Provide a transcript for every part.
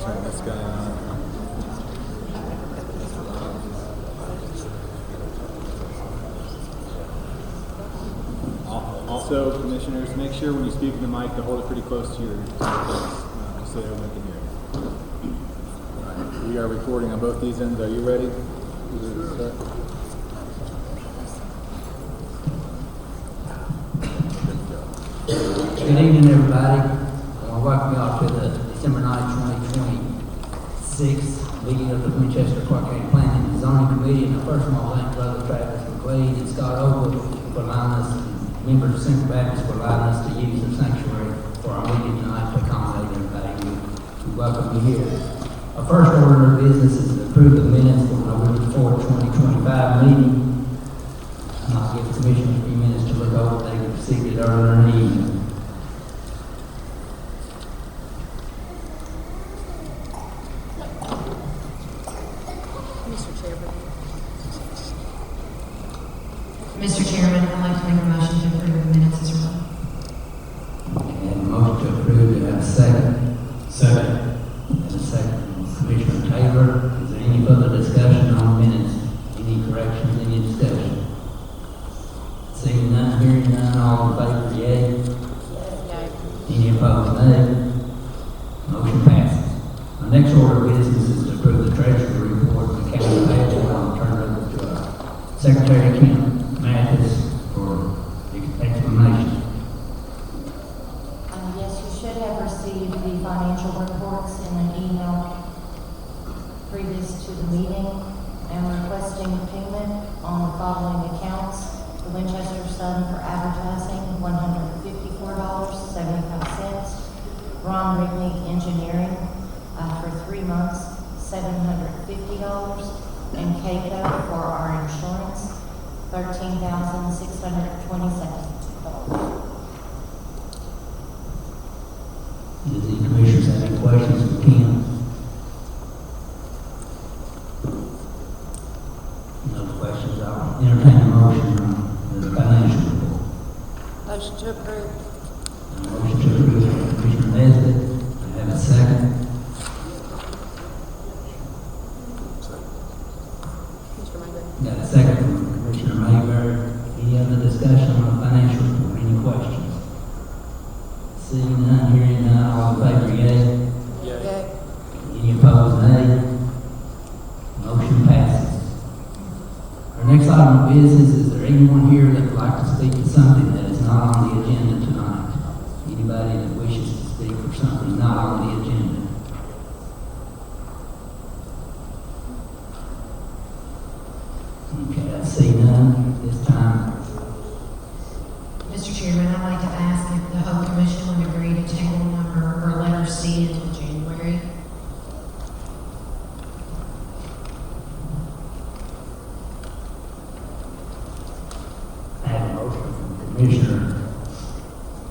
turn this guy on. Also, commissioners, make sure when you speak in the mic to hold it pretty close to your face, so that everyone can hear you. All right, we are recording on both these ends. Are you ready? Good evening, everybody. I want to welcome you all to the December 9th, 2026 meeting of the Winchester Clark County Planning and Zoning Committee. And I first want to thank Brother Travis McLean and Scott Ogle for allowing us, members of Central Baptist, for allowing us to use the sanctuary for our meeting tonight to accommodate everybody. We welcome you here. Our first order of business is to approve the minutes for November 4th, 2025 meeting. And I'll give the commission a few minutes to look over what they received earlier in the evening. Mr. Chairman, I'd like to make a motion to approve the minutes as well. And motion to approve, do I have a second? Second. And a second from Commissioner Taylor. Is there any further discussion on minutes? Any corrections, any discussion? Seeing none, hearing none, all in favor, yea? Yea. Any opposed, nay? Motion passes. Our next order of business is to approve the treasury report and the county payable. I'll turn it over to our Secretary of County, Mathis, for the explanation. Yes, you should have received the financial reports in an email previous to the meeting. I'm requesting payment on the following accounts. The Winchester Sun for advertising, $154.75. Ron Rigney Engineering for 3 months, $750. And KCO for our insurance, $13,627. Does any commissioners have any questions for Kim? No questions. I'll entertain a motion on the financial report. Motion to approve. A motion to approve from Commissioner Nesbitt. I have a second. Mr. Mayberry. Got a second from Commissioner Mayberry. Any other discussion on the financial report? Any questions? Seeing none, hearing none, all in favor, yea? Yea. Any opposed, nay? Motion passes. Our next item of business, is there anyone here that would like to speak to something that is not on the agenda tonight? Anybody that wishes to speak for something not on the agenda? Okay, I see none at this time. Mr. Chairman, I'd like to ask if the whole commission would agree to table number or letter C until January. I have a motion from Commissioner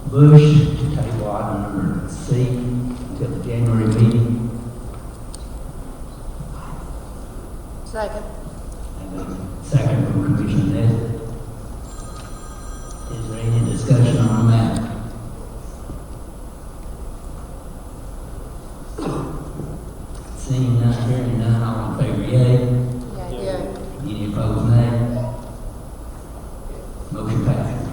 Bush to table item number C until the January meeting. Second. And a second from Commissioner Nesbitt. Is there any discussion on the matter? Seeing none, hearing none, all in favor, yea? Yea. Any opposed, nay? Motion passes.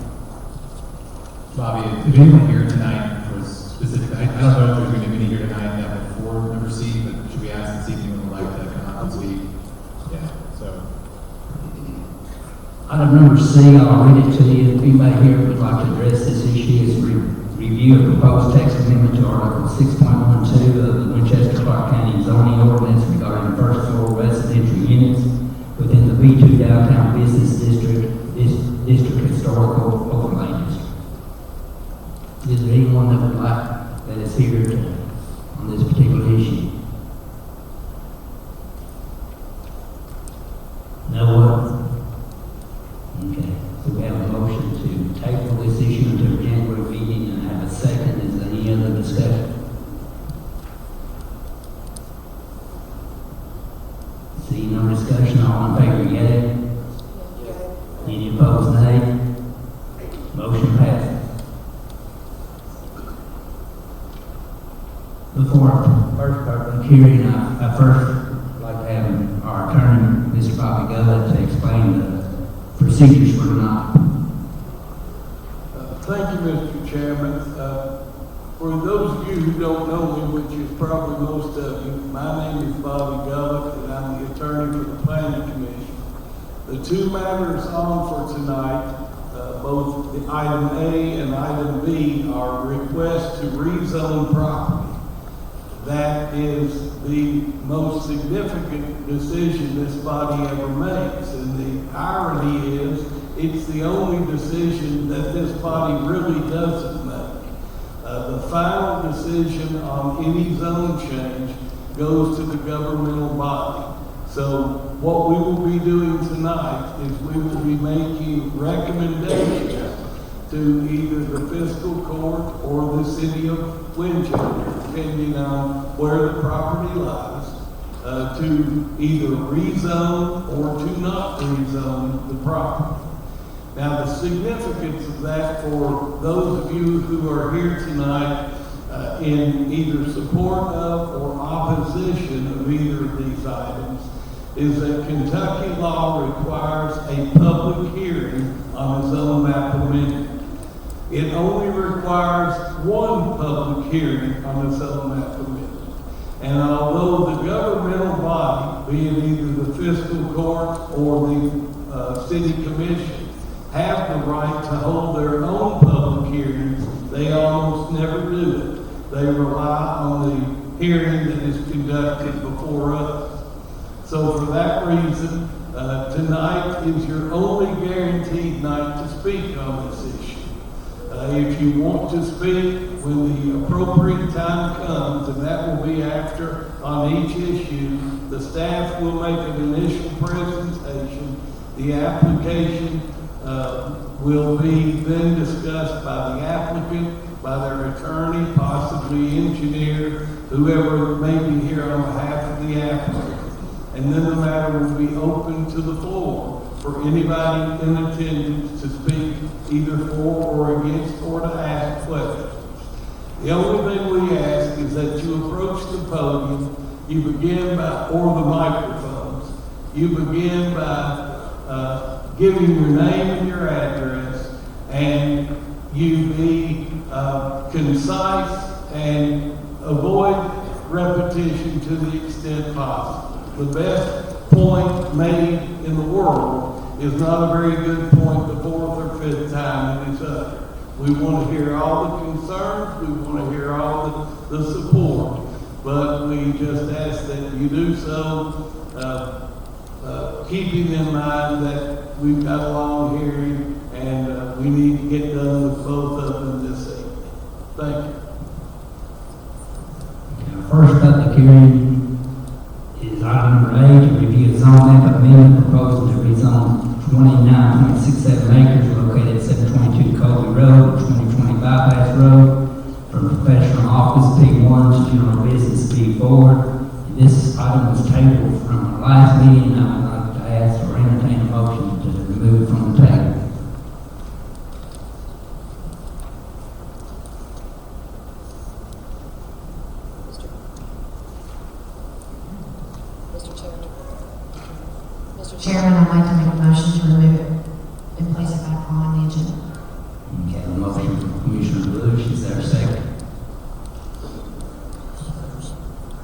Bobby, if anyone here tonight was specific, I don't know if there's going to be any here tonight that went for number C, but should we ask and see if anyone would like to come up and speak? Yeah, so. Item number C, I'll read it to you. If anybody here would like to address this issue, is review a proposed text amendment to Article 6.12 of the Winchester Clark County zoning ordinance regarding first floor residential units within the B2 Downtown Business District Historical Overlay District. Is there anyone that would like, that is here on this particular issue? No one? Okay, so we have a motion to table this issue until the January meeting and have a second. Is there any other discussion? See no discussion, all in favor, yea? Any opposed, nay? Motion passes. Before our first part, public hearing. I first like to have our attorney, Mr. Bobby Gullett, to explain the procedures for tonight. Thank you, Mr. Chairman. For those of you who don't know me, which is probably most of you, my name is Bobby Gullett, and I'm the attorney for the Planning Commission. The two matters on for tonight, both the item A and item B, are requests to rezone property. That is the most significant decision this body ever makes, and the irony is, it's the only decision that this body really doesn't make. The final decision on any zone change goes to the governmental body. So what we will be doing tonight is we will be making recommendations to either the fiscal court or the city of Winchester, depending on where the property lies, to either rezone or to not rezone the property. Now, the significance of that for those of you who are here tonight in either support of or opposition of either of these items is that Kentucky law requires a public hearing on a zone map amendment. It only requires one public hearing on a zone map amendment. And although the governmental body, be it either the fiscal court or the city commission, have the right to hold their own public hearings, they almost never do it. They rely on the hearing that is conducted before us. So for that reason, tonight is your only guaranteed night to speak on this issue. If you want to speak when the appropriate time comes, and that will be after on each issue, the staff will make an initial presentation. The application will be then discussed by the applicant, by their attorney, possibly engineer, whoever may be here on behalf of the applicant. And then the matter will be open to the floor for anybody in attendance to speak either for or against or to ask questions. The only thing we ask is that you approach the podium, you begin by, or the microphones, you begin by giving your name and your address, and you be concise and avoid repetition to the extent possible. The best point made in the world is not a very good point the fourth or fifth time in its uttered. We want to hear all the concerns, we want to hear all the support, but we just ask that you do so keeping in mind that we've got a long hearing and we need to get done with both of them this evening. Thank you. Our first public hearing is item number 8, to review a zone map amendment proposal to rezone 29.67 acres located at 722 Colby Road, 2020 Bypass Road, from professional office P1 to general business P4. This item was tabled from our last meeting, and I would like to ask or entertain a motion to remove it from the table. Mr. Chairman, I'd like to make a motion to remove it and place it back on the agenda. Okay, a motion from Commissioner Bush, is there a second?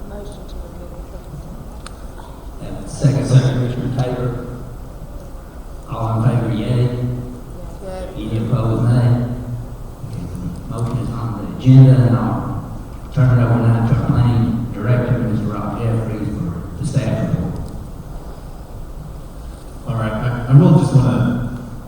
Motion to remove it. Have a second by Commissioner Taylor. All in favor, yea. Yeah. Any opposed, nay. Okay, the motion is on the agenda, and I'll turn it over now to our planning director, Mr. Rob Jeffries, for the staff report. All right, I will just want to,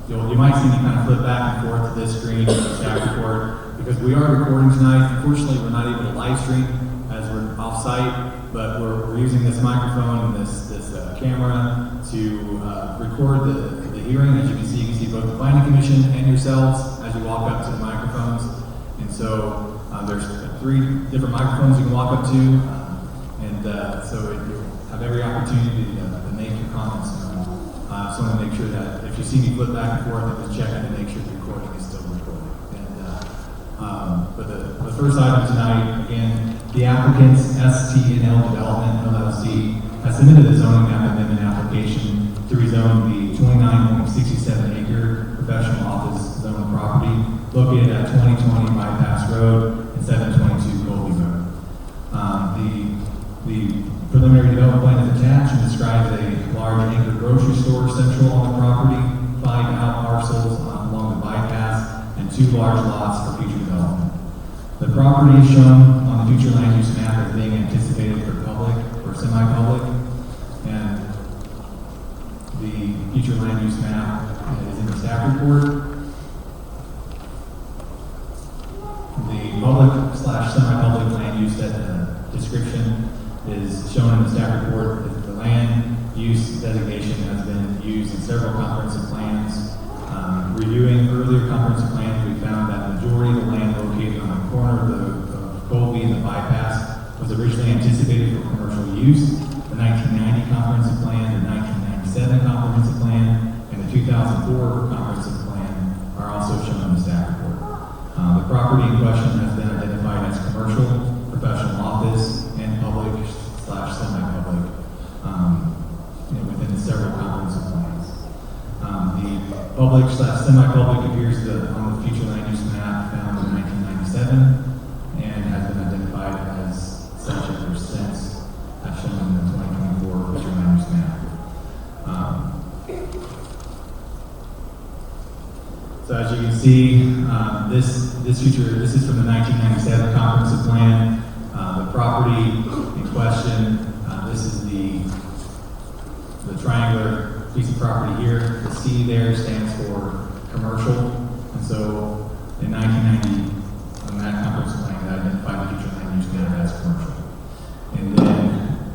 you might see me kind of flip back and forth to this screen of the staff report, because we are recording tonight. Unfortunately, we're not able to live stream as we're off-site, but we're using this microphone and this camera to record the hearing. As you can see both the planning commission and yourselves as you walk up to the microphones. And so there's 3 different microphones you can walk up to, so you'll have every opportunity to make your comments known. So I want to make sure that if you see me flip back and forth, I'm just checking to make sure the recording is still recording. And But the first item tonight, again, the applicant's STNL Development LLC has submitted a zoning map amendment application to rezone the 29.67 acre professional office zone property located at 2020 Bypass Road and 722 Colby Road. The preliminary development plan is attached and describes a large anchor grocery store central on the property, 5 out parcels along the bypass, and 2 large lots for future development. The property is shown on the future land use map as being anticipated for public or semi-public, and the future land use map is in the staff report. The public/semi-public land use description is shown in the staff report. The land use designation has been used in several comprehensive plans. Reviewing earlier comprehensive plans, we found that the majority of the land located on the corner of Colby and the bypass was originally anticipated for commercial use. The 1990 comprehensive plan, the 1997 comprehensive plan, and the 2004 comprehensive plan are also shown in the staff report. The property in question has been identified as commercial, professional office, and public/semi-public within several comprehensive plans. The public/semi-public appears on the future land use map found in 1997 and has been identified as such ever since, as shown in the 2024 future land use map. So as you can see, this is from the 1997 comprehensive plan. The property in question, this is the triangular piece of property here. The C there stands for commercial, and so in 1990, on that comprehensive plan, that identified the future land use map as commercial. And then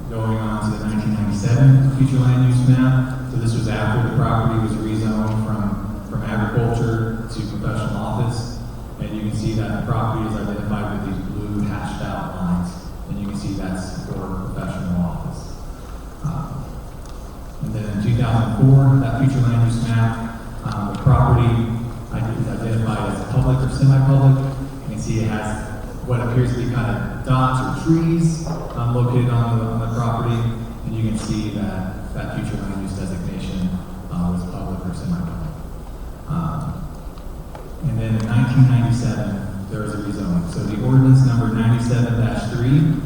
going on to the 1997 future land use map, so this was after the property was rezoned from agriculture to professional office, and you can see that the property is identified with these blue hashed out lines, and you can see that's for professional office. And then in 2004, that future land use map, the property is identified as public or semi-public. You can see it has what appears to be kind of dots or trees located on the property, and you can see that that future land use designation was public or semi-public. And then in 1997, there was a rezoning. So the ordinance number 97-3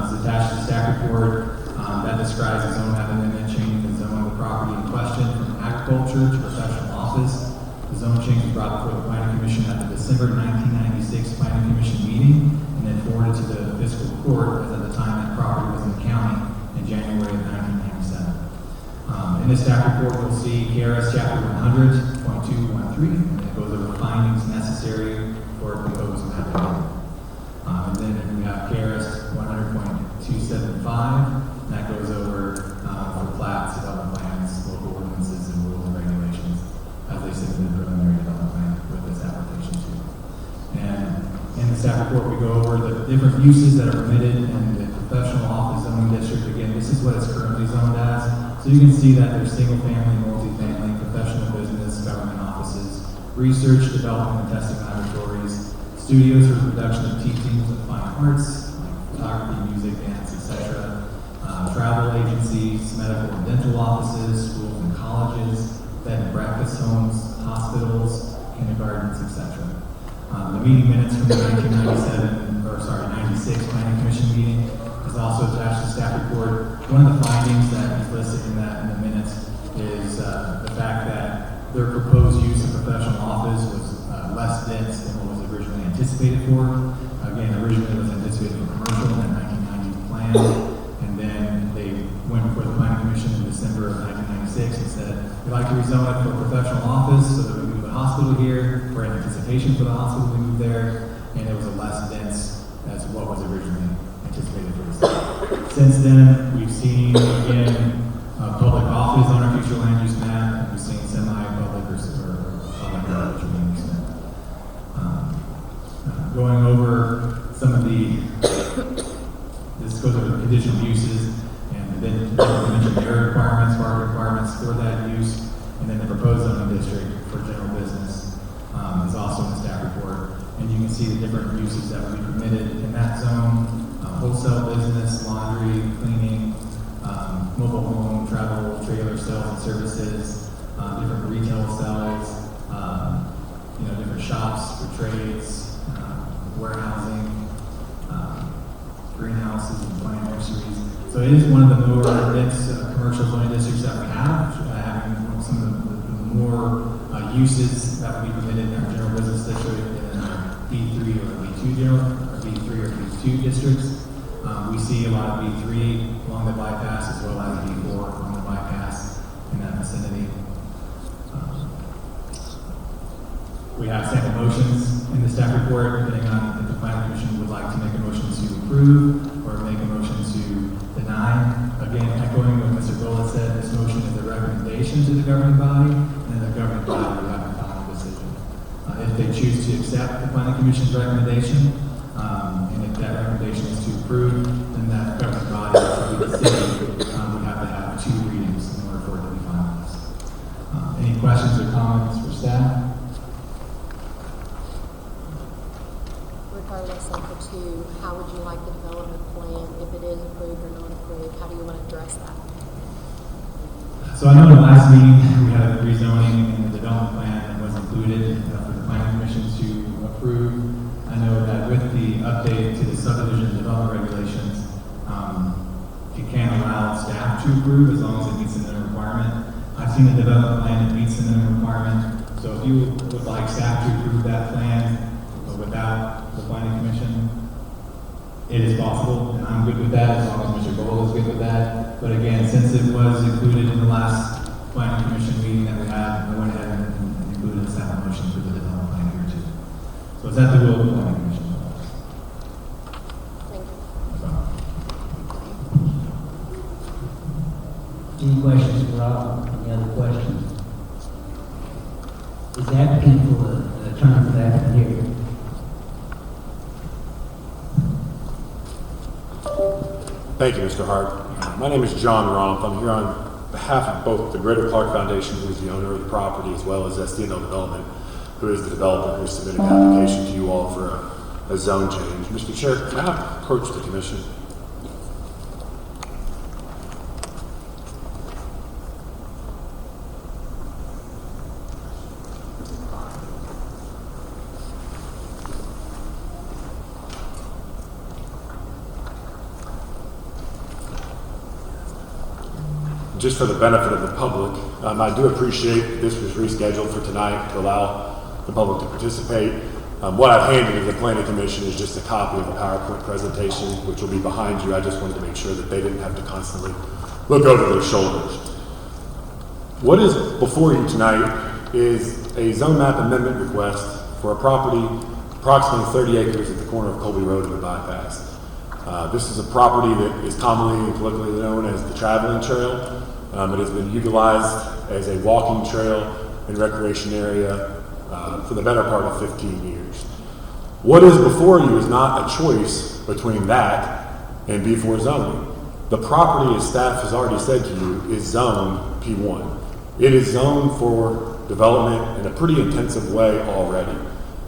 is attached to the staff report that describes the zone map amendment changing the zone of the property in question from agriculture to professional office. The zone change was brought before the Planning Commission at the December 1996 Planning Commission meeting and then forwarded to the fiscal court, as at the time that property was in the county in January of 1997. In this staff report, we'll see KRS Chapter 100.213, and it goes over findings necessary for a proposed map amendment. And then we have KRS 100.275, and that goes over for plats, development plans, local ordinances, and rules and regulations as they submit the preliminary development plan with this application too. And in the staff report, we go over the different uses that are permitted in the professional office zoning district. Again, this is what it's currently zoned as. So you can see that there's single-family, multi-family, professional business, government offices, research, development, and testing laboratories, studios for the production of teachings of fine arts, like photography, music, dance, etc., travel agencies, medical and dental offices, schools and colleges, bed and breakfast homes, hospitals, kindergartens, etc. The meeting minutes from the 96 Planning Commission meeting is also attached to the staff report. One of the findings that is listed in the minutes is the fact that their proposed use of professional office was less dense than what was originally anticipated for. Again, originally it was anticipated for commercial in that 1990 plan, and then they went before the Planning Commission in December of 1996 and said, we'd like to rezone it for professional office so that we move the hospital here, for anticipation for the hospital to move there, and it was a less dense as what was originally anticipated for the site. Since then, we've seen, again, public office on our future land use map, and we've seen semi-public or public future land use map. Going over some of this goes over the conditional uses, and then mention area requirements, market requirements for that use, and then the proposed zoning district for general business is also in the staff report. And you can see the different uses that would be permitted in that zone. Wholesale business, laundry, cleaning, mobile home, travel, trailer sales and services, different retail sales, different shops for trades, warehousing, greenhouses and plant nurseries. So it is one of the more dense commercial zoning districts that we have, having some of the more uses that would be permitted in our general business district and in our B3 or B2 or B2 districts. We see a lot of B3 along the bypass as well as B4 along the bypass in that vicinity. We have sample motions in the staff report, depending on if the planning commission would like to make a motion to approve or make a motion to deny. Again, echoing what Mr. Gold said, this motion is a recommendation to the governing body, and the governing body will have a final decision. If they choose to accept the planning commission's recommendation, and if that recommendation is to approve, then that governing body, which would be the city, would have to have 2 readings in order for it to be finalized. Any questions or comments for staff? Regardless of the two, how would you like the development plan, if it is approved or not approved? How do you want to address that? So I know in the last meeting, we had a rezoning and the development plan that was included for the planning commission to approve. I know that with the update to the subdivision development regulations, it can allow staff to approve as long as it meets the minimum requirement. I've seen the development plan that meets the minimum requirement. So if you would like staff to approve that plan, but without the planning commission, it is possible, and I'm good with that as long as Mr. Gold is good with that. But again, since it was included in the last planning commission meeting that we had, I went ahead and included a separate motion for the development plan here too. So it's at the will of the planning commission. Thank you. Any questions for Rob? Any other questions? Is the applicant for the attorney for the applicant here? Thank you, Mr. Hart. My name is John Romp. I'm here on behalf of both the Greater Clark Foundation, who is the owner of the property, as well as SDNL Development, who is the developer who submitted an application to you all for a zone change. Mr. Chair, can I approach the commission? Just for the benefit of the public, I do appreciate that this was rescheduled for tonight to allow the public to participate. What I've handed to the planning commission is just a copy of a PowerPoint presentation, which will be behind you. I just wanted to make sure that they didn't have to constantly look over their shoulders. What is before you tonight is a zone map amendment request for a property approximately 30 acres at the corner of Colby Road and the bypass. This is a property that is commonly and colloquially known as the traveling trail. It has been utilized as a walking trail and recreation area for the better part of 15 years. What is before you is not a choice between that and B4 zoning. The property, as staff has already said to you, is zoned P1. It is zoned for development in a pretty intensive way already.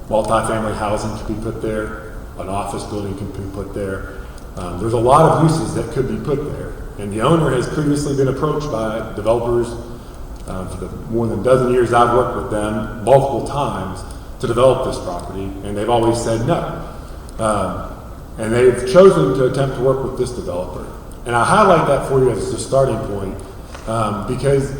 Multifamily housing can be put there, an office building can be put there. There's a lot of uses that could be put there. And the owner has previously been approached by developers for the more than a dozen years I've worked with them multiple times to develop this property, and they've always said no. And they've chosen to attempt to work with this developer. And I highlight that for you as a starting point because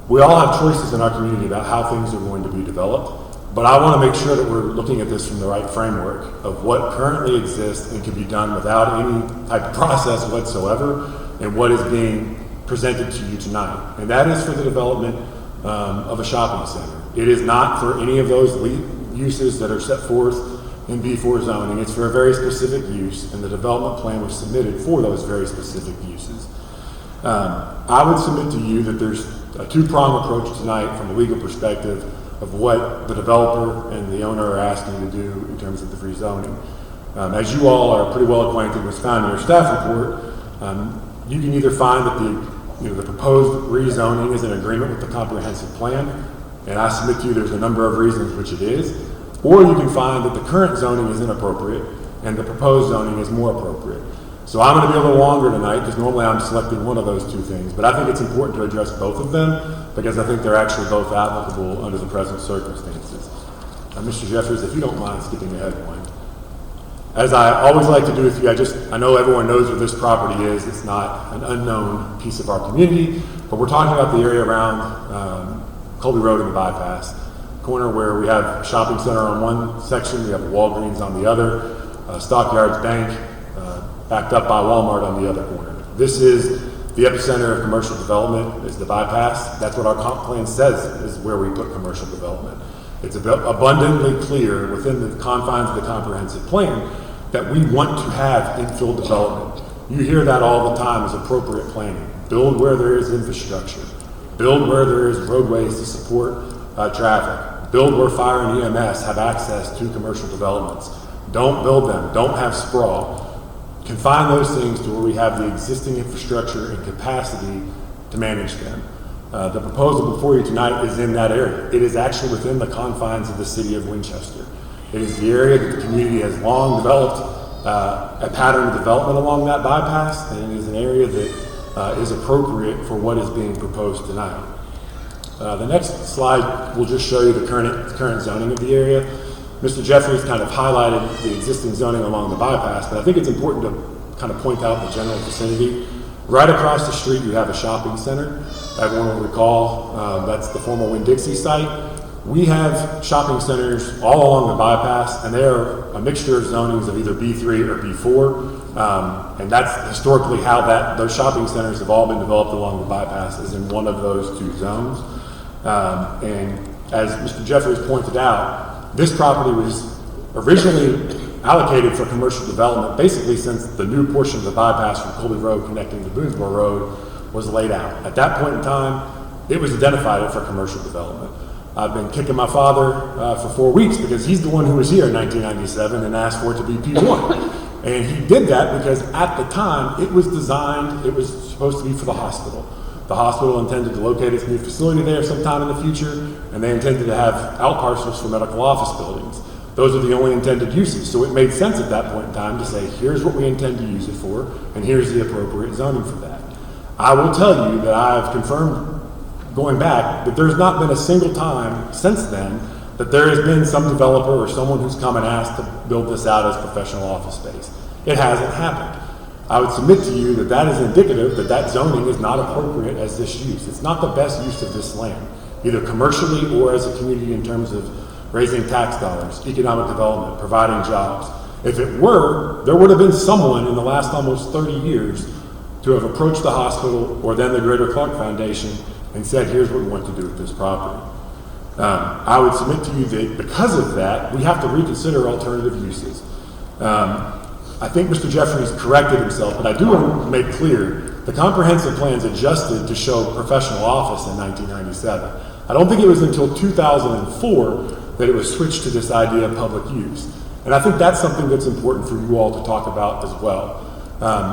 we all have choices in our community about how things are going to be developed. But I want to make sure that we're looking at this from the right framework of what currently exists and can be done without any type of process whatsoever, and what is being presented to you tonight. And that is for the development of a shopping center. It is not for any of those uses that are set forth in B4 zoning. It's for a very specific use, and the development plan was submitted for those very specific uses. I would submit to you that there's a two-pronged approach tonight from a legal perspective of what the developer and the owner are asking to do in terms of the free zoning. As you all are pretty well acquainted with found in your staff report, you can either find that the proposed rezoning is in agreement with the comprehensive plan, and I submit to you there's a number of reasons which it is, or you can find that the current zoning is inappropriate and the proposed zoning is more appropriate. So I'm going to be a little longer tonight because normally I'm selecting one of those two things, but I think it's important to address both of them because I think they're actually both applicable under the present circumstances. Mr. Jeffries, if you don't mind skipping ahead one. As I always like to do with you, I know everyone knows where this property is. It's not an unknown piece of our community, but we're talking about the area around Colby Road and the bypass corner where we have a shopping center on one section, we have a Walgreens on the other, Stockyards Bank, backed up by Walmart on the other corner. This is the epicenter of commercial development, is the bypass. That's what our comp plan says is where we put commercial development. It's abundantly clear within the confines of the comprehensive plan that we want to have infill development. You hear that all the time as appropriate planning. Build where there is infrastructure. Build where there is roadways to support traffic. Build where fire and EMS have access to commercial developments. Don't build them. Don't have sprawl. Confine those things to where we have the existing infrastructure and capacity to manage them. The proposal before you tonight is in that area. It is actually within the confines of the city of Winchester. It is the area that the community has long developed a pattern of development along that bypass, and it is an area that is appropriate for what is being proposed tonight. The next slide will just show you the current zoning of the area. Mr. Jeffries kind of highlighted the existing zoning along the bypass, but I think it's important to kind of point out the general vicinity. Right across the street, you have a shopping center. Everyone will recall that's the former Winn-Dixie site. We have shopping centers all along the bypass, and they are a mixture of zonings of either B3 or B4, and that's historically how those shopping centers have all been developed along the bypass, is in one of those two zones. And as Mr. Jeffries pointed out, this property was originally allocated for commercial development basically since the new portion of the bypass from Colby Road connecting to Boonesboro Road was laid out. At that point in time, it was identified for commercial development. I've been kicking my father for 4 weeks because he's the one who was here in 1997 and asked for it to be P1. And he did that because at the time it was designed, it was supposed to be for the hospital. The hospital intended to locate its new facility there sometime in the future, and they intended to have out parcels for medical office buildings. Those are the only intended uses. So it made sense at that point in time to say, here's what we intend to use it for, and here's the appropriate zoning for that. I will tell you that I've confirmed, going back, that there's not been a single time since then that there has been some developer or someone who's come and asked to build this out as professional office space. It hasn't happened. I would submit to you that that is indicative that that zoning is not appropriate as this use. It's not the best use of this land, either commercially or as a community in terms of raising tax dollars, economic development, providing jobs. If it were, there would have been someone in the last almost 30 years to have approached the hospital or then the Greater Clark Foundation and said, here's what we want to do with this property. I would submit to you that because of that, we have to reconsider alternative uses. I think Mr. Jeffries corrected himself, but I do want to make clear the comprehensive plans adjusted to show professional office in 1997. I don't think it was until 2004 that it was switched to this idea of public use. And I think that's something that's important for you all to talk about as well.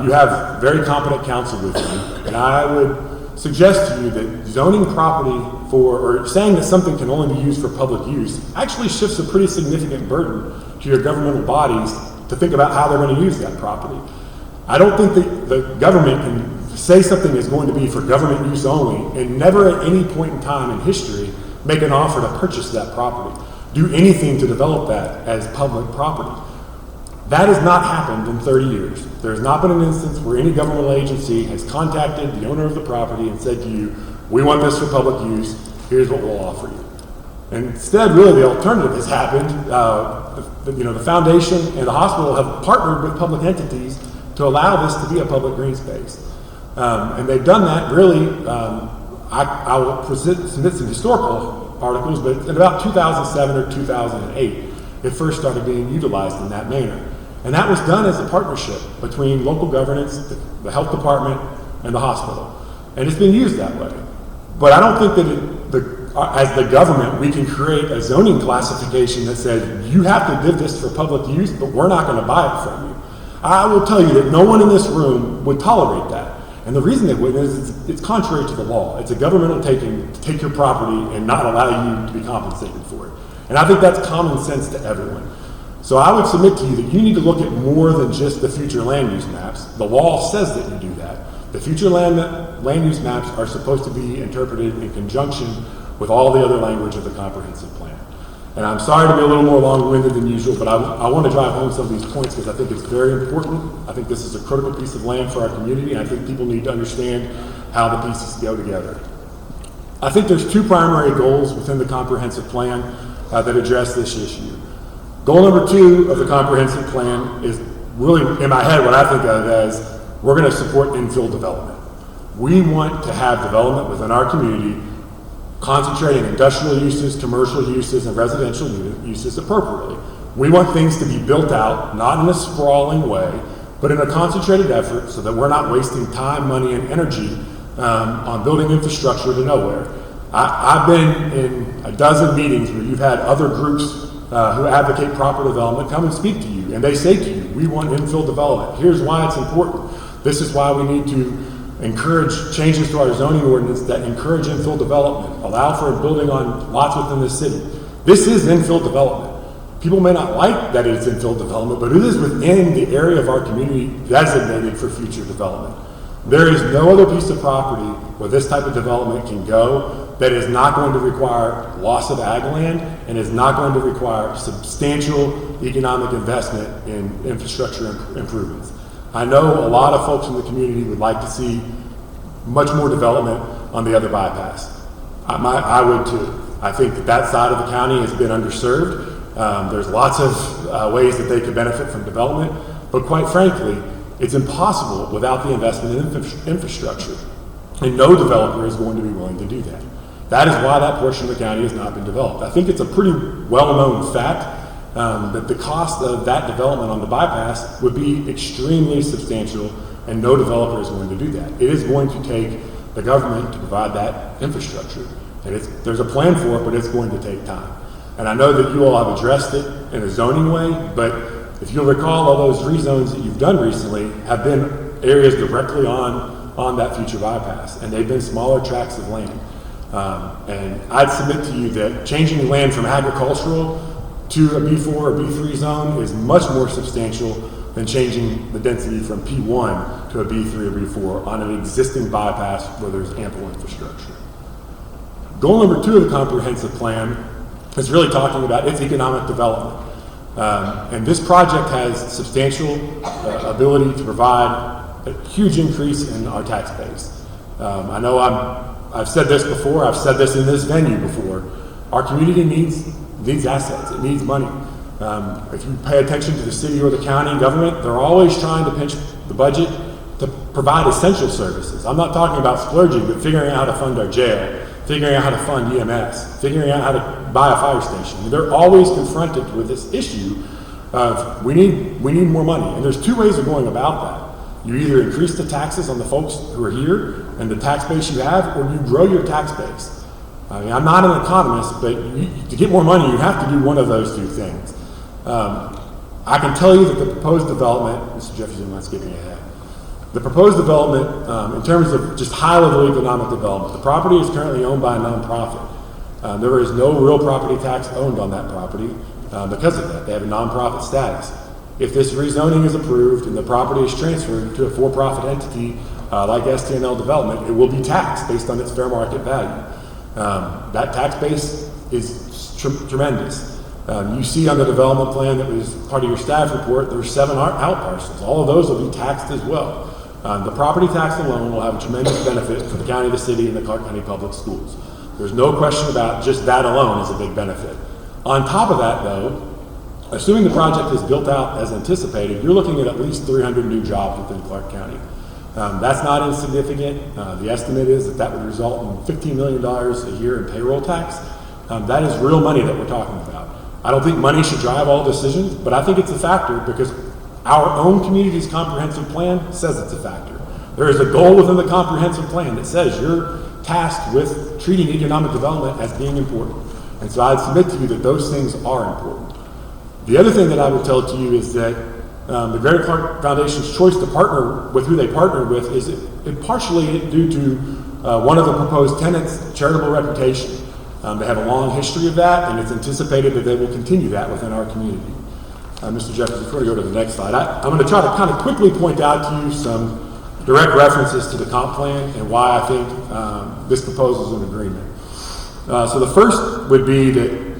You have very competent counsel with you, and I would suggest to you that zoning property or saying that something can only be used for public use actually shifts a pretty significant burden to your governmental bodies to think about how they're going to use that property. I don't think that the government can say something is going to be for government use only and never at any point in time in history make an offer to purchase that property, do anything to develop that as public property. That has not happened in 30 years. There has not been an instance where any governmental agency has contacted the owner of the property and said to you, we want this for public use, here's what we'll offer you. And instead, really the alternative has happened. The foundation and the hospital have partnered with public entities to allow this to be a public green space. And they've done that really, I will submit some historical articles, but in about 2007 or 2008, it first started being utilized in that manner. And that was done as a partnership between local governance, the health department, and the hospital. And it's been used that way. But I don't think that as the government, we can create a zoning classification that says, you have to do this for public use, but we're not going to buy it from you. I will tell you that no one in this room would tolerate that. And the reason they wouldn't is it's contrary to the law. It's a governmental taking to take your property and not allow you to be compensated for it. And I think that's common sense to everyone. So I would submit to you that you need to look at more than just the future land use maps. The law says that you do that. The future land use maps are supposed to be interpreted in conjunction with all the other language of the comprehensive plan. And I'm sorry to be a little more long-winded than usual, but I want to drive home some of these points because I think it's very important. I think this is a critical piece of land for our community, and I think people need to understand how the pieces go together. I think there's two primary goals within the comprehensive plan that address this issue. Goal number 2 of the comprehensive plan is really, in my head, what I think of as we're going to support infill development. We want to have development within our community concentrating industrial uses, commercial uses, and residential uses appropriately. We want things to be built out, not in a sprawling way, but in a concentrated effort so that we're not wasting time, money, and energy on building infrastructure to nowhere. I've been in a dozen meetings where you've had other groups who advocate proper development come and speak to you, and they say to you, we want infill development. Here's why it's important. This is why we need to encourage changes to our zoning ordinance that encourage infill development, allow for building on lots within the city. This is infill development. People may not like that it's infill development, but it is within the area of our community designated for future development. There is no other piece of property where this type of development can go that is not going to require loss of ag land and is not going to require substantial economic investment in infrastructure improvements. I know a lot of folks in the community would like to see much more development on the other bypass. I would too. I think that side of the county has been underserved. There's lots of ways that they could benefit from development, but quite frankly, it's impossible without the investment in infrastructure. And no developer is going to be willing to do that. That is why that portion of the county has not been developed. I think it's a pretty well-known fact that the cost of that development on the bypass would be extremely substantial, and no developer is going to do that. It is going to take the government to provide that infrastructure. And there's a plan for it, but it's going to take time. And I know that you all have addressed it in a zoning way, but if you'll recall, all those rezones that you've done recently have been areas directly on that future bypass, and they've been smaller tracts of land. And I'd submit to you that changing land from agricultural to a B4 or B3 zone is much more substantial than changing the density from P1 to a B3 or B4 on an existing bypass where there's ample infrastructure. Goal number 2 of the comprehensive plan is really talking about its economic development. And this project has substantial ability to provide a huge increase in our tax base. I know I've said this before, I've said this in this venue before. Our community needs assets, it needs money. If you pay attention to the city or the county government, they're always trying to pinch the budget to provide essential services. I'm not talking about splurging, but figuring out how to fund our jail, figuring out how to fund EMS, figuring out how to buy a fire station. They're always confronted with this issue of we need more money. And there's 2 ways of going about that. You either increase the taxes on the folks who are here and the tax base you have, or you grow your tax base. I mean, I'm not an economist, but to get more money, you have to do one of those 2 things. I can tell you that the proposed development, Mr. Jefferson, I'm not skipping ahead. The proposed development, in terms of just high-level economic development, the property is currently owned by a nonprofit. There is no real property tax owned on that property because of that. They have a nonprofit status. If this rezoning is approved and the property is transferred to a for-profit entity like STNL Development, it will be taxed based on its fair market value. That tax base is tremendous. You see on the development plan that was part of your staff report, there's 7 out parcels. All of those will be taxed as well. The property tax alone will have a tremendous benefit for the county, the city, and the Clark County Public Schools. There's no question about just that alone is a big benefit. On top of that, though, assuming the project is built out as anticipated, you're looking at least 300 new jobs within Clark County. That's not insignificant. The estimate is that would result in $15 million a year in payroll tax. That is real money that we're talking about. I don't think money should drive all decisions, but I think it's a factor because our own community's comprehensive plan says it's a factor. There is a goal within the comprehensive plan that says you're tasked with treating economic development as being important. And so I'd submit to you that those things are important. The other thing that I would tell to you is that the Greater Clark Foundation's choice to partner with who they partnered with is it partially due to one of the proposed tenants' charitable reputation. They have a long history of that, and it's anticipated that they will continue that within our community. Mr. Jeffers, before we go to the next slide, I'm going to try to kind of quickly point out to you some direct references to the comp plan and why I think this proposal is an agreement. So the first would be that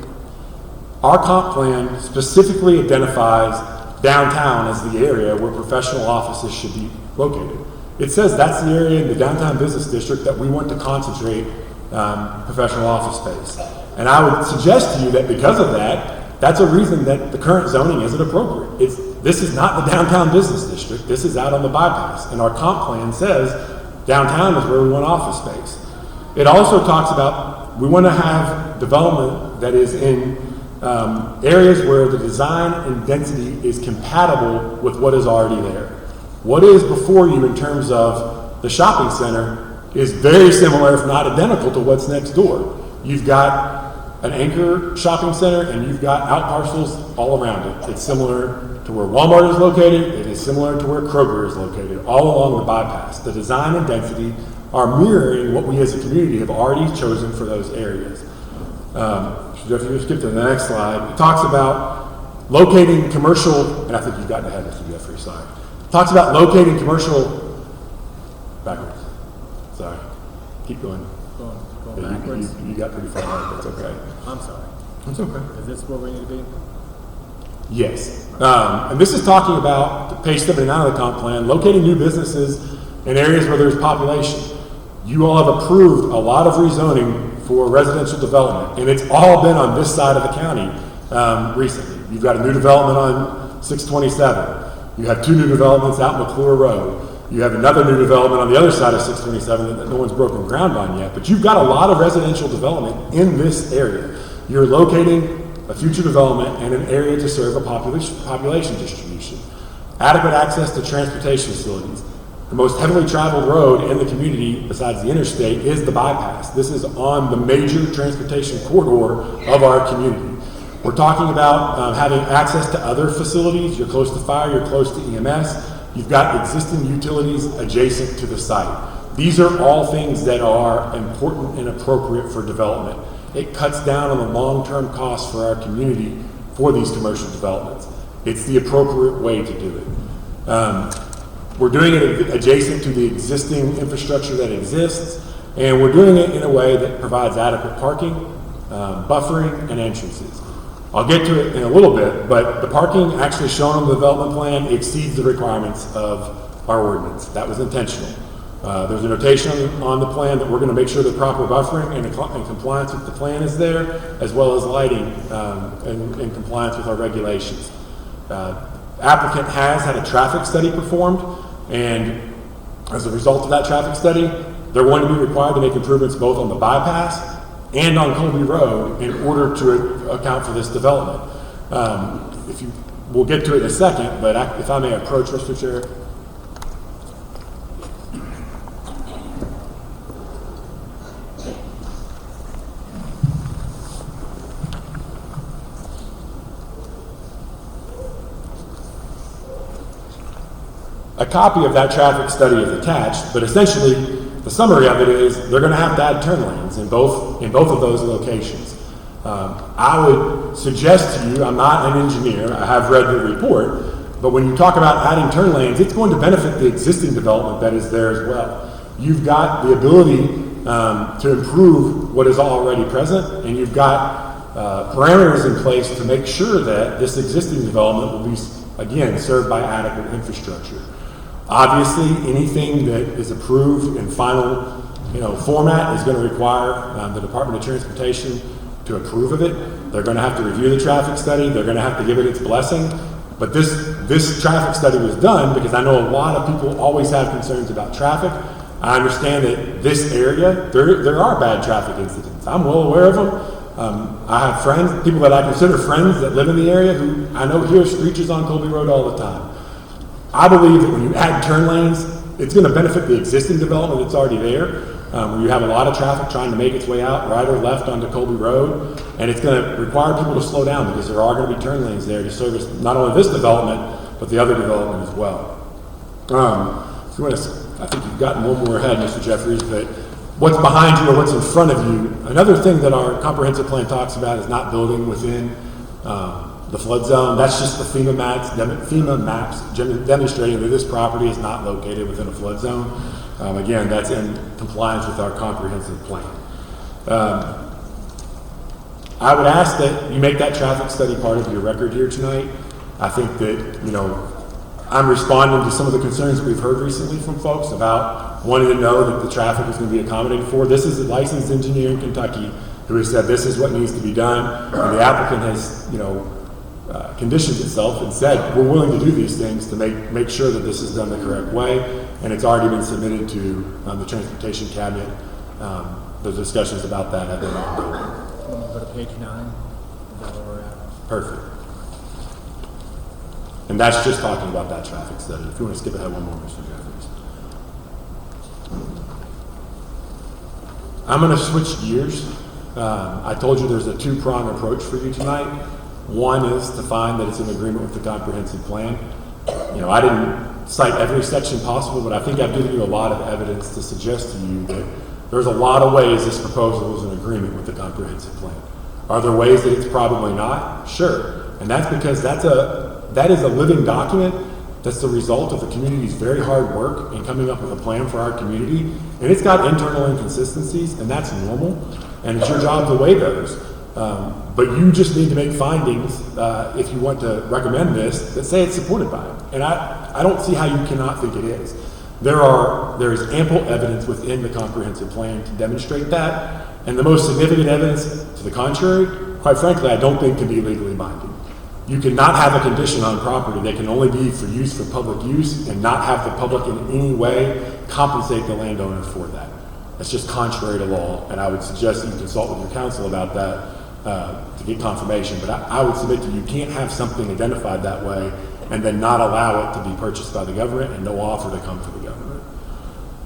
our comp plan specifically identifies downtown as the area where professional offices should be located. It says that's the area in the downtown business district that we want to concentrate professional office space. And I would suggest to you that because of that, that's a reason that the current zoning isn't appropriate. This is not the downtown business district. This is out on the bypass. And our comp plan says downtown is where we want office space. It also talks about we want to have development that is in areas where the design and density is compatible with what is already there. What is before you in terms of the shopping center is very similar, if not identical, to what's next door. You've got an anchor shopping center and you've got out parcels all around it. It's similar to where Walmart is located. It is similar to where Kroger is located, all along the bypass. The design and density are mirroring what we as a community have already chosen for those areas. If you skip to the next slide, it talks about locating commercial, and I think you've gotten ahead of the Jeffrey side. It talks about locating commercial, backwards, sorry, keep going. Going backwards. You got pretty far ahead, that's okay. I'm sorry. That's okay. Is this where we need to be? Yes. And this is talking about page 79 of the comp plan, locating new businesses in areas where there's population. You all have approved a lot of rezoning for residential development, and it's all been on this side of the county recently. You've got a new development on 627. You have 2 new developments out McClure Road. You have another new development on the other side of 627 that no one's broken ground on yet, but you've got a lot of residential development in this area. You're locating a future development in an area to serve a population distribution. Adequate access to transportation facilities. The most heavily traveled road in the community, besides the interstate, is the bypass. This is on the major transportation corridor of our community. We're talking about having access to other facilities. You're close to fire, you're close to EMS. You've got existing utilities adjacent to the site. These are all things that are important and appropriate for development. It cuts down on the long-term costs for our community for these commercial developments. It's the appropriate way to do it. We're doing it adjacent to the existing infrastructure that exists, and we're doing it in a way that provides adequate parking, buffering, and entrances. I'll get to it in a little bit, but the parking actually shown on the development plan exceeds the requirements of our ordinance. That was intentional. There's a notation on the plan that we're going to make sure the proper buffering and compliance with the plan is there, as well as lighting in compliance with our regulations. Applicant has had a traffic study performed, and as a result of that traffic study, they're going to be required to make improvements both on the bypass and on Colby Road in order to account for this development. We'll get to it in a second, but if I may approach, Mr. Chair. A copy of that traffic study is attached, but essentially the summary of it is they're going to have to add turn lanes in both of those locations. I would suggest to you, I'm not an engineer, I have read the report, but when you talk about adding turn lanes, it's going to benefit the existing development that is there as well. You've got the ability to improve what is already present, and you've got parameters in place to make sure that this existing development will be, again, served by adequate infrastructure. Obviously, anything that is approved in final format is going to require the Department of Transportation to approve of it. They're going to have to review the traffic study. They're going to have to give it its blessing. But this traffic study was done because I know a lot of people always have concerns about traffic. I understand that this area, there are bad traffic incidents. I'm well aware of them. I have friends, people that I consider friends that live in the area who I know hear screeches on Colby Road all the time. I believe that when you add turn lanes, it's going to benefit the existing development that's already there, where you have a lot of traffic trying to make its way out right or left onto Colby Road, and it's going to require people to slow down because there are going to be turn lanes there to service not only this development, but the other development as well. If you want to, I think you've gotten one more ahead, Mr. Jeffries, but what's behind you or what's in front of you, another thing that our comprehensive plan talks about is not building within the flood zone. That's just the FEMA maps demonstrating that this property is not located within a flood zone. Again, that's in compliance with our comprehensive plan. I would ask that you make that traffic study part of your record here tonight. I think that, I'm responding to some of the concerns that we've heard recently from folks about wanting to know that the traffic is going to be accommodated for. This is a licensed engineer in Kentucky who has said this is what needs to be done, and the applicant has, conditioned itself and said we're willing to do these things to make sure that this is done the correct way, and it's already been submitted to the Transportation Cabinet. The discussions about that have been ongoing. Go to page 9. Is that where we're at? Perfect. And that's just talking about that traffic study. If you want to skip ahead one more, Mr. Jeffries. I'm going to switch gears. I told you there's a two-prong approach for you tonight. One is to find that it's in agreement with the comprehensive plan. I didn't cite every section possible, but I think I've given you a lot of evidence to suggest to you that there's a lot of ways this proposal is in agreement with the comprehensive plan. Are there ways that it's probably not? Sure. And that's because that is a living document that's the result of the community's very hard work in coming up with a plan for our community. And it's got internal inconsistencies, and that's normal. And it's your job to weigh those. But you just need to make findings, if you want to recommend this, that say it's supported by it. And I don't see how you cannot think it is. There is ample evidence within the comprehensive plan to demonstrate that. And the most significant evidence to the contrary, quite frankly, I don't think can be legally binding. You cannot have a condition on property that can only be for use for public use and not have the public in any way compensate the landowner for that. That's just contrary to law, and I would suggest that you consult with your counsel about that to get confirmation. But I would submit to you, you can't have something identified that way and then not allow it to be purchased by the government and no offer to come from the government.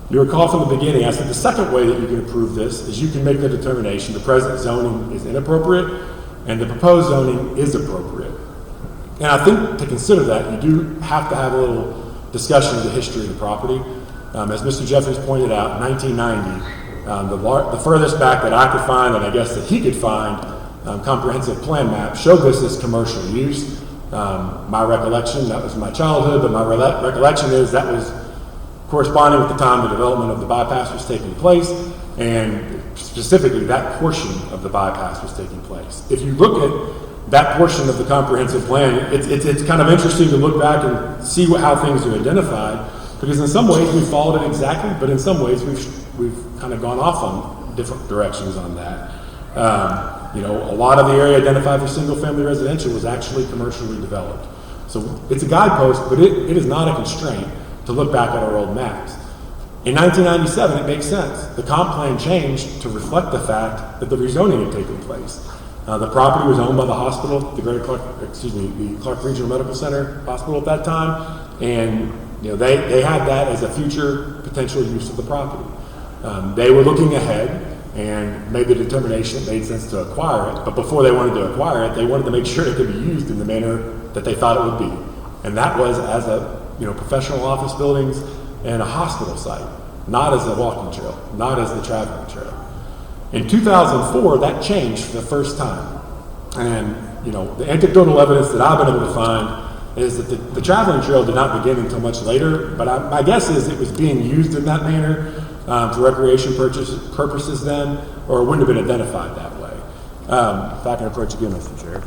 You recall from the beginning, I said the second way that you can approve this is you can make the determination the present zoning is inappropriate and the proposed zoning is appropriate. And I think to consider that, you do have to have a little discussion of the history of the property. As Mr. Jeffries pointed out, 1990, the furthest back that I could find, and I guess that he could find, comprehensive plan map showed this as commercial use. My recollection, that was my childhood, but my recollection is that was corresponding with the time the development of the bypass was taking place, and specifically that portion of the bypass was taking place. If you look at that portion of the comprehensive plan, it's kind of interesting to look back and see how things are identified, because in some ways we've followed it exactly, but in some ways we've kind of gone off on different directions on that. A lot of the area identified for single-family residential was actually commercially developed. So it's a guidepost, but it is not a constraint to look back at our old maps. In 1997, it makes sense. The comp plan changed to reflect the fact that the rezoning had taken place. The property was owned by the hospital, the Clark Regional Medical Center Hospital at that time, and they had that as a future potential use of the property. They were looking ahead and made the determination it made sense to acquire it, but before they wanted to acquire it, they wanted to make sure it could be used in the manner that they thought it would be, and that was as a professional office buildings and a hospital site, not as a walking trail, not as the traveling trail. In 2004, that changed for the first time. And, the anecdotal evidence that I've been able to find is that the traveling trail did not begin until much later, but my guess is it was being used in that manner for recreation purposes then, or it wouldn't have been identified that way. If I can approach again, Mr. Chair.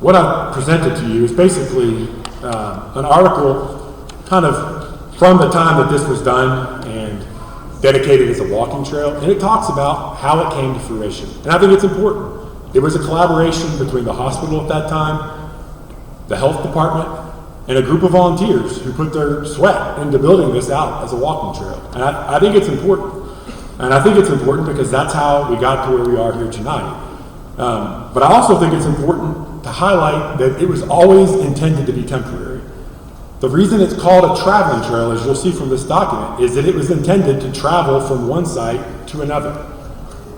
What I've presented to you is basically an article kind of from the time that this was done and dedicated as a walking trail, and it talks about how it came to fruition. And I think it's important. It was a collaboration between the hospital at that time, the health department, and a group of volunteers who put their sweat into building this out as a walking trail. And I think it's important. And I think it's important because that's how we got to where we are here tonight. But I also think it's important to highlight that it was always intended to be temporary. The reason it's called a traveling trail, as you'll see from this document, is that it was intended to travel from one site to another.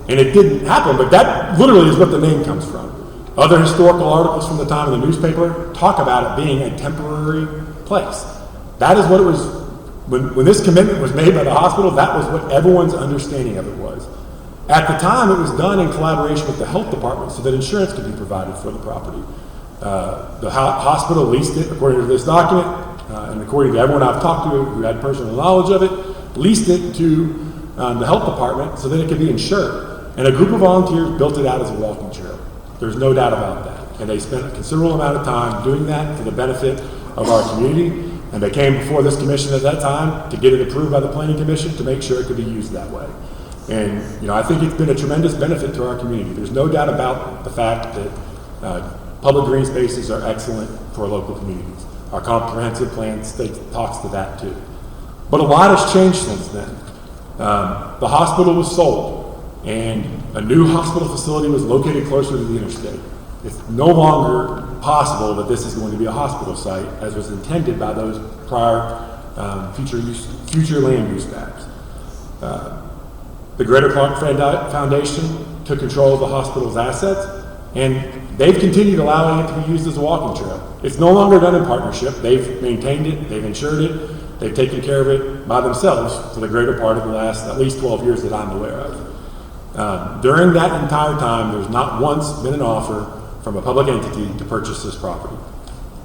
And it didn't happen, but that literally is what the name comes from. Other historical articles from the time in the newspaper talk about it being a temporary place. That is what it was, when this commitment was made by the hospital, that was what everyone's understanding of it was. At the time, it was done in collaboration with the health department so that insurance could be provided for the property. The hospital leased it, according to this document, and according to everyone I've talked to who had personal knowledge of it, leased it to the health department so that it could be insured. And a group of volunteers built it out as a walking trail. There's no doubt about that. And they spent a considerable amount of time doing that for the benefit of our community. And they came before this commission at that time to get it approved by the planning commission to make sure it could be used that way. And I think it's been a tremendous benefit to our community. There's no doubt about the fact that public green spaces are excellent for local communities. Our comprehensive plan talks to that too. But a lot has changed since then. The hospital was sold, and a new hospital facility was located closer to the interstate. It's no longer possible that this is going to be a hospital site, as was intended by those prior future land use maps. The Greater Clark Foundation took control of the hospital's assets, and they've continued allowing it to be used as a walking trail. It's no longer done in partnership. They've maintained it, they've insured it, they've taken care of it by themselves for the greater part of the last at least 12 years that I'm aware of. During that entire time, there's not once been an offer from a public entity to purchase this property.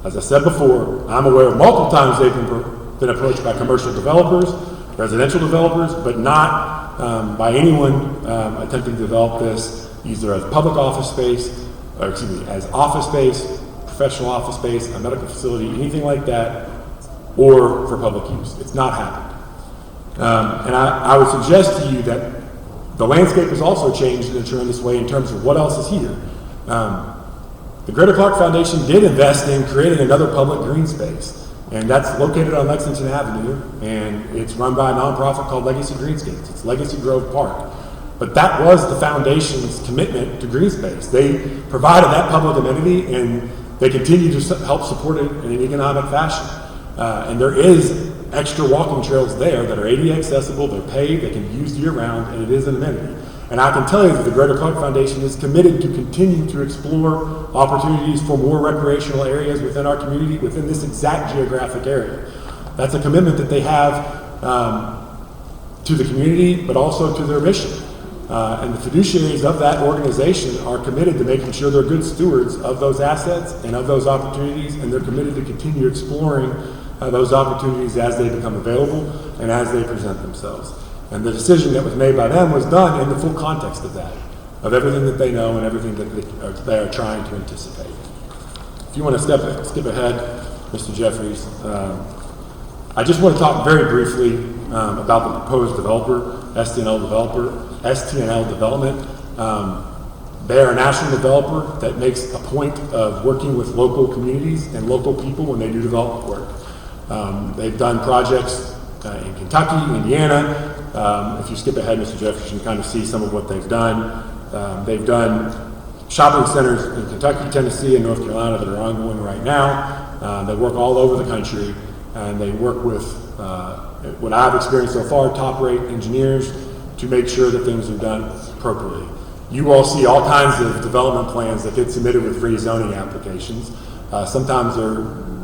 As I said before, I'm aware of multiple times they've been approached by commercial developers, residential developers, but not by anyone attempting to develop this either as public office space, or as office space, professional office space, a medical facility, anything like that, or for public use. It's not happened. And I would suggest to you that the landscape has also changed in a tremendous way in terms of what else is here. The Greater Clark Foundation did invest in creating another public green space, and that's located on Lexington Avenue, and it's run by a nonprofit called Legacy Greenscapes. It's Legacy Grove Park. But that was the foundation's commitment to green space. They provided that public amenity, and they continue to help support it in an economic fashion. And there is extra walking trails there that are ADA accessible, they're paved, they can be used year-round, and it is an amenity. And I can tell you that the Greater Clark Foundation is committed to continue to explore opportunities for more recreational areas within our community, within this exact geographic area. That's a commitment that they have to the community, but also to their mission. And the fiduciaries of that organization are committed to making sure they're good stewards of those assets and of those opportunities, and they're committed to continue exploring those opportunities as they become available and as they present themselves. And the decision that was made by them was done in the full context of that, of everything that they know and everything that they are trying to anticipate. If you want to skip ahead, Mr. Jeffries, I just want to talk very briefly about the proposed developer, STNL Development. They are a national developer that makes a point of working with local communities and local people when they do development work. They've done projects in Kentucky, Indiana. If you skip ahead, Mr. Jeffries, you can kind of see some of what they've done. They've done shopping centers in Kentucky, Tennessee, and North Carolina that are ongoing right now. They work all over the country, and they work with, what I've experienced so far, top-rate engineers to make sure that things are done appropriately. You all see all kinds of development plans that get submitted with rezoning applications. Sometimes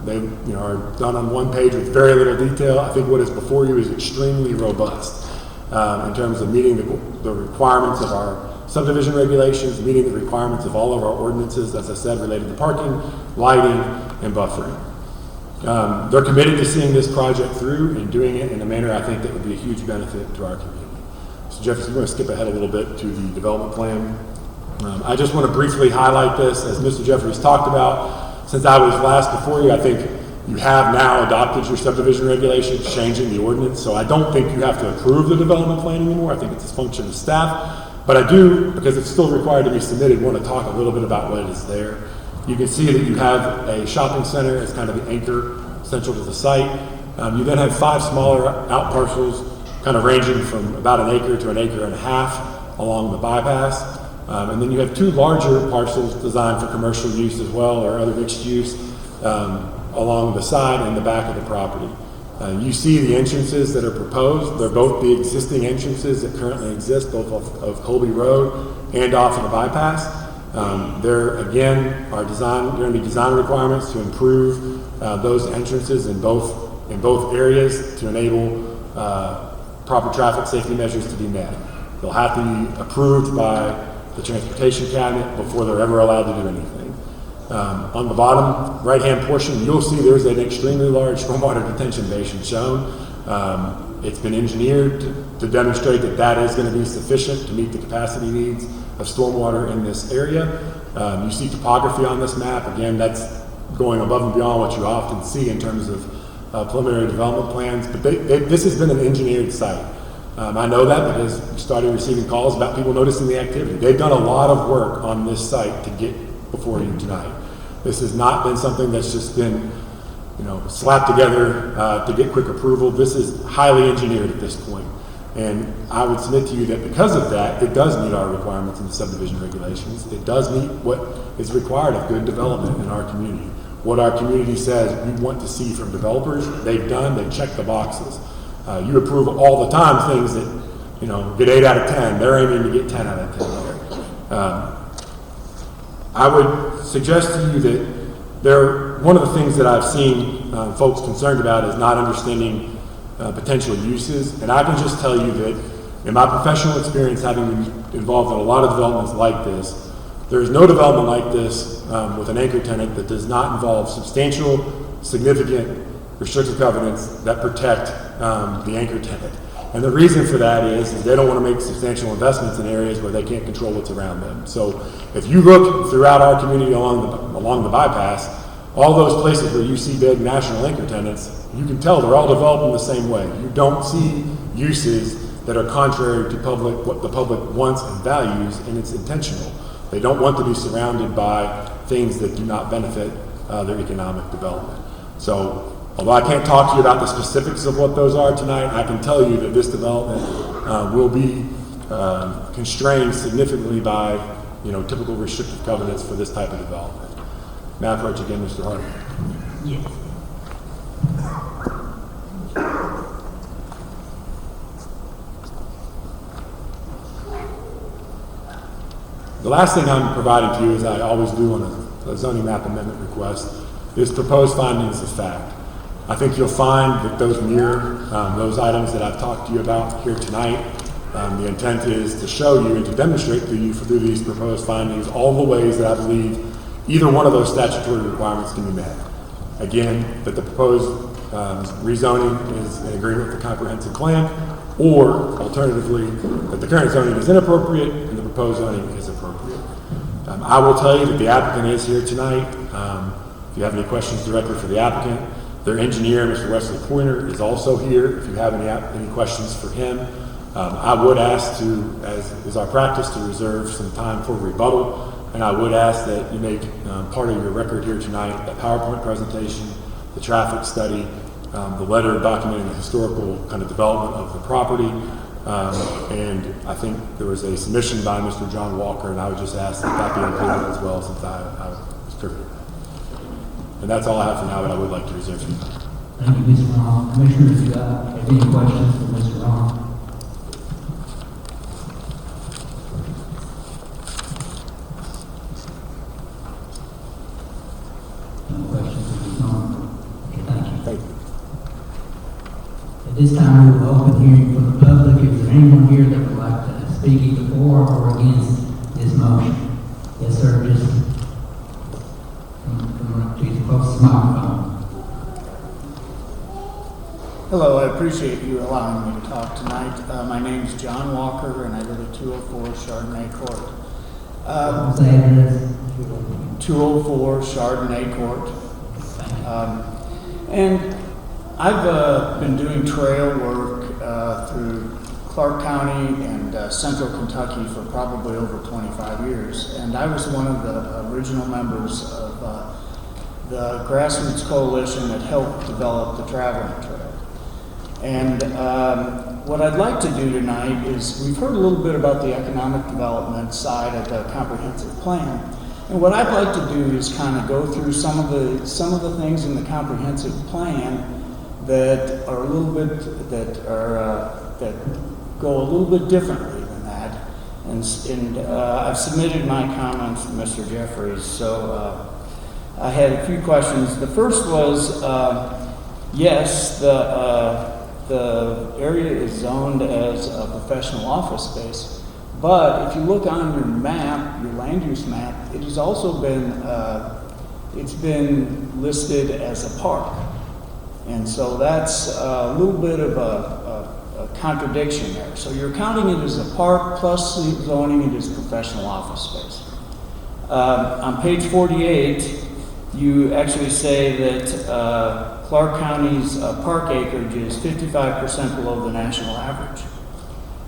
they are done on one page with very little detail. I think what is before you is extremely robust in terms of meeting the requirements of our subdivision regulations, meeting the requirements of all of our ordinances, as I said, related to parking, lighting, and buffering. They're committed to seeing this project through and doing it in a manner I think that would be a huge benefit to our community. So Jeffries, I'm going to skip ahead a little bit to the development plan. I just want to briefly highlight this, as Mr. Jeffries talked about. Since I was last before you, I think you have now adopted your subdivision regulations, changing the ordinance, so I don't think you have to approve the development plan anymore. I think it's a function of staff. But I do, because it's still required to be submitted, want to talk a little bit about what is there. You can see that you have a shopping center as kind of the anchor central to the site. You then have 5 smaller out parcels, kind of ranging from about an acre to an acre and a half along the bypass. And then you have 2 larger parcels designed for commercial use as well, or other mixed use, along the side and the back of the property. You see the entrances that are proposed. They're both the existing entrances that currently exist, both of Colby Road and off of the bypass. There again are going to be design requirements to improve those entrances in both areas to enable proper traffic safety measures to be met. They'll have to be approved by the Transportation Cabinet before they're ever allowed to do anything. On the bottom right-hand portion, you'll see there's an extremely large stormwater detention basin shown. It's been engineered to demonstrate that that is going to be sufficient to meet the capacity needs of stormwater in this area. You see topography on this map. Again, that's going above and beyond what you often see in terms of preliminary development plans, but this has been an engineered site. I know that because we started receiving calls about people noticing the activity. They've done a lot of work on this site to get before you tonight. This has not been something that's just been, slapped together to get quick approval. This is highly engineered at this point. And I would submit to you that because of that, it does meet our requirements in the subdivision regulations. It does meet what is required of good development in our community. What our community says we want to see from developers, they've done, they've checked the boxes. You approve all the time things that, get 8 out of 10. They're aiming to get 10 out of 10 there. I would suggest to you that one of the things that I've seen folks concerned about is not understanding potential uses. And I can just tell you that in my professional experience, having been involved in a lot of developments like this, there's no development like this with an anchor tenant that does not involve substantial, significant restrictive covenants that protect the anchor tenant. And the reason for that is they don't want to make substantial investments in areas where they can't control what's around them. So if you look throughout our community along the bypass, all those places where you see big national anchor tenants, you can tell they're all developing the same way. You don't see uses that are contrary to what the public wants and values, and it's intentional. They don't want to be surrounded by things that do not benefit their economic development. So although I can't talk to you about the specifics of what those are tonight, I can tell you that this development will be constrained significantly by typical restrictive covenants for this type of development. May I approach again, Mr. Hart? Yes. The last thing I'm providing to you, as I always do on a zoning map amendment request, is proposed findings of fact. I think you'll find that those mirror those items that I've talked to you about here tonight. The intent is to show you and to demonstrate to you through these proposed findings all the ways that I believe either one of those statutory requirements can be met. Again, that the proposed rezoning is in agreement with the comprehensive plan, or alternatively, that the current zoning is inappropriate and the proposed zoning is appropriate. I will tell you that the applicant is here tonight. If you have any questions directly for the applicant, their engineer, Mr. Wesley Pointer, is also here. If you have any questions for him, I would ask to, as is our practice, to reserve some time for rebuttal. And I would ask that you make part of your record here tonight a PowerPoint presentation, the traffic study, the letter documenting the historical kind of development of the property. And I think there was a submission by Mr. John Walker, and I would just ask that that be included as well, since I was privy. And that's all I have for now, but I would like to reserve some time. Thank you, Mr. Ron. Commissioners, if you have any questions for Mr. Ron? No questions at this moment? Okay, thank you. Thank you. At this time, we will open hearing for the public. Is there anyone here that would like to speak either for or against this motion? Yes, sir, just come up to the closest microphone. Hello, I appreciate you allowing me to talk tonight. My name is John Walker, and I live at 204 Chardonnay Court. What was the address? 204 Chardonnay Court. And I've been doing trail work through Clark County and Central Kentucky for probably over 25 years. And I was one of the original members of the grassroots coalition that helped develop the traveling trail. And what I'd like to do tonight is, we've heard a little bit about the economic development side of the comprehensive plan, And what I'd like to do is kind of go through some of the things in the comprehensive plan that are a little bit, that go a little bit differently than that. And I've submitted my comments to Mr. Jeffries, so I had a few questions. The first was, yes, the area is zoned as a professional office space, but if you look on your map, your land use map, it has also been, it's been listed as a park. And so that's a little bit of a contradiction there. So you're counting it as a park plus zoning it as professional office space. On page 48, you actually say that Clark County's park acreage is 55% below the national average.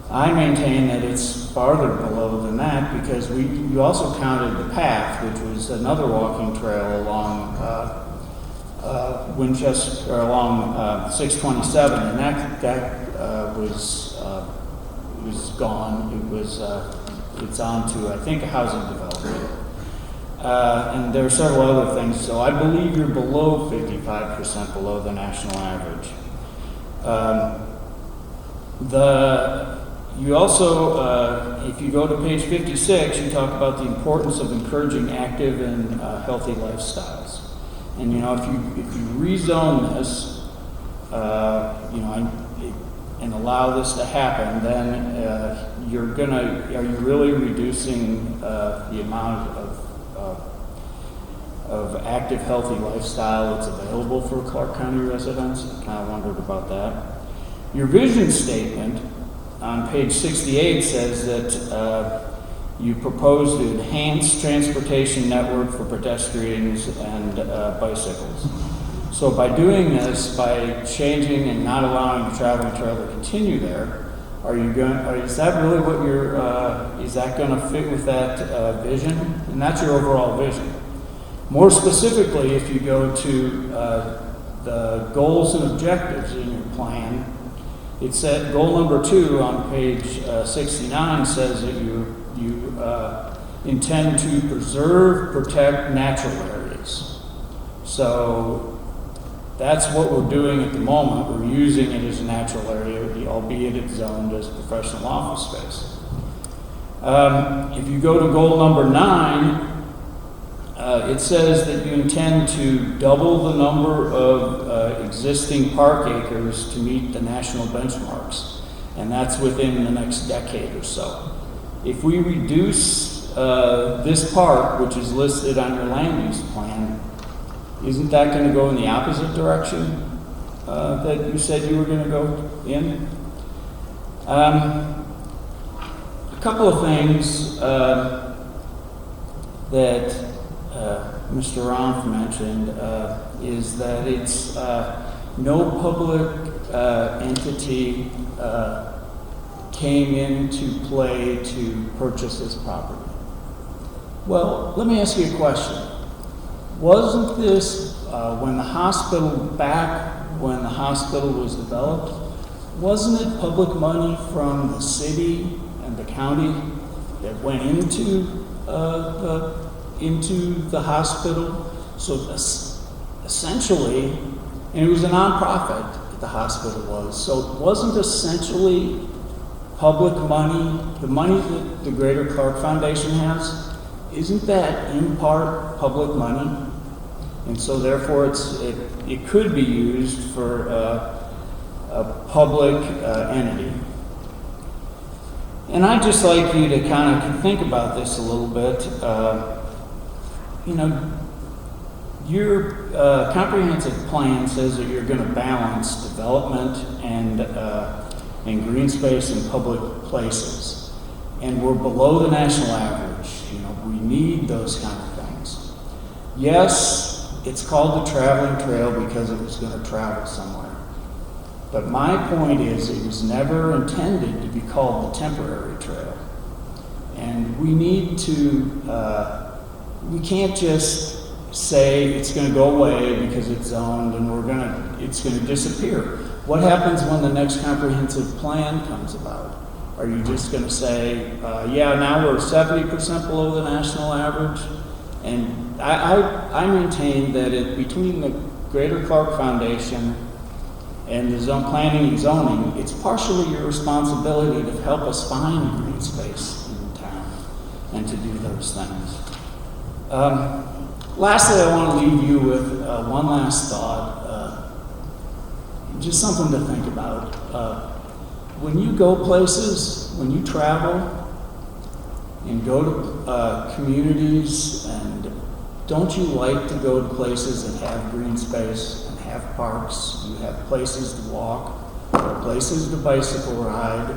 I maintain that it's farther below than that because you also counted the path, which was another walking trail along Winchester, or along 627, and that was gone. It's on to, I think, a housing development. And there are several other things, so I believe you're below 55% below the national average. You also, if you go to page 56, you talk about the importance of encouraging active and healthy lifestyles. And if you rezone this, and allow this to happen, then are you really reducing the amount of active, healthy lifestyle that's available for Clark County residents? I kind of wondered about that. Your vision statement on page 68 says that you propose to enhance transportation network for pedestrians and bicycles. So by doing this, by changing and not allowing the traveling trail to continue there, is that really what is that going to fit with that vision? And that's your overall vision. More specifically, if you go to the goals and objectives in your plan, it said goal number 2 on page 69 says that you intend to preserve, protect natural areas. So that's what we're doing at the moment. We're using it as a natural area, albeit it's zoned as professional office space. If you go to goal number 9, it says that you intend to double the number of existing park acres to meet the national benchmarks, and that's within the next decade or so. If we reduce this park, which is listed on your land use plan, isn't that going to go in the opposite direction that you said you were going to go in? A couple of things that Mr. Ronf mentioned is that it's no public entity came into play to purchase this property. Well, let me ask you a question. Wasn't this when the hospital was developed, wasn't it public money from the city and the county that went into the hospital? So essentially, and it was a nonprofit that the hospital was, so it wasn't essentially public money, the money that the Greater Clark Foundation has, isn't that in part public money? And so therefore it could be used for a public entity. And I'd just like you to kind of think about this a little bit. Your comprehensive plan says that you're going to balance development and green space in public places. And we're below the national average. We need those kind of things. Yes, it's called the traveling trail because it was going to travel somewhere. But my point is it was never intended to be called the temporary trail. And we need to, we can't just say it's going to go away because it's zoned and it's going to disappear. What happens when the next comprehensive plan comes about? Are you just going to say, yeah, now we're 70% below the national average? And I maintain that between the Greater Clark Foundation and the planning and zoning, it's partially your responsibility to help us find green space in town and to do those things. Lastly, I want to leave you with one last thought, just something to think about. When you go places, when you travel and go to communities, and don't you like to go to places that have green space and have parks, you have places to walk, or places to bicycle ride?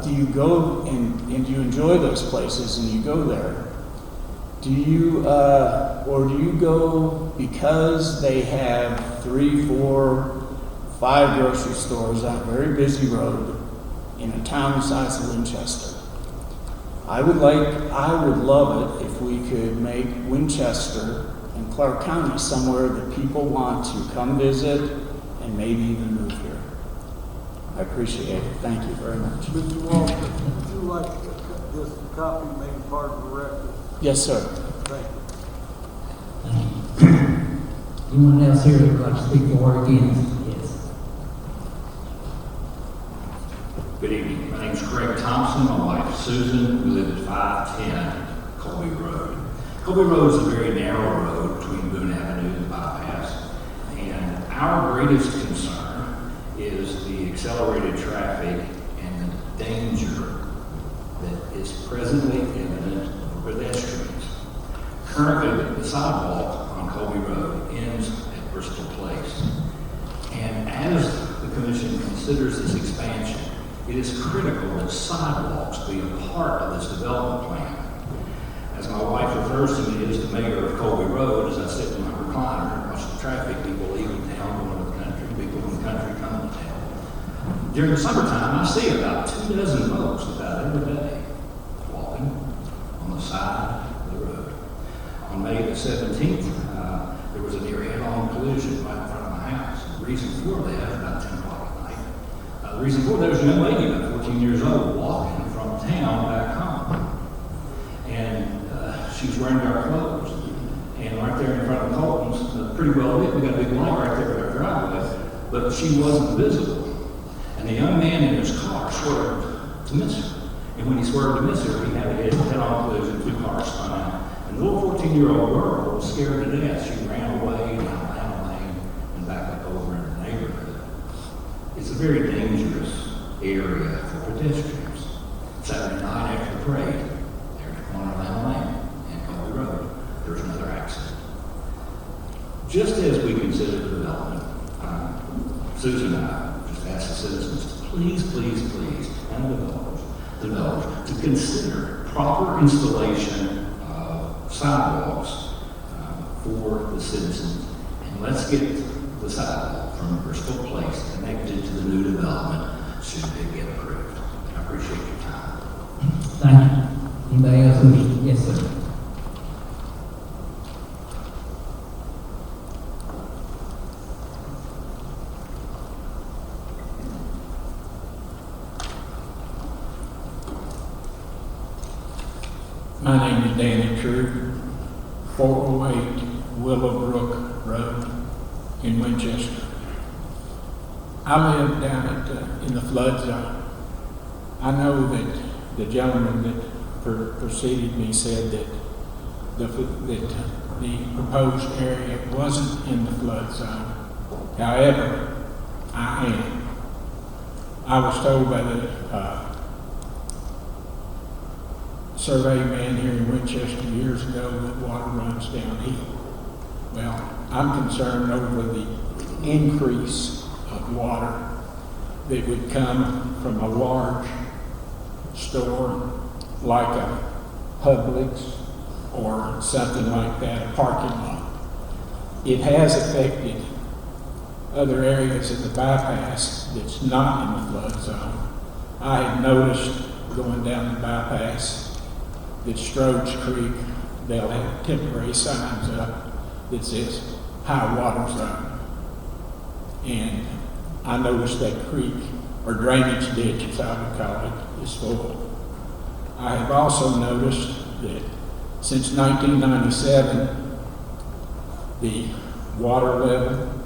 Do you go and do you enjoy those places and you go there? Do you, or do you go because they have 3, 4, 5 grocery stores on a very busy road in a town the size of Winchester? I would love it if we could make Winchester and Clark County somewhere that people want to come visit and maybe even move here. I appreciate it. Thank you very much. Mr. Walker, would you like to cut this copy made part of the record? Yes, sir. Thank you. Thank you. Anyone else here that would like to speak for or against? Yes. Good evening. My name is Craig Thompson. My wife Susan. We live at 510 Colby Road. Colby Road is a very narrow road between Boone Avenue and the bypass. And our greatest concern is the accelerated traffic and the danger that is presently evident for pedestrians. Currently, the sidewalk on Colby Road ends at Bristol Place. And as the commission considers this expansion, it is critical that sidewalks be a part of this development plan. As my wife refers to me as the mayor of Colby Road, as I sit in my recliner and watch the traffic, people leaving town, going to the country, people from the country coming to town. During the summertime, I see about 24 folks about every day walking on the side of the road. On May the 17th, there was a near head-on collision right in front of my house. The reason for that was about 10 o'clock at night. The reason for that was a young lady about 14 years old walking from town back home. And she was wearing dark clothes. And right there in front of Colton's, pretty well lit, we got a big light right there at our driveway, but she wasn't visible. And the young man in his car swerved to miss her. And when he swerved to miss her, he had a head-on collision, 2 cars spun out. And the little 14-year-old girl was scared to death. She ran away down Lamb Lane and back up over in the neighborhood. It's a very dangerous area for pedestrians. Saturday night after the parade, there at the corner of Lamb Lane and Colby Road, there was another accident. Just as we consider the development, Susan and I just asked the citizens to please, and the developers, to consider proper installation of sidewalks for the citizens. And let's get the sidewalk from Bristol Place connected to the new development should it get approved. I appreciate your time. Thank you. Anybody else wish? Yes, sir. My name is Danny True, 408 Willowbrook Road in Winchester. I live down in the flood zone. I know that the gentleman that preceded me said that the proposed area wasn't in the flood zone. However, I am. I was told by the survey man here in Winchester years ago that water runs downhill. Well, I'm concerned over the increase of water that would come from a large store like a Publix or something like that, a parking lot. It has affected other areas of the bypass that's not in the flood zone. I had noticed going down the bypass that Strode's Creek, they'll have temporary signs up that says high water zone. And I noticed that creek, or drainage ditch as I would call it, is full. I have also noticed that Since 1997, the water level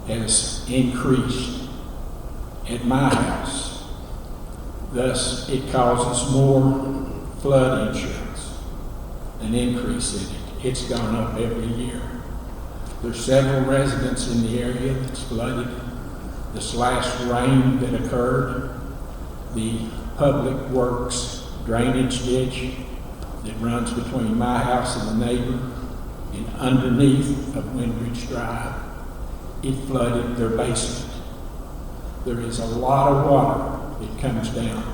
has increased at my house. Thus, it causes more flood insurance, an increase in it. It's gone up every year. There's several residents in the area that's flooded. This last rain that occurred, the Public Works drainage ditch that runs between my house and the neighbor and underneath of Windridge Drive, it flooded their basement. There is a lot of water that comes down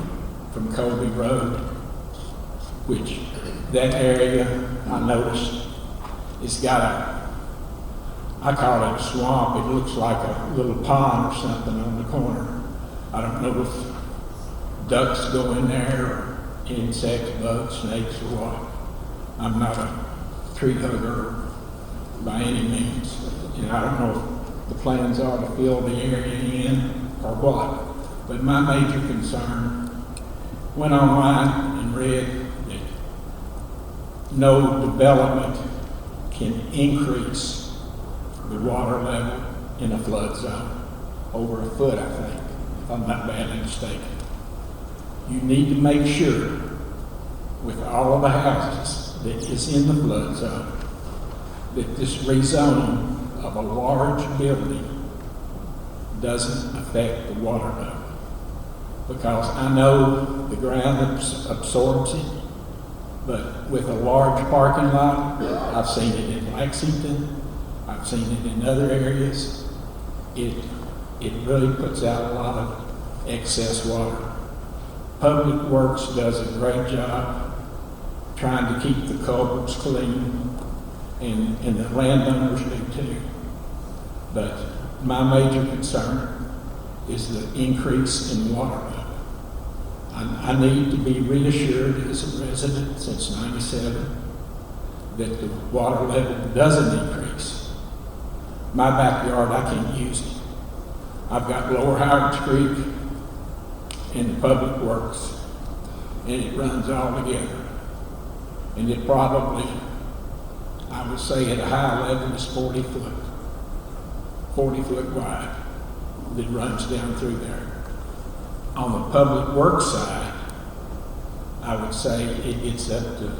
from Colby Road, which that area I noticed it's got I call it a swamp. It looks like a little pond or something on the corner. I don't know if ducks go in there or insects, bugs, snakes, or what. I'm not a tree hugger by any means. And I don't know if the plans are to fill the area in or what. But my major concern, went online and read that no development can increase the water level in a flood zone over a foot, I think, if I'm not badly mistaken. You need to make sure with all of the houses that is in the flood zone that this rezoning of a large building doesn't affect the water level. Because I know the ground absorbs it, but with a large parking lot, I've seen it in Lexington, I've seen it in other areas, it really puts out a lot of excess water. Public Works does a great job trying to keep the culverts clean, and the landowners do too. But my major concern is the increase in water level. I need to be reassured as a resident since '97 that the water level doesn't increase. My backyard, I can't use it. I've got Lower Howard Creek in the Public Works, and it runs all together. And it probably, I would say at a high level, is 40 foot wide that runs down through there. On the Public Works side, I would say it gets up to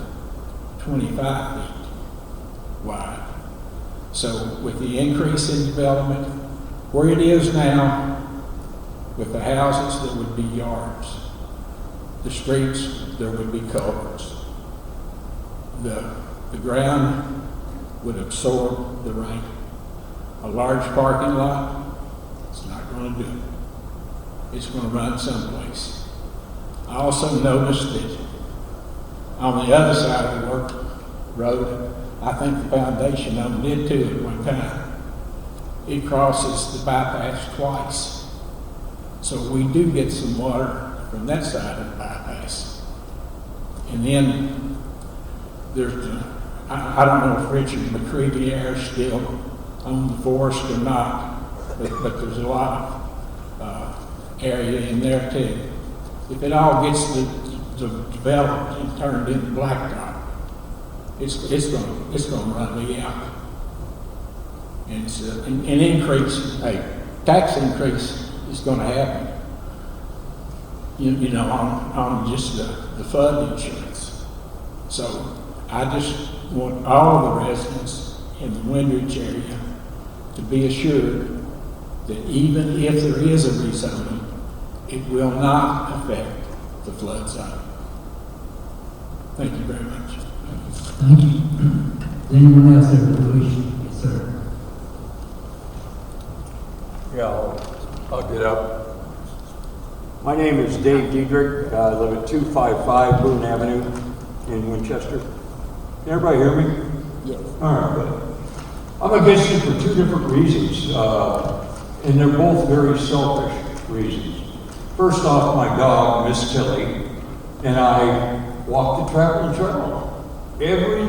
25 feet wide. So with the increase in development, where it is now, with the houses, there would be yards. The streets, there would be culverts. The ground would absorb the rain. A large parking lot, it's not going to do it. It's going to run someplace. I also noticed that on the other side of the road, I think the foundation of it did too at one time. It crosses the bypass twice. So we do get some water from that side of the bypass. And then there's I don't know if Richard McCreevy is still on the forest or not, but there's a lot of area in there too. If it all gets developed and turned into blacktop, it's going to run me out. And it's an increase, a tax increase is going to happen. You know, on just the flood insurance. So I just want all of the residents in the Windridge area to be assured that even if there is a rezoning, it will not affect the flood zone. Thank you very much. Thank you. Does anyone else have a wish? Yes, sir. Yeah, I'll get up. My name is Dave Diedrich. I live at 255 Boone Avenue in Winchester. Can everybody hear me? Yes. All right, good. I'm against it for two different reasons, and they're both very selfish reasons. First off, my dog, Miss Tilly, and I walk the travel trail every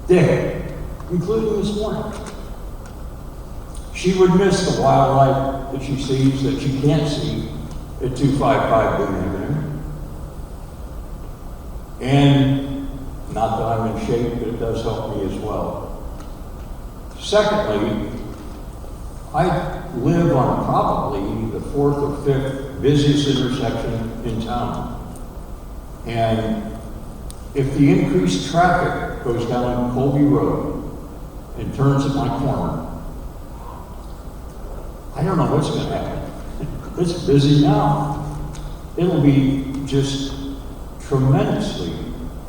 day, including this morning. She would miss the wildlife that she sees that she can't see at 255 Boone Avenue. And Not that I'm in shape, but it does help me as well. Secondly, I live on probably the 4th or 5th busiest intersection in town. And if the increased traffic goes down Colby Road and turns at my corner, I don't know what's going to happen. It's busy now. It'll be just tremendously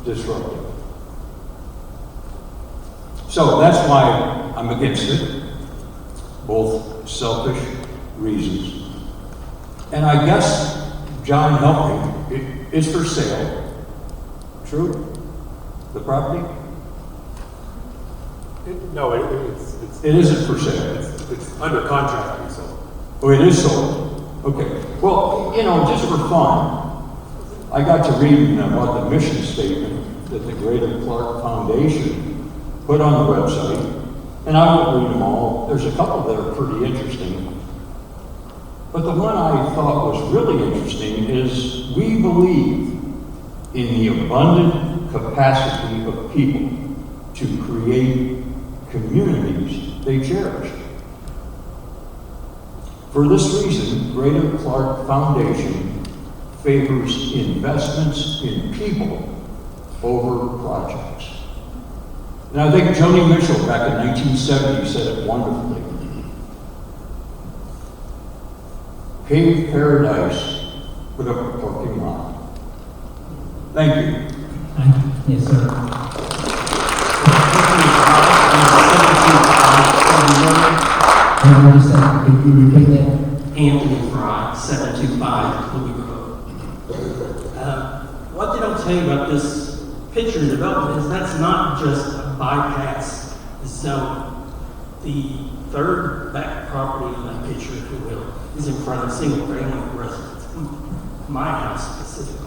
disruptive. So that's why I'm against it, both selfish reasons. And I guess, John, help me, it's for sale. True? The property? No, It isn't for sale. it's under contract to be sold. Oh, it is sold? Okay. Well, you know, just for fun, I got to read about the mission statement that the Greater Clark Foundation put on the website, and I won't read them all. There's a couple that are pretty interesting. But the one I thought was really interesting is we believe in the abundant capacity of people to create communities they cherish. For this reason, Greater Clark Foundation favors investments in people over projects. And I think Joni Mitchell back in 1970 said it wonderfully. Paved paradise with a parking lot. Thank you. Thank you. Yes, sir. What did you say? Could you repeat that? Anthony Fry, 725 Louis Road. What they don't tell you about this picture and development is that's not just a bypass zone. The third back property in that picture, if you will, is in front of single-family residence. My house specifically.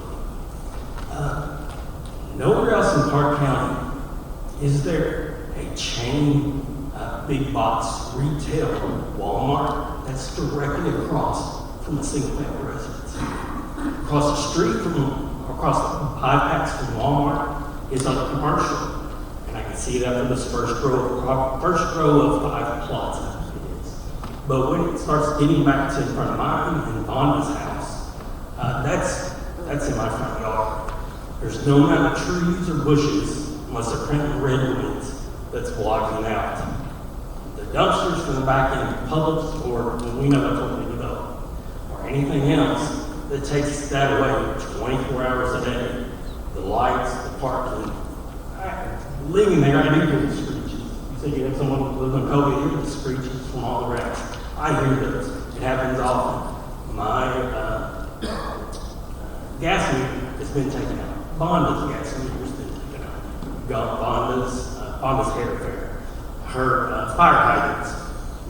Nowhere else in Clark County is there a chain big box retail Walmart that's directly across from a single-family residence. Across the street across the bypass from Walmart is a commercial, and I can see that from this first row of 5 plots. It is. But when it starts getting back to in front of mine and Vonda's house, that's in my front yard. There's no amount of trees or bushes unless they're printing redwoods that's blocking out the dumpsters from the back end of Publix, or we know that's what we develop, or anything else that takes that away 24 hours a day. The lights, the parking. Living there, I do hear the screeches. You think you have someone who lives in Kobe, hear the screeches from all the racks. I hear those. It happens often. My gas meter has been taken out. Vonda's gas meter has been taken out. Got Vonda's hair fair. Her fire hydrants,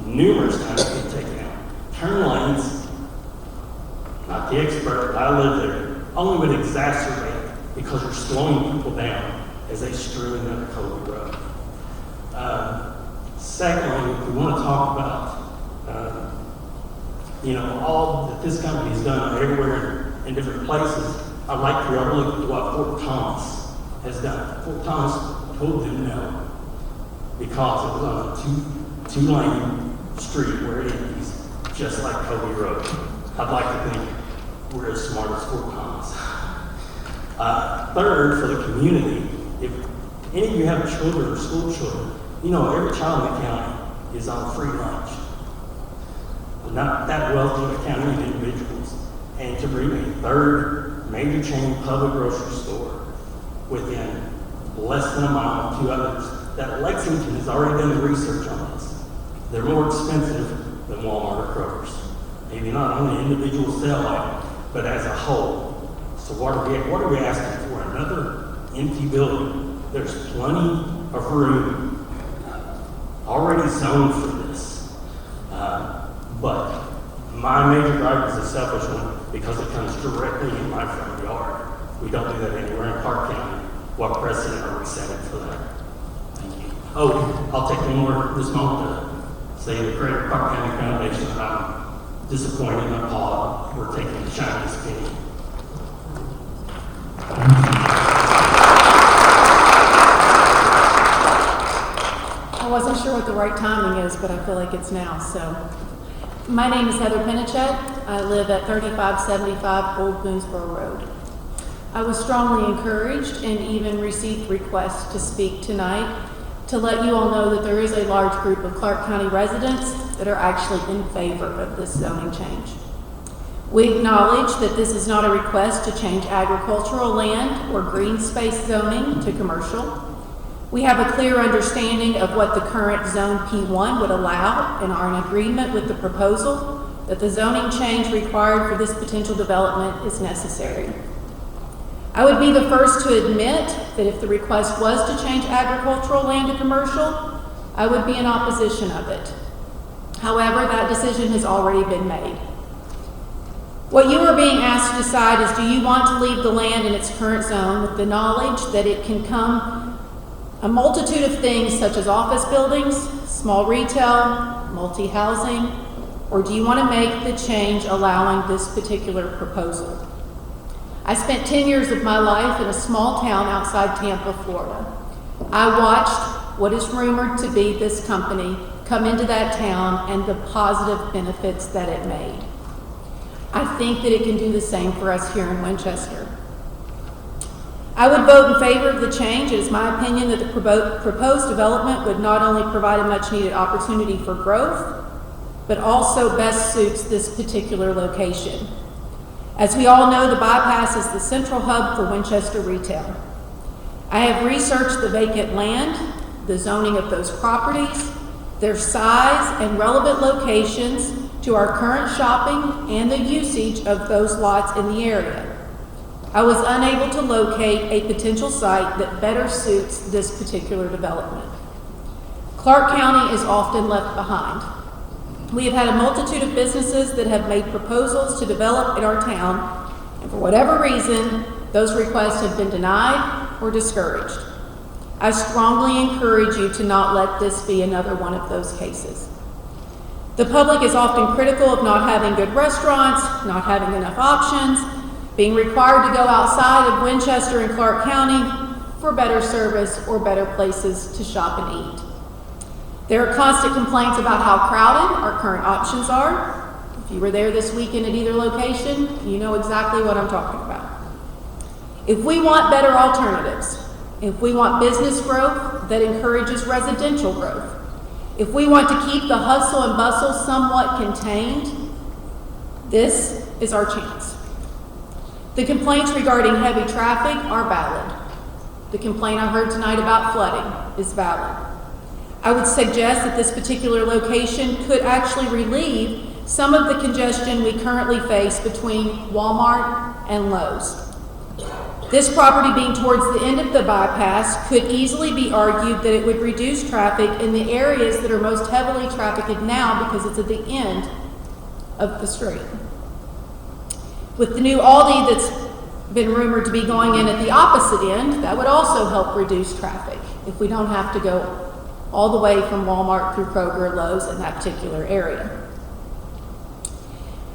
numerous times been taken out. Turn lanes, not the expert, I live there, only would exacerbate because you're slowing people down as they strew into Kobe Road. Secondly, if we want to talk about, all that this company has done everywhere in different places, I'd like for you to look at what Fort Thomas has done. Fort Thomas told them no, because it was on a two-lane street where it ends, just like Kobe Road. I'd like to think we're as smart as Fort Thomas. Third, for the community, if any of you have children or school children, every child in the county is on free lunch. Not that wealthy of a county of individuals. And to bring a third major chain public grocery store within less than a mile of 2 others, that Lexington has already done the research on this. They're more expensive than Walmart or Kroger's. Maybe not on the individual sale item, but as a whole. So what are we asking for? Another empty building. There's plenty of room already zoned for this. But my major gripe is a selfish one because it comes directly in my front yard. We don't do that anywhere in Clark County. What precedent are we setting for that? Thank you. Oh, I'll take one more this moment to say the Greater Clark County Foundation that I'm disappointed and appalled we're taking the shiniest penny. what the right timing is, but I feel like it's now, so. My name is Heather Pinachet. I live at 3575 Old Boonesboro Road. I was strongly encouraged and even received requests to speak tonight to let you all know that there is a large group of Clark County residents that are actually in favor of this zoning change. We acknowledge that this is not a request to change agricultural land or green space zoning to commercial. We have a clear understanding of what the current Zone P1 would allow and are in agreement with the proposal that the zoning change required for this potential development is necessary. I would be the first to admit that if the request was to change agricultural land to commercial, I would be in opposition of it. However, that decision has already been made. What you are being asked to decide is, do you want to leave the land in its current zone with the knowledge that it can come a multitude of things such as office buildings, small retail, multi-housing, or do you want to make the change allowing this particular proposal? I spent 10 years of my life in a small town outside Tampa, Florida. I watched what is rumored to be this company come into that town and the positive benefits that it made. I think that it can do the same for us here in Winchester. I would vote in favor of the change. It is my opinion that the proposed development would not only provide a much needed opportunity for growth, but also best suits this particular location. As we all know, the bypass is the central hub for Winchester retail. I have researched the vacant land, the zoning of those properties, their size and relevant locations to our current shopping and the usage of those lots in the area. I was unable to locate a potential site that better suits this particular development. Clark County is often left behind. We have had a multitude of businesses that have made proposals to develop in our town, and for whatever reason, those requests have been denied or discouraged. I strongly encourage you to not let this be another one of those cases. The public is often critical of not having good restaurants, not having enough options, being required to go outside of Winchester and Clark County for better service or better places to shop and eat. There are constant complaints about how crowded our current options are. If you were there this weekend at either location, you know exactly what I'm talking about. If we want better alternatives, if we want business growth that encourages residential growth, if we want to keep the hustle and bustle somewhat contained, this is our chance. The complaints regarding heavy traffic are valid. The complaint I heard tonight about flooding is valid. I would suggest that this particular location could actually relieve some of the congestion we currently face between Walmart and Lowe's. This property being towards the end of the bypass could easily be argued that it would reduce traffic in the areas that are most heavily trafficked now because it's at the end of the street. With the new Aldi that's been rumored to be going in at the opposite end, that would also help reduce traffic if we don't have to go all the way from Walmart through Kroger, Lowe's in that particular area.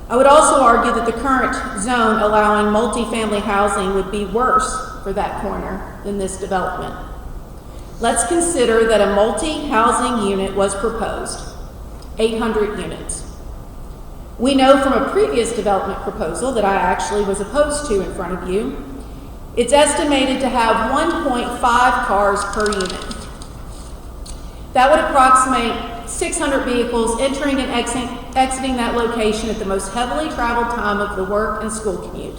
I would also argue that the current zone allowing multifamily housing would be worse for that corner than this development. Let's consider that a multi-housing unit was proposed, 800 units. We know from a previous development proposal that I actually was opposed to in front of you, it's estimated to have 1.5 cars per unit. That would approximate 600 vehicles entering and exiting that location at the most heavily traveled time of the work and school commute.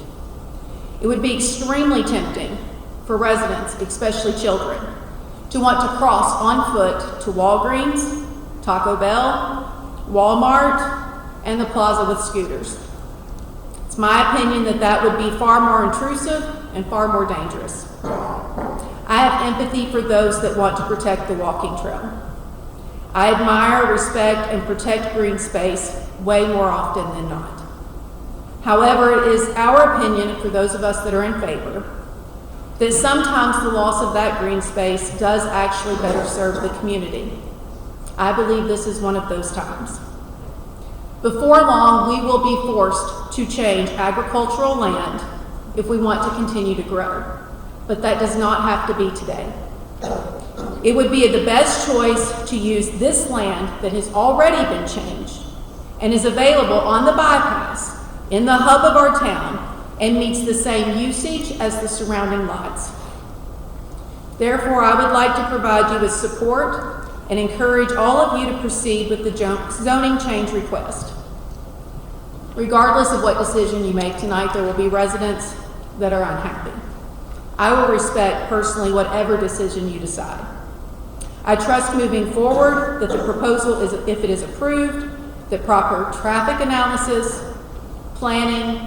It would be extremely tempting for residents, especially children, to want to cross on foot to Walgreens, Taco Bell, Walmart, and the plaza with scooters. It's my opinion that that would be far more intrusive and far more dangerous. I have empathy for those that want to protect the walking trail. I admire, respect, and protect green space way more often than not. However, it is our opinion, for those of us that are in favor, that sometimes the loss of that green space does actually better serve the community. I believe this is one of those times. Before long, we will be forced to change agricultural land if we want to continue to grow, but that does not have to be today. It would be the best choice to use this land that has already been changed and is available on the bypass in the hub of our town and meets the same usage as the surrounding lots. Therefore, I would like to provide you with support and encourage all of you to proceed with the zoning change request. Regardless of what decision you make tonight, there will be residents that are unhappy. I will respect personally whatever decision you decide. I trust moving forward that the proposal is, if it is approved, that proper traffic analysis, planning,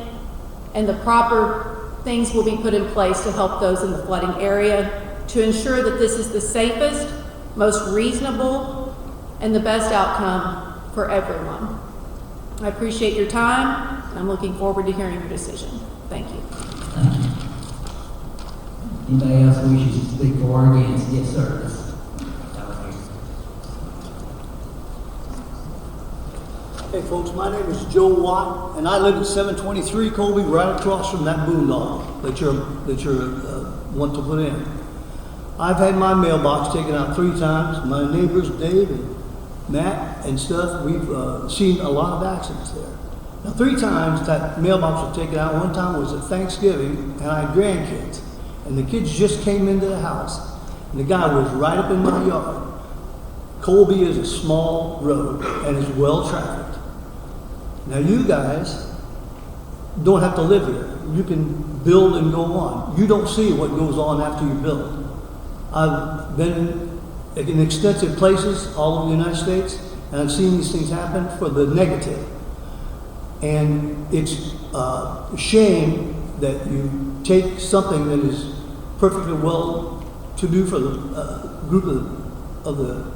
and the proper things will be put in place to help those in the flooding area to ensure that this is the safest, most reasonable, and the best outcome for everyone. I appreciate your time, and I'm looking forward to hearing your decision. Thank you. Thank you. Anybody else wishes to speak for or against? Yes, sir. Hey folks, my name is Joe Watt, and I live at 723 Colby, right across from that boondoggle that you're want to put in. I've had my mailbox taken out 3 times. My neighbors, Dave and Matt and stuff, we've seen a lot of accidents there. Now 3 times that mailbox was taken out. One time was at Thanksgiving, and I had grandkids, and the kids just came into the house, and the guy was right up in my yard. Colby is a small road and is well trafficked. Now you guys don't have to live here. You can build and go on. You don't see what goes on after you build. I've been in extensive places all over the United States, and I've seen these things happen for the negative. And it's a shame that you take something that is perfectly well to do for the group of the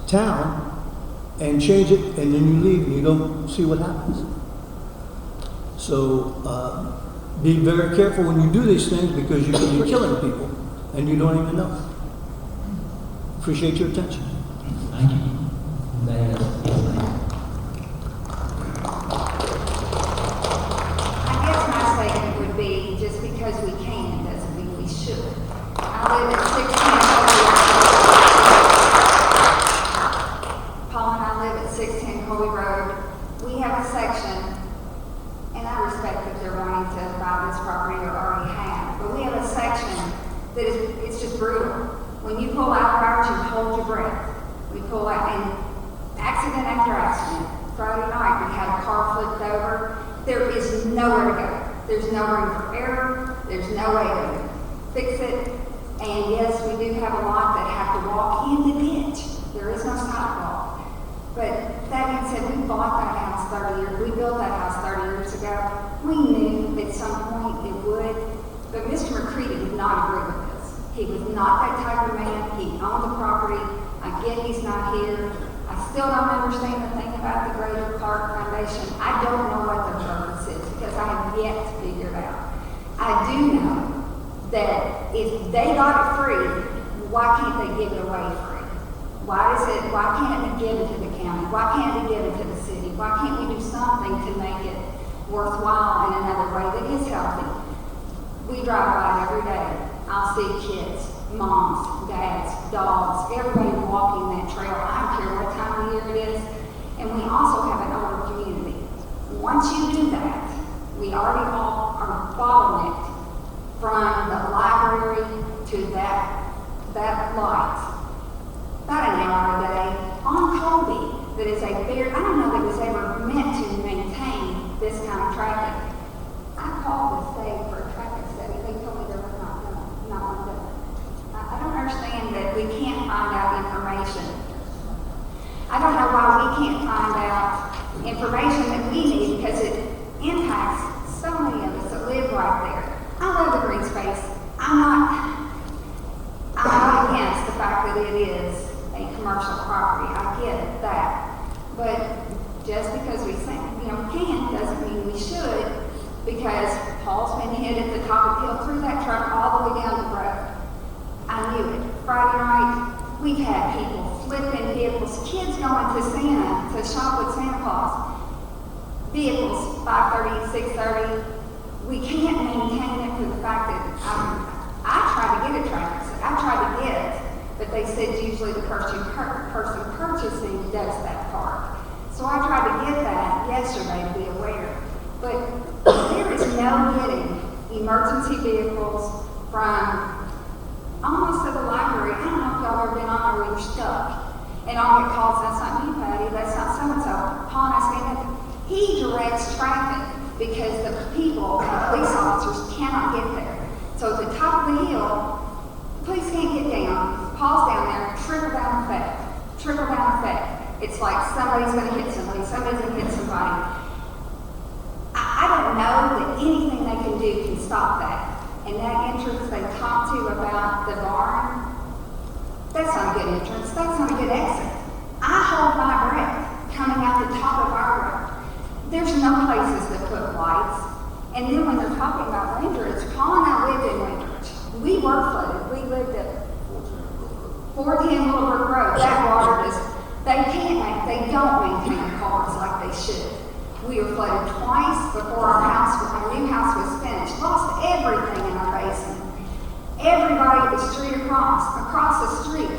town and change it, and then you leave and you don't see what happens. So be very careful when you do these things, because you can be killing people and you don't even know. Appreciate your attention. Thank you. Anybody else? Yes, ma'am. I guess my statement would be, just because we can doesn't mean we should. I live at 16 Paul and I live at 610 Colby Road. We have a section, and I respect that they're wanting to buy this property or already have, but we have a section that is, it's just brutal. When you pull out routes, you hold your breath. We pull out, and accident after accident. Friday night, we had a car flipped over. There is nowhere to go. There's no room for error. There's no way to fix it. And yes, we do have a lot that have to walk in the ditch. There is no sidewalk. But that being said, we bought that house 30 years, we built that house 30 years ago. We knew at some point it would, but Mr. McCready did not agree with this. He was not that type of man. He owned the property. I get he's not here. I still don't understand the thing about the Greater Clark Foundation. I don't know what their purpose is, because I have yet to figure it out. I do know that if they got it free, why can't they give it away free? Why can't it be given to the county? Why can't it be given to the city? Why can't we do something to make it worthwhile in another way that is healthy? We drive by every day. I'll see kids, moms, dads, dogs, everybody walking that trail. I don't care what time of year it is. And we also have an older community. Once you do that, we already all are bottlenecked from the library to that light. About an hour a day on Colby, that is a very, I don't know that it was ever meant to maintain this kind of traffic. I called the state for a traffic study. They told me there was not one done. I don't understand that we can't find out information. I don't know why we can't find out information that we need, because it impacts so many of us that live right there. I love the green space. I'm not against the fact that it is a commercial property. I get that. But just because we say, can doesn't mean we should, because Paul's been hit at the top of the hill, threw that truck all the way down the road. I knew it. Friday night, we've had people flipping vehicles, kids going to Santa, to shop with Santa Claus. Vehicles, 5:30, 6:30. We can't maintain it for the fact that I tried to get a traffic study. I tried to get it, but they person purchasing does that part. So I tried to get that yesterday to be aware. But there is no getting emergency vehicles from almost to the library. I don't know if y'all ever been on there where you're stuck. And I'll get calls, that's not you, Patty, that's not so-and-so. Paul, I say that he directs traffic because the people, police officers cannot get there. So at the top of the hill, police can't get down. Paul's down there, trickle down effect. Trickle down effect. It's like somebody's gonna hit somebody, somebody's gonna hit somebody. I don't know that anything they can do can stop that. And that entrance they talked to about the barn, that's not a good entrance, that's not a good exit. I hold my breath coming out the top of our road. There's no places to put lights. And then when they're talking about Windridge, Paul and I lived in Windridge. We were flooded. We lived at 410 Willowbrook Road. That water is, they don't maintain cars like they should. We were flooded twice before our new house was finished. Lost everything in our basement. Everybody was street across the street.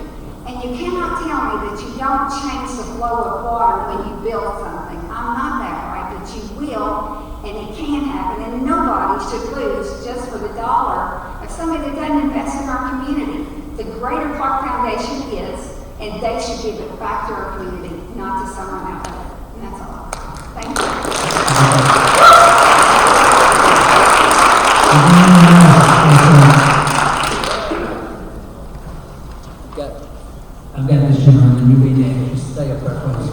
And you cannot tell me that you don't change the flow of water when you build something. I'm not that bright, but you will, and it can happen. And nobody should lose just for the dollar of somebody that doesn't invest in our community. The Greater Clark Foundation is, and they should give it back to our community, not to someone out there. And that's all. Thank you. I've got this gentleman, and you be next. Just stay up there for us.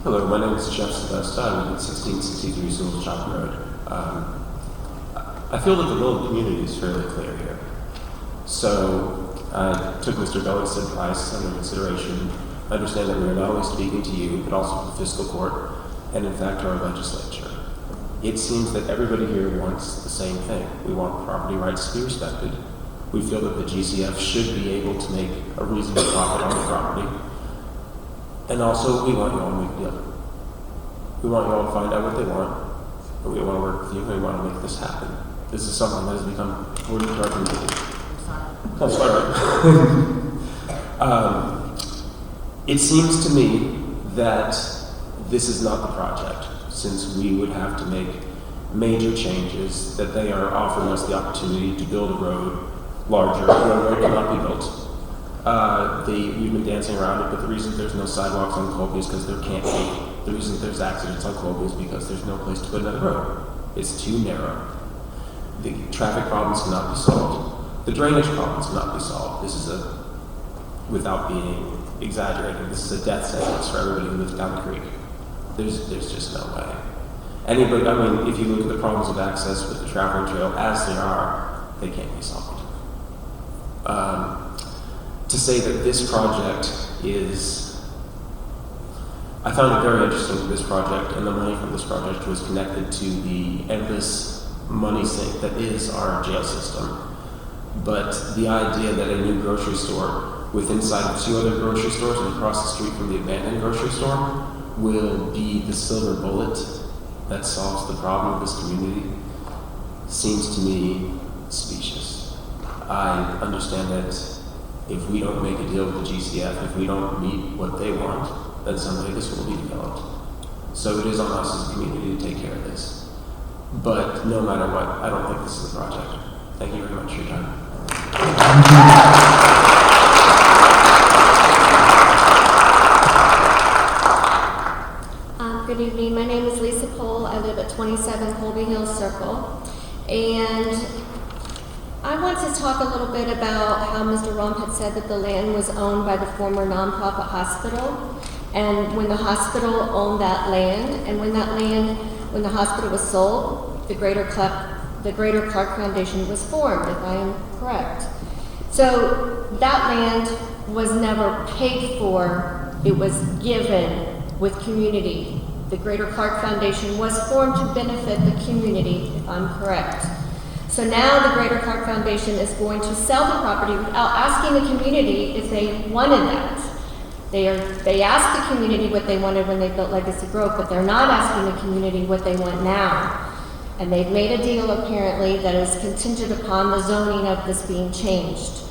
Hello, my name is Jeff Sylvester. I live at 1663 Sewell Chop Road. I feel that the will of the community is fairly clear here. So I took Mr. Bellick's advice under consideration. I understand that we are not only speaking to you, but also to the fiscal court, and in fact our legislature. It seems that everybody here wants the same thing. We want property rights to be respected. We feel that the GCF should be able to make a reasonable profit on the property. And also, we want you all to make a deal. We want you all to find out what they want, and we want to work with you, and we want to make this happen. This is something that has become important to our community. I'm sorry. It seems to me that this is not the project, since we would have to make major changes, that they are offering us the opportunity to build a road larger. The road cannot be built. We've been dancing around it, but the reason there's no sidewalks on Colby is because there can't be. The reason there's accidents on Colby is because there's no place to put another road. It's too narrow. The traffic problems cannot be solved. The drainage problems cannot be solved. This is without being exaggerating, this is a death sentence for everybody who lives down the creek. There's just no way. Anybody, I mean, if you look at the problems of access with the traveling trail as they are, they can't be solved. To say that this project is, I found it very interesting that this project and the money from this project was connected to the endless money sink that is our jail system. But the idea that a new grocery store with inside of 2 other grocery stores and across the street from the abandoned grocery store will be the silver bullet that solves the problem of this community seems to me specious. I understand that if we don't make a deal with the GCF, if we don't meet what they want, then someday this will be developed. So it is on us as a community to take care of this. But no matter what, I don't think this is the project. Thank you very much for your time. Good evening. My name is Lisa Pohl. I live at 27 Colby Hill Circle. And I want to talk a little bit about how Mr. Rump had said that the land was owned by the former nonprofit hospital. And when the hospital owned that land, and when the hospital was sold, the Greater Clark Foundation was formed, if I am correct. So that land was never paid for, it was given with community. The Greater Clark Foundation was formed to benefit the community, if I'm correct. So now the Greater Clark Foundation is going to sell the property without asking the community if they wanted that. They asked the community what they wanted when they built Legacy Grove, but they're not asking the community what they want now. And they've made a deal apparently that is contingent upon the zoning of this being changed.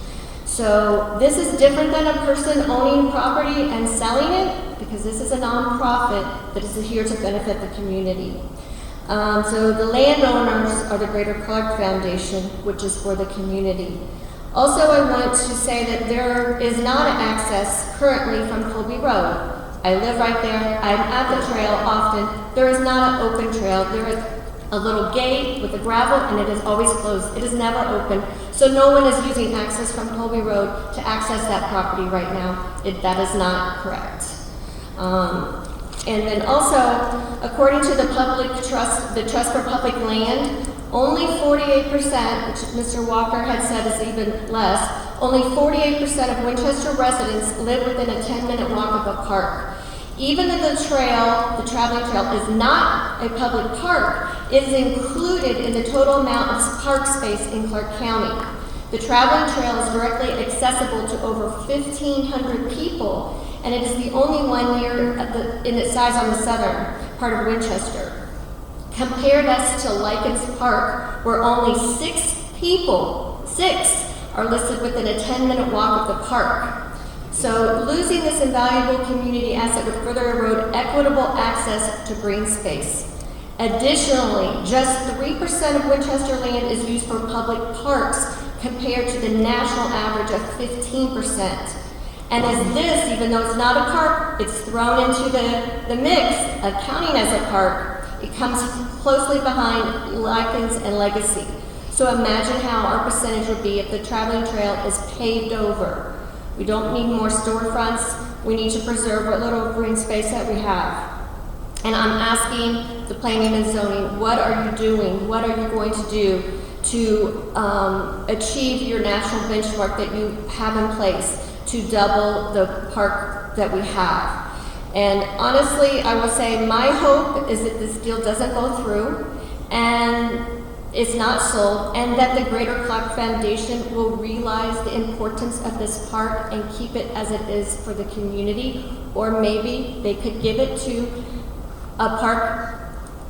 So this is different than a person owning property and selling it, because this is a nonprofit that is here to benefit the community. So the landowners are the Greater Clark Foundation, which is for the community. Also, I want to say that there is not an access currently from Colby Road. I live right there. I'm at the trail often. There is not an open trail. There is a little gate with the gravel, and it is always closed. It is never open. So no one is using access from Colby Road to access that property right now. That is not correct. And then also, according to the Trust for Public Land, only 48%, which Mr. Walker had said is even less, only 48% of Winchester residents live within a 10-minute walk of a park. Even if the traveling trail is not a public park, it is included in the total amount of park space in Clark County. The traveling trail is directly accessible to over 1,500 people, and it is the only one in its size on the southern part of Winchester. Compare this to Likens Park, where only 6 people, 6, are listed within a 10-minute walk of the park. So losing this invaluable community asset would further erode equitable access to green space. Additionally, just 3% of Winchester land is used for public parks compared to the national average of 15%. And as this, even though it's not a park, it's thrown into the mix of counting as a park, it comes closely behind Likens and Legacy. So imagine how our percentage would be if the traveling trail is paved over. We don't need more storefronts. We need to preserve what little green space that we have. And I'm asking the planning and zoning, what are you doing? What are you going to do to achieve your national benchmark that you have in place to double the park that we have? And honestly, I will say my hope is that this deal doesn't go through and it's not sold, and that the Greater Clark Foundation will realize the importance of this park and keep it as it is for the community, or maybe they could give it to a park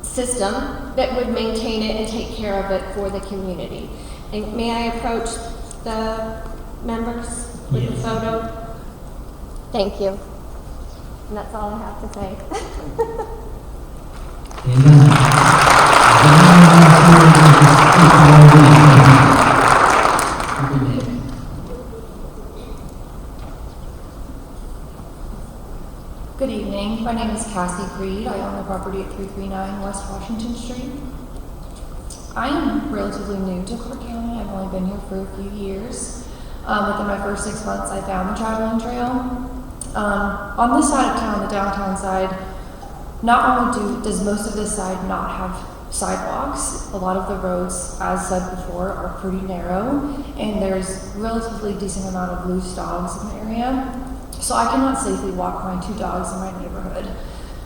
system that would maintain it and take care of it for the community. And may I approach the members with the photo? Thank you. And that's all I have to say. Good evening. My name is Cassie Creed. I own the property at 339 West Washington Street. I am relatively new to Clark County. I've only been here for a few years. Within my first 6 months, I found the traveling trail. On this side of town, the downtown side, not only does most of this side not have sidewalks, a lot of the roads, as said before, are pretty narrow, and there's relatively decent amount of loose dogs in the area. So I cannot safely walk my 2 dogs in my neighborhood.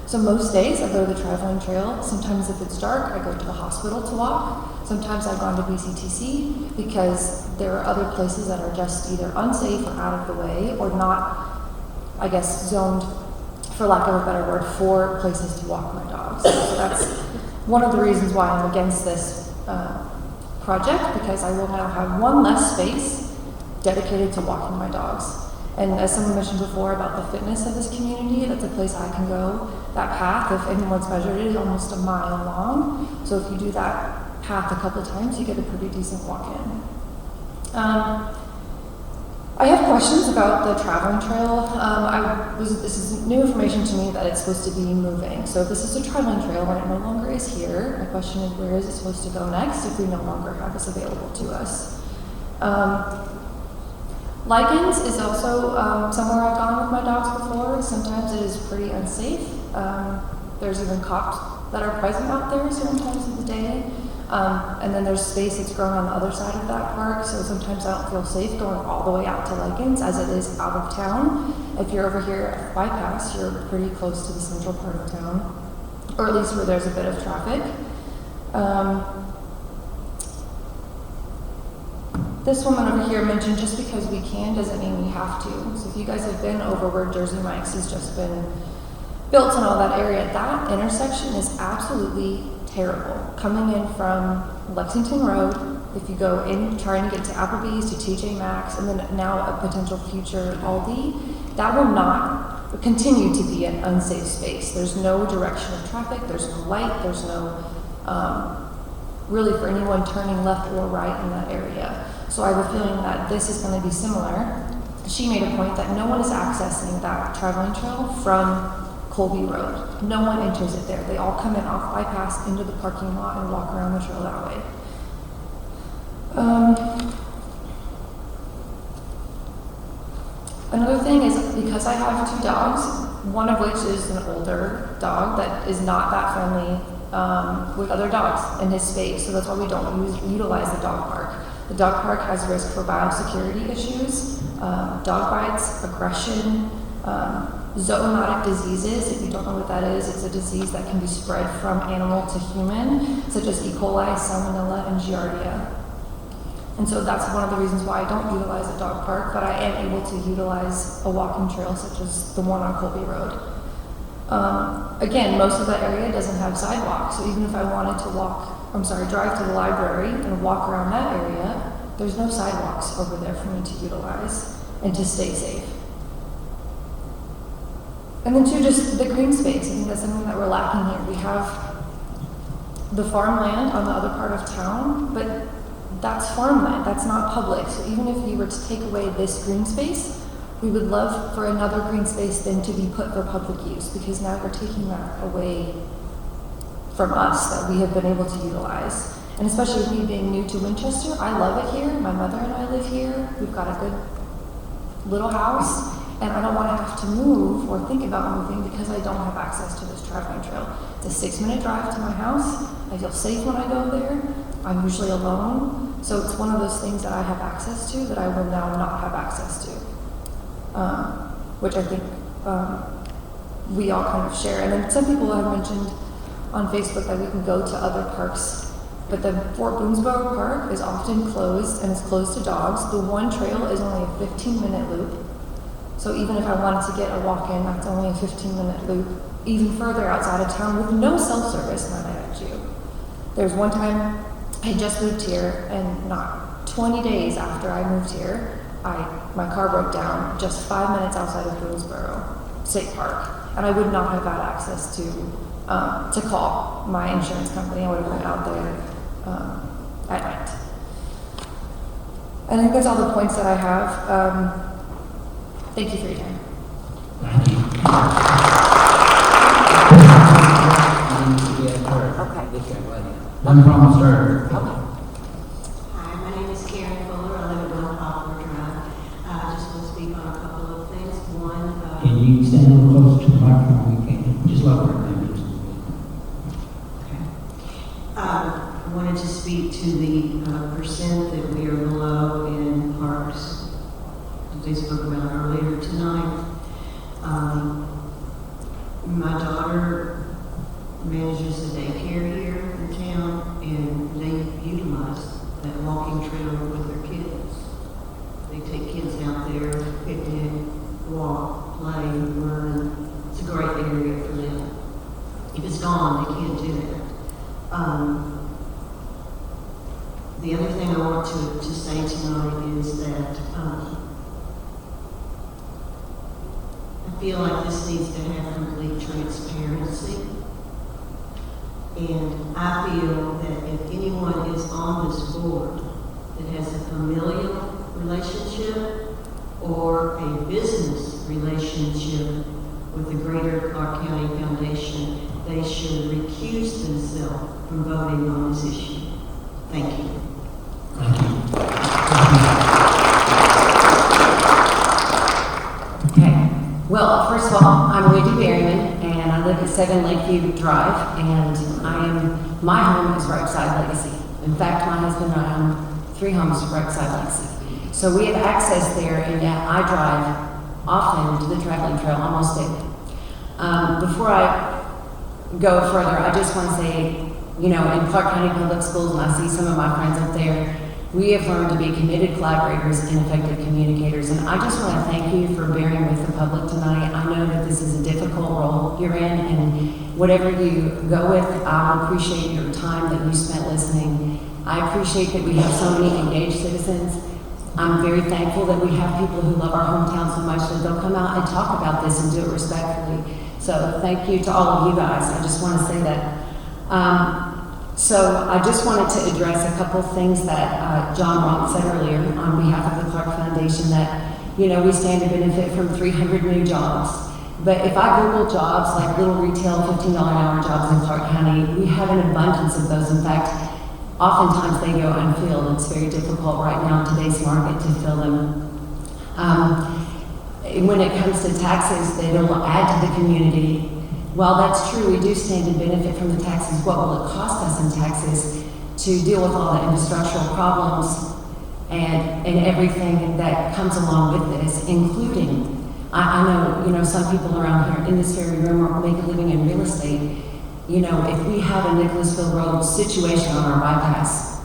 So most days I go to the traveling trail. Sometimes if it's dark, I go to the hospital to walk. Sometimes I've gone to BCTC because there are other places that are just either unsafe or out of the way, or not, I guess, zoned, for lack of a better word, for places to walk my dogs. So that's one of the reasons why I'm against this project, because I will now have one less space dedicated to walking my dogs. And as someone mentioned before about the fitness of this community, that's a place I can go. That path, if anyone's measured it, is almost a mile long. So if you do that path a couple times, you get a pretty decent walk in. I have questions about the traveling trail. This is new information to me that it's supposed to be moving. So if this is a traveling trail and it no longer is here, my question is, where is it supposed to go next if we no longer have this available to us? Likens is also somewhere I've gone with my dogs before. Sometimes it is pretty unsafe. There's even cops that are present out there certain times of the day. And then there's space that's grown on the other side of that park, so sometimes I don't feel safe going all the way out to Likens as it is out of town. If you're over here at Bypass, you're pretty close to the central part of town, or at least where there's a bit of traffic. This woman over here mentioned just because we can doesn't mean we have to. So if you guys have been over where Jersey Mike's has just been built and all that area, that intersection is absolutely terrible. Coming in from Lexington Road if you go in trying to get to Applebee's, to TJ Maxx, and then now a potential future Aldi, that will not continue to be an unsafe space. There's no direction of traffic, there's no light, there's no really for anyone turning left or right in that area. So I have a feeling that this is going to be similar. She made a point that no one is accessing that traveling trail from Colby Road. No one enters it there. They all come in off bypass into the parking lot and walk around the trail that way. Another thing is, because I have 2 dogs, one of which is an older dog that is not that friendly with other dogs in his space, so that's why we don't utilize the dog park. The dog park has risk for biosecurity issues, dog bites, aggression, zoonotic diseases. If you don't know what that is, it's a disease that can be spread from animal to human, such as E. coli, Salmonella, and Giardia. And so that's one of the reasons why I don't utilize the dog park, but I am able to utilize a walking trail such as the one on Colby Road. Again, most of that area doesn't have sidewalks, so even if I wanted to drive to the library and walk around that area, there's no sidewalks over there for me to utilize and to stay safe. And then 2, just the green space. I think that's something that we're lacking here. We have the farmland on the other part of town, but that's farmland, that's not public. So even if you were to take away this green space, we would love for another green space then to be put for public use, because now we're taking that away from us that we have been able to utilize. And especially with me being new to Winchester, I love it here. My mother and I live here. We've got a good little house, and I don't want to have to move or think about moving because I don't have access to this traveling trail. It's a 6-minute drive to my house. I feel safe when I go there. I'm usually alone, so it's one of those things that I have access to that I will now not have access to, which I think we all kind of share. And then some people have mentioned on Facebook that we can go to other parks, but the Fort Boonesboro Park is often closed and is closed to dogs. The one trail is only a 15-minute loop, so even if I wanted to get a walk-in, that's only a 15-minute loop, even further outside of town with no self-service, might I add you. There's one time I just moved here, and not 20 days after I moved here, my car broke down just 5 minutes outside of Boonesboro State Park, and I would not have had access to call my insurance company. I would have been out there at night. And I think that's all the points that I have. Thank you for your time. Thank you. Okay. None from sir. Hi, my name is Karen Fuller. I live at 1 Poplar Drive. I just want to speak on a couple of things. One, Can you stand a little closer to the microphone? We can just lower it maybe just a I wanted to speak to the percent that we are below in parks that they spoke about earlier tonight. My daughter manages a daycare here in town, and they utilize that walking trail with their kids. They take kids out there, picnic, walk, play, learn. It's a great area for them. If it's gone, they can't do that. The other thing I want to say tonight is that I feel like this needs to have complete transparency. And I feel that if anyone is on this board that has a familial relationship or a business relationship with the Greater Clark County Foundation, they should recuse themselves from voting on this issue. Thank you. Thank you. Okay. Well, first of all, I'm Wendy Berryman, and I live at 7 Lakeview Drive, and my home is right beside Legacy. In fact, my husband and I own 3 homes right beside Legacy. So we have access there, and yeah, I drive often to the traveling trail almost daily. Before I go further, I just want to say, in Clark County Public Schools, and I see some of my friends up there, we have learned to be committed collaborators and effective communicators, and I just want to thank you for bearing with the public tonight. I know that this is a difficult role you're in, and whatever you go with, I appreciate your time that you spent listening I appreciate that we have so many engaged citizens. I'm very thankful that we have people who love our hometown so much that they'll come out and talk about this and do it respectfully. So thank you to all of you guys. I just want to say that. So I just wanted to address a couple things that John Rock said earlier on behalf of the Clark Foundation, that, you know, we stand to benefit from 300 new jobs. But if I Google jobs like little retail $15 an hour jobs in Clark County, we have an abundance of those. In fact, oftentimes they go unfilled. It's very difficult right now in today's market to fill them. When it comes to taxes, that it'll add to the community. While that's true, we do stand to benefit from the taxes. What will it cost us in taxes to deal with all the infrastructural problems and everything that comes along with this, including, I know, you know, some people around here in this very room make a living in real estate. You know, if we have a Nicholasville Road situation on our bypass,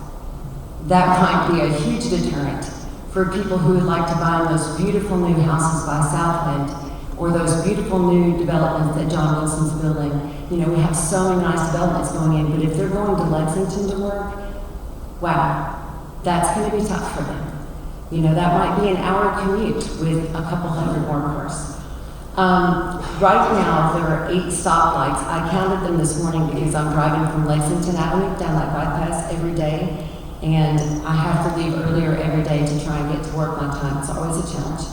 that might be a huge deterrent for people who would like to buy those beautiful new houses by Southland or those beautiful new developments that John Wilson's building. You know, we have so many nice developments going in, but if they're going to Lexington to work, wow, that's going to be tough for them. You know, that might be an hour commute with a couple hundred more cars. Right now, there are 8 stoplights. I counted them this morning because I'm driving from Lexington Avenue down that bypass every day, and I have to leave earlier every day to try and get to work on time. It's always a challenge.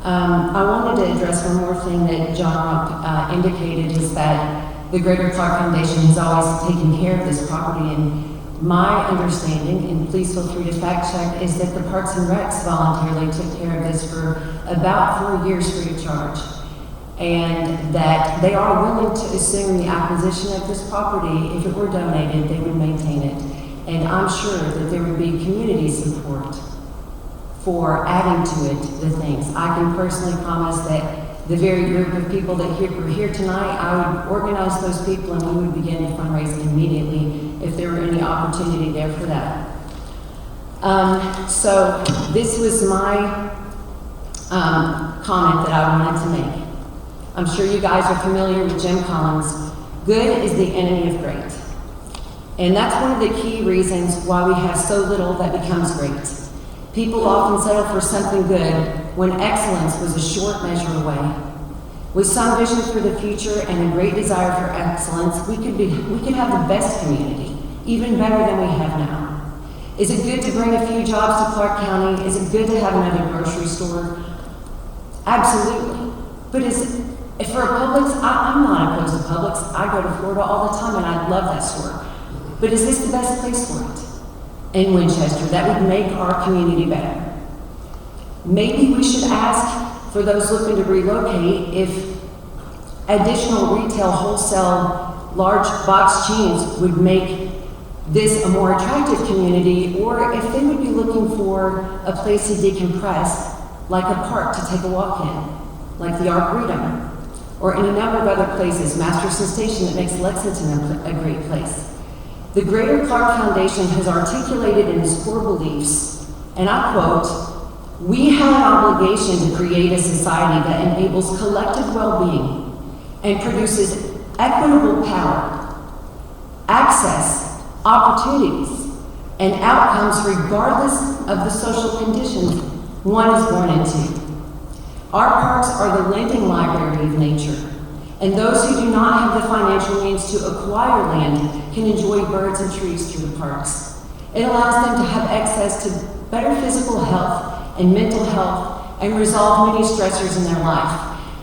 I wanted to address one more thing that John indicated, is that the Greater Clark Foundation has always taken care of this property, and my understanding, and please feel free to fact check, is that the Parks and Recs voluntarily took care of this for about 4 years free of charge. And that they are willing to assume the acquisition of this property. If it were donated, they would maintain it. And I'm sure that there would be community support for adding to it the things. I can personally promise that the very group of people that were here tonight, I would organize those people and we would begin to fundraise immediately if there were any opportunity there for that. So this was my comment that I wanted to make. I'm sure you guys are familiar with Jim Collins. Good is the enemy of great. And that's one of the key reasons why we have so little that becomes great. People often settle for something good when excellence was a short measure away. With some vision for the future and a great desire for excellence, we could have the best community, even better than we have now. Is it good to bring a few jobs to Clark County? Is it good to have another grocery store? Absolutely. But for a Publix, I'm not opposed to Publix. I go to Florida all the time and I love that store. But is this the best place for it? In Winchester, that would make our community better. Maybe we should ask for those looking to relocate if additional retail, wholesale, large box chains would make this a more attractive community, or if they would be looking for a place to decompress, like a park to take a walk in, like the Arboretum, or any number of other places, Masterson Station that makes Lexington a great place. The Greater Clark Foundation has articulated in its core beliefs, and I quote, "We have an obligation to create a society that enables collective well-being and produces equitable power, access, opportunities, and outcomes regardless of the social conditions one is born into. Our parks are the lending library of nature, and those who do not have the financial means to acquire land can enjoy birds and trees through the parks. It allows them to have access to better physical health and mental health and resolve many stressors in their life."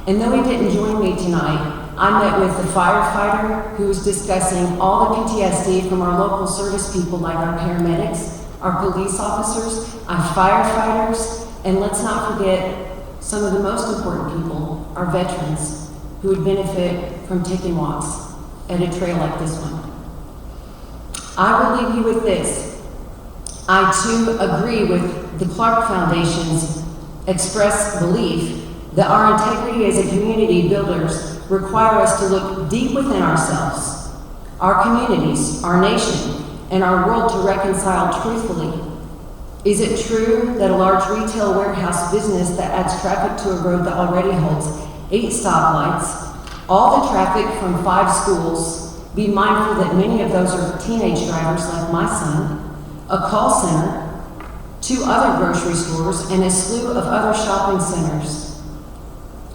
And though he didn't join me tonight, I met with the firefighter who was discussing all the PTSD from our local service people, like our paramedics, our police officers, our firefighters, and let's not forget some of the most important people, our veterans, who would benefit from taking walks at a trail like this one. I will leave you with this. I too agree with the Clark Foundation's expressed belief that our integrity as a community builders require us to look deep within ourselves, our communities, our nation, and our world to reconcile truthfully. Is it true that a large retail warehouse business that adds traffic to a road that already holds 8 stoplights, all the traffic from 5 schools, be mindful that many of those are teenage drivers like my son, a call center, 2 other grocery stores, and a slew of other shopping centers?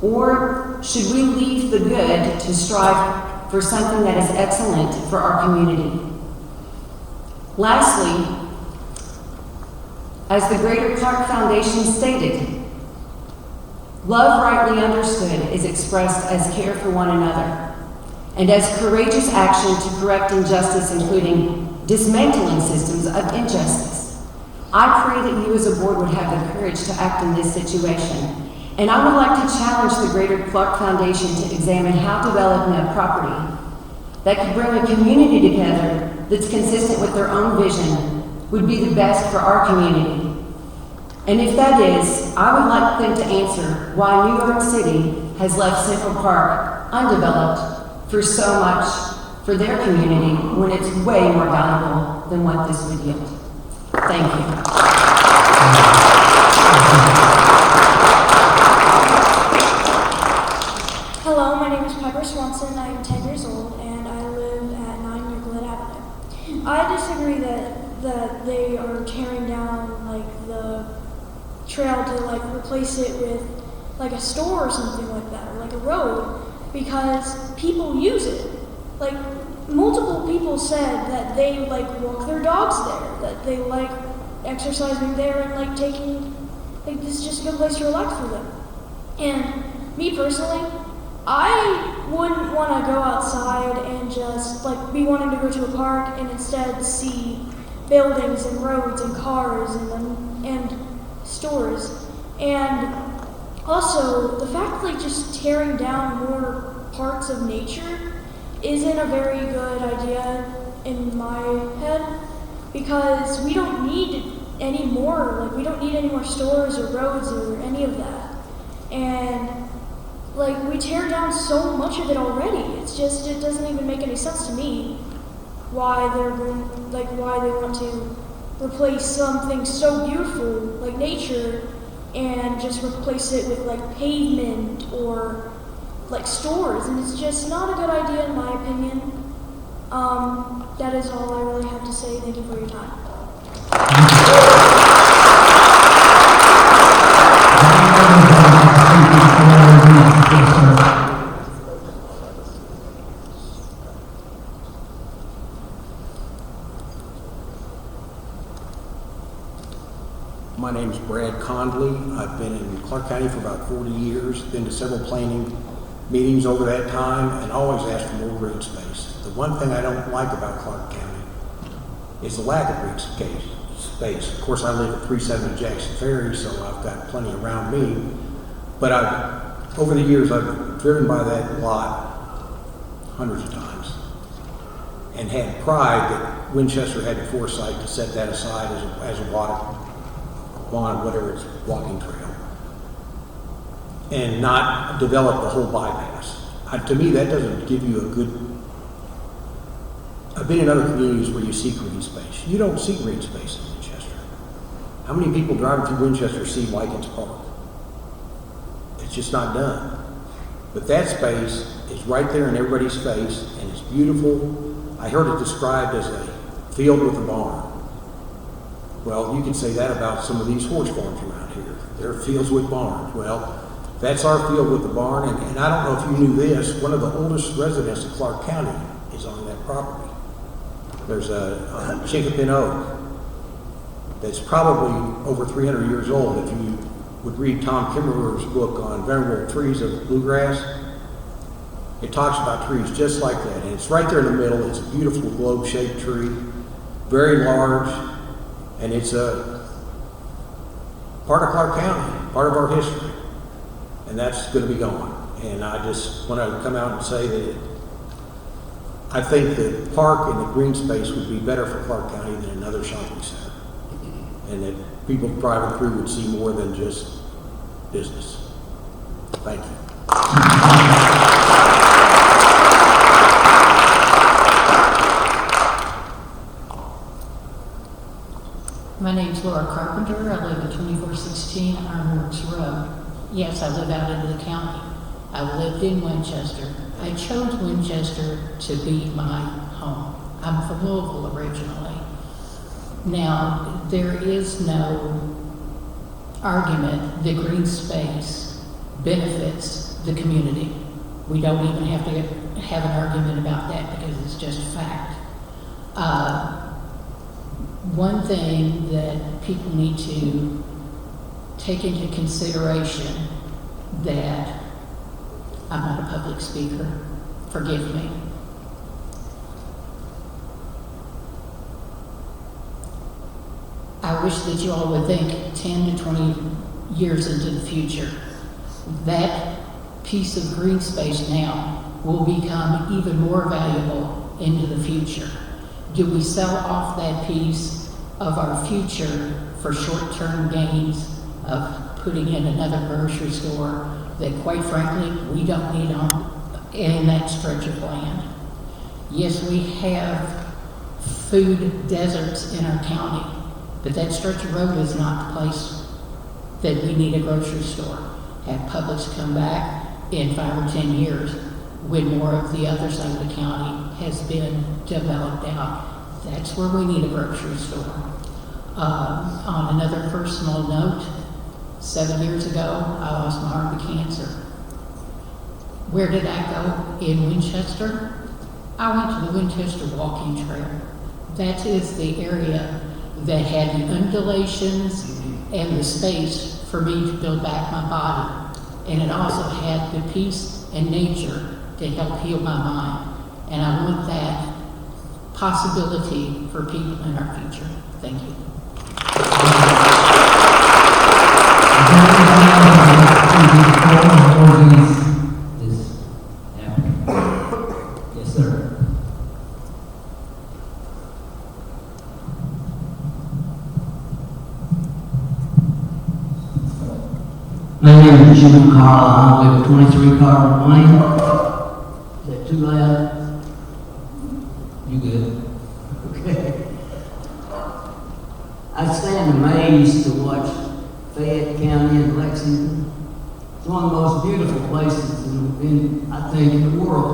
Or should we leave the good to strive for something that is excellent for our community? Lastly, as the Greater Clark Foundation stated, love rightly understood is expressed as care for one another and as courageous action to correct injustice, including dismantling systems of injustice. I pray that you as a board would have the courage to act in this situation. And I would like to challenge the Greater Clark Foundation to examine how developing a property that could bring a community together that's consistent with their own vision would be the best for our community. And if that is, I would like them to answer why New York City has left Central Park undeveloped for so much for their community when it's way more valuable than what this would yield. Thank you. Hello, my name is Piper Swanson. I am 10 years old and I live at 9 Euclid Avenue. I disagree that they are tearing down like the trail to like replace it with like a store or something like that, or like a road, because people use it. Like multiple people said that they like walk their dogs there, that they like exercising there and like taking, like this is just a good place to relax for them. And me personally, I wouldn't want to go outside and just like be wanting to go to a park and instead see buildings and roads and cars and stores. And also the fact that like just tearing down more parts of nature isn't a very good idea in my head, because we don't need any more, like we don't need any more stores or roads or any of that. And like we tear down so much of it already. It's just, it doesn't even make any sense to me why why they want to replace something so beautiful like nature and just replace it with like pavement or like stores, and it's just not a good idea in my opinion. That is all I really have to say. Thank you for your time. My name is Brad Condley. I've been in Clark County for about 40 years, been to several planning meetings over that time, and always asked for more green space. The one thing I don't like about Clark County is the lack of green space. Of course, I live at 370 Jackson Ferry, so I've got plenty around me. But over the years, I've driven by that lot hundreds of times and had pride that Winchester had the foresight to set that aside as a whatever it's walking trail, and not develop the whole bypass. To me, that doesn't give you a good. I've been in other communities where you see green space. You don't see green space in Winchester. How many people driving through Winchester see Likens Park? It's just not done. But that space is right there in everybody's face, and it's beautiful. I heard it described as a field with a barn. Well, you can say that about some of these horse farms around here. They're fields with barns. Well, that's our field with the barn, and I don't know if you knew this, one of the oldest residents of Clark County is on that property. There's a Chinkapin Oak that's probably over 300 years old. If you would read Tom Kimmerer's book on venerable trees of bluegrass, it talks about trees just like that, and it's right there in the middle. It's a beautiful globe-shaped tree, very large, and it's a part of Clark County, part of our history, and that's going to be gone. And I just want to come out and say that I think the park and the green space would be better for Clark County than another shopping center, and that people driving through would see more than just business. Thank you. My name's Laura Carpenter. I live at 2416 Ironworks Road. Yes, I live out in the county. I lived in Winchester. I chose Winchester to be my home. I'm from Louisville originally. Now, there is no argument that green space benefits the community. We don't even have to have an argument about that because it's just a fact. One thing that people need to take into consideration, that I'm not a public speaker, forgive me. I wish that you all would think 10 to 20 years into the future. That piece of green space now will become even more valuable into the future. Do we sell off that piece of our future for short-term gains of putting in another grocery store that, quite frankly, we don't need in that stretch of land? Yes, we have food deserts in our county, but that stretch of road is not the place that we need a grocery store. Have Publix come back in 5 or 10 years when more of the other side of the county has been developed out. That's where we need a grocery store. On another personal note, 7 years ago, I lost my arm to cancer. Where did I go in Winchester? I went to the Winchester Walking Trail. That is the area that had the undulations and the space for me to build back my body. And it also had the peace and nature to help heal my mind. And I want that possibility for people in our future. Thank you. Yes, sir. My name is Jim Carl. I live at 23 Carl Lane. Is that too loud? You good? Okay. I stand amazed to watch Fayette County and Lexington. It's one of the most beautiful places I think, in the world.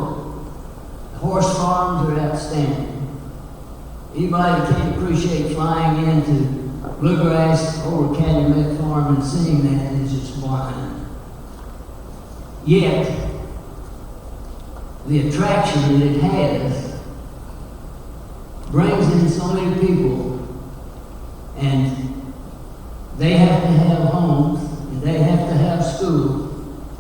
The horse farms are outstanding. Anybody that can't appreciate flying into Bluegrass over Calumet Farm and seeing that is just blind. Yet, the attraction that it has brings in so many people, and they have to have homes, and they have to have schools,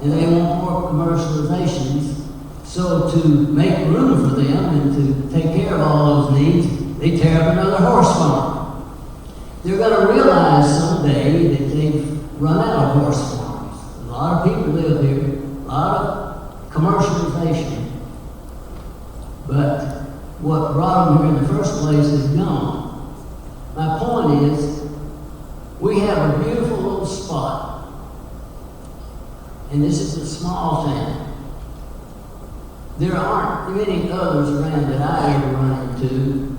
and they want more commercializations. So to make room for them and to take care of all those needs, they tear up another horse farm. They're going to realize someday that they've run out of horse farms. A lot of people live here, a lot of commercialization. But what brought them here in the first place is gone. My point is, we have a beautiful little spot, and this is a small town. There aren't many others around that I ever run into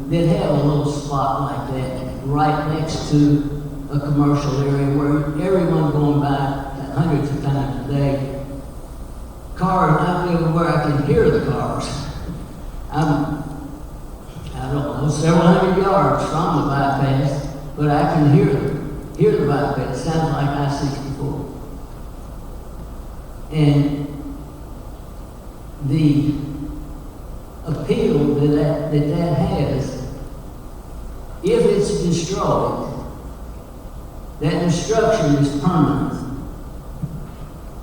that have a little spot like that right next to a commercial area where everyone going by hundreds of times a day. Cars, I live where I can hear the cars. I don't know, several hundred yards from the bypass, but I can hear the bypass. It sounds like I-64. And the appeal that has, if it's destroyed, that destruction is permanent.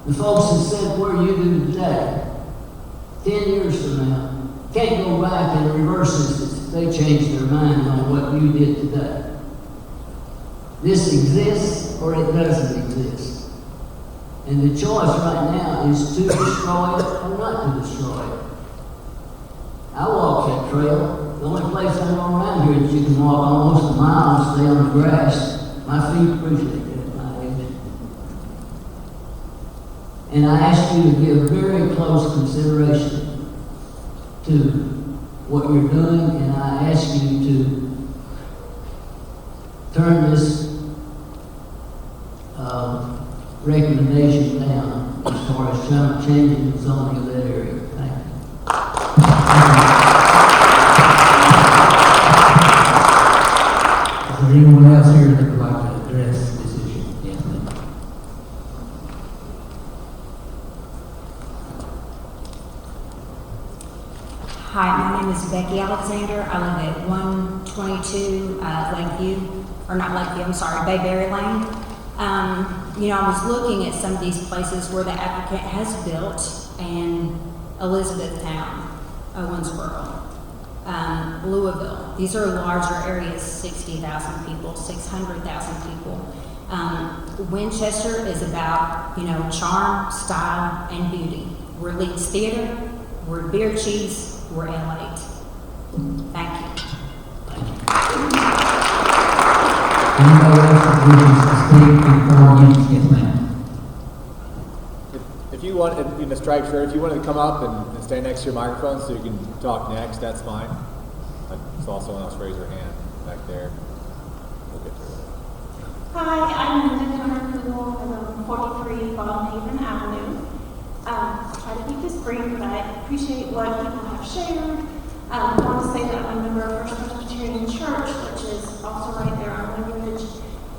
The folks that said where you do today, 10 years from now, can't go back and reverse this if they change their mind on what you did today. This exists or it doesn't exist. And the choice right now is to destroy it or not to destroy it. I walk that trail. The only place I know around here is you can walk almost a mile and stay on the grass. My feet appreciate that at my age. And I ask you to give very close consideration to what you're doing, and I ask you to turn this recommendation down as far as changing the zoning of that area. Thank you. anyone else here that would like to address this issue? Yes, ma'am. Hi, my name is Becky Alexander. I live at 122 Lakeview, or not Lakeview, I'm sorry, Bayberry Lane. You know, I was looking at some of these places where the applicant has built, and Elizabethtown, Owensboro, Louisville. These are larger areas, 60,000 people, 600,000 people. Winchester is about, you know, charm, style, and beauty. We're Leeds Theater, we're Beer Cheese, we're L8. Thank you. Anybody else that wishes to speak before against? Yes, ma'am. If you want, in the striped shirt, if you wanted to come up and stay next to your microphone so you can talk next, that's fine. I saw someone else raise their hand back there. We'll get to it. Hi, I'm Linda Connor-Kugel. I live on 43 Baldhaven Avenue. I'll try to keep this brief, but I appreciate what people have shared. I want to say that I'm a member of First Presbyterian Church, which is also right there on Liberty Ridge,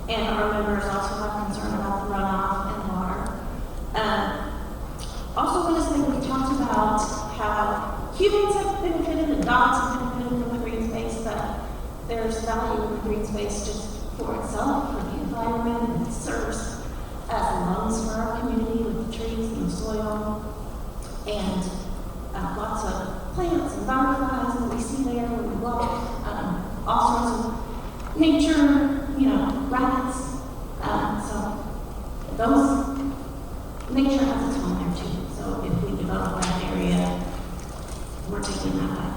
and our members also have concern about the runoff and water. Also want to say we talked about how humans have benefited and dogs have benefited from the green space, but there's value in the green space just for itself, for the environment. It serves as lungs for our community with the trees and the soil, and lots of plants and butterflies that we see there when we walk. All sorts of nature, you know, rabbits. So those nature has its home there too. So if we develop that area, we're taking that back.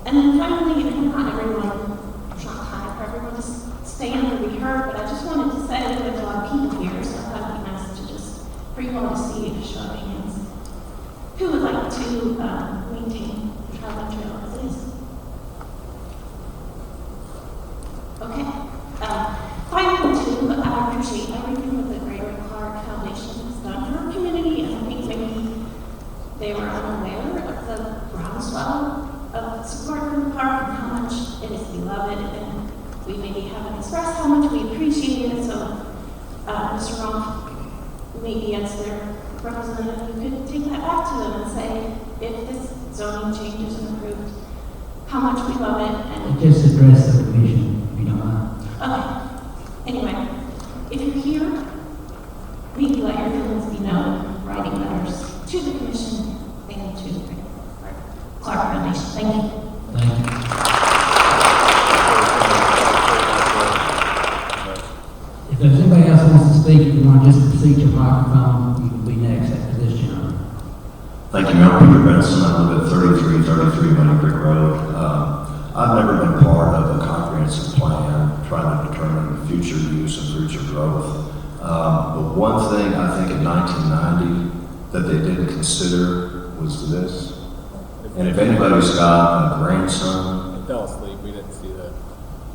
And then finally, not everyone, there's not time for everyone to stand or be heard, but I just wanted to say that there's a lot of people here, so I thought it'd be nice to just, for you all to see a show of hands. Who would like to maintain the travel trail as it is? Okay. Finally, too, I appreciate everything that the Gregory Clark Foundation has done for our community, and I think maybe they were unaware of the groundswell of support for the park and how much it is beloved, and we maybe haven't expressed how much we appreciate it. So, Mr. Ronk, maybe as their representative, you could take that back to them and say, if this zoning change isn't approved, how much we love it. And Just address the commission, if you don't mind. okay. Anyway, if you're here, maybe let your feelings be known, writing letters to the commission and to the Clark Foundation. Thank you. Thank you. If there's anybody else who wants to speak, if you want to just proceed to your microphone, you can be next after this gentleman. Thank you, Mayor. Peter Benson. I live at 3333 Money Creek Road. I've never been part of a comprehensive plan trying to determine future use and future growth. But one thing I think in 1990 that they didn't consider was this. And if anybody's got a grandson, I fell asleep. We didn't see that.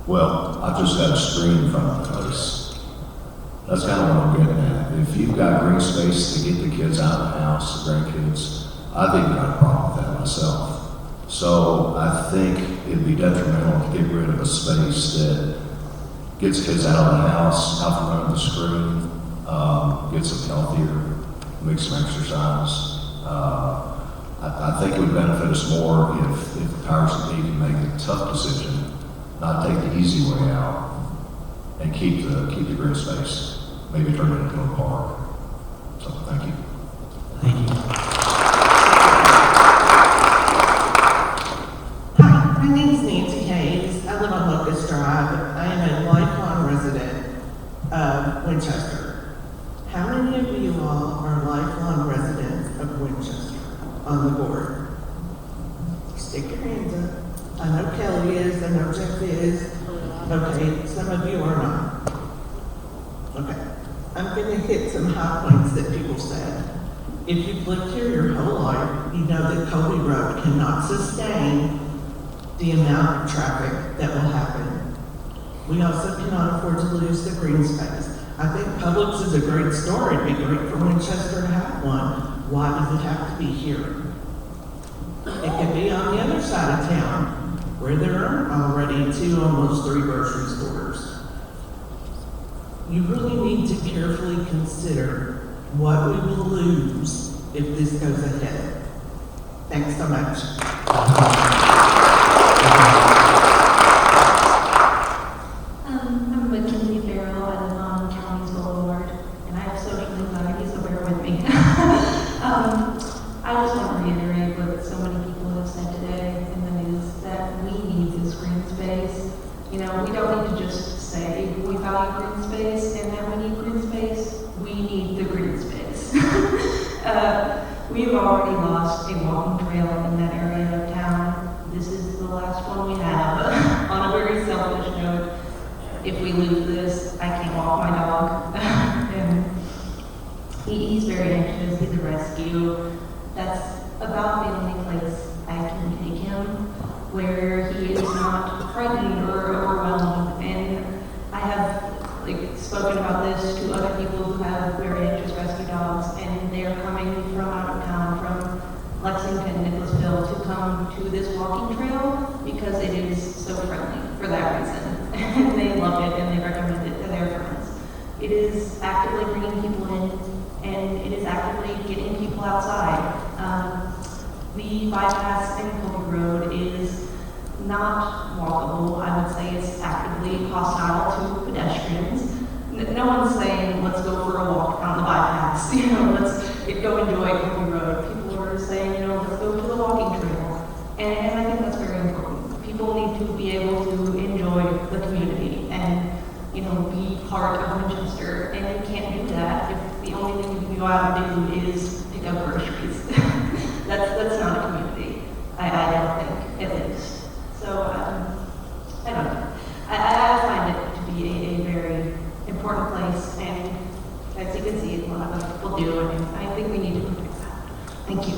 well, I've just got a screen in front of the place. That's kind of what I'm getting at. If you've got green space to get the kids out of the house, the grandkids, I think you've got a problem with that myself. So I think it'd be detrimental to get rid of a space that gets kids out of the house, out from under the screen, gets them healthier, makes them exercise. I think it would benefit us more if the powers that be can make a tough decision, not take the easy way out, and keep the green space. Maybe turn it into a park. So thank you. Thank you. Hi, my name is Nancy Hayes. I live on Locust Drive. I am a lifelong resident of Winchester. How many of you all are lifelong residents of Winchester on the board? Stick your hands up. I know Kelly is, I know Jeff is. Okay, some of you are not. Okay, I'm going to hit some high points that people said. If you've lived here your whole life, you know that Colby Road cannot sustain the amount of traffic that will happen. We also cannot afford to lose the green space. I think Publix is a great store. It'd be great for Winchester to have one. Why does it have to be here? It could be on the other side of town, where there are already 2, almost 3 grocery stores. you really need to carefully consider what we will lose if this goes ahead. Thanks so much. I'm Mackenzie Farrell. I live on Counties Boulevard, and I have social anxiety, so bear with me. I just want to reiterate what so many people have said today in the news, that we need this green space. You know, we don't need to just say we value green space and that we need green space. We need the green space. We've already lost a walking trail in that area of town. This is the last one we have. On a very selfish note, if we lose this, I can't walk my dog. And he's very anxious. He's a rescue. That's about the only place I can take him where he is not frightened or overwhelmed. And I have spoken about this to other people who have very anxious rescue dogs, and they are coming from out of town, from Lexington, Nicholasville, to come to this walking trail because it is so friendly for that reason. And they love it and they recommend it to their friends. It is actively bringing people in, and it is actively getting people outside. The bypass in Colby Road is not walkable. I would say it's actively hostile to pedestrians. No one's saying, let's go for a walk on the bypass, let's go enjoy Colby Road. People are saying, let's go to the walking trail. And I think that's very important. People need to be able to enjoy the community and, be part of Winchester. And you can't do that if the only thing you can go out and do is pick up groceries. That's not a community, I don't think, at least. So, I don't know. I find it to be a very important place, and as you can see, a lot of people do, and I think we need to protect that. Thank you.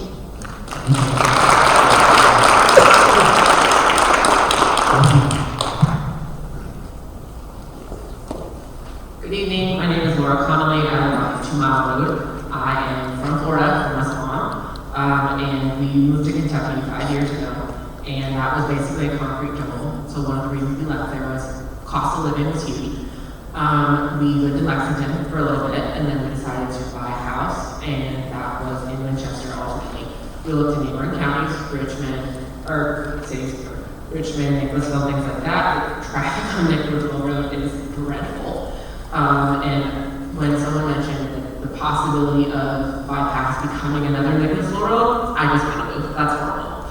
Good evening, my name is Laura Connolly. I live on 2 Mile Road. I am from Florida, from West Lawn, and we moved to Kentucky 5 years ago. And that was basically a concrete jungle. So one of the reasons we left there was cost of living was huge. We lived in Lexington for a little bit, and then we decided to buy a house, and that was in Winchester ultimately. We looked in neighboring counties, Richmond, or cities, Richmond, Nicholasville, things like that. The traffic on Nicholasville Road is dreadful. And when someone mentioned the possibility of bypass becoming another Nicholasville Road, I just want to move. That's horrible.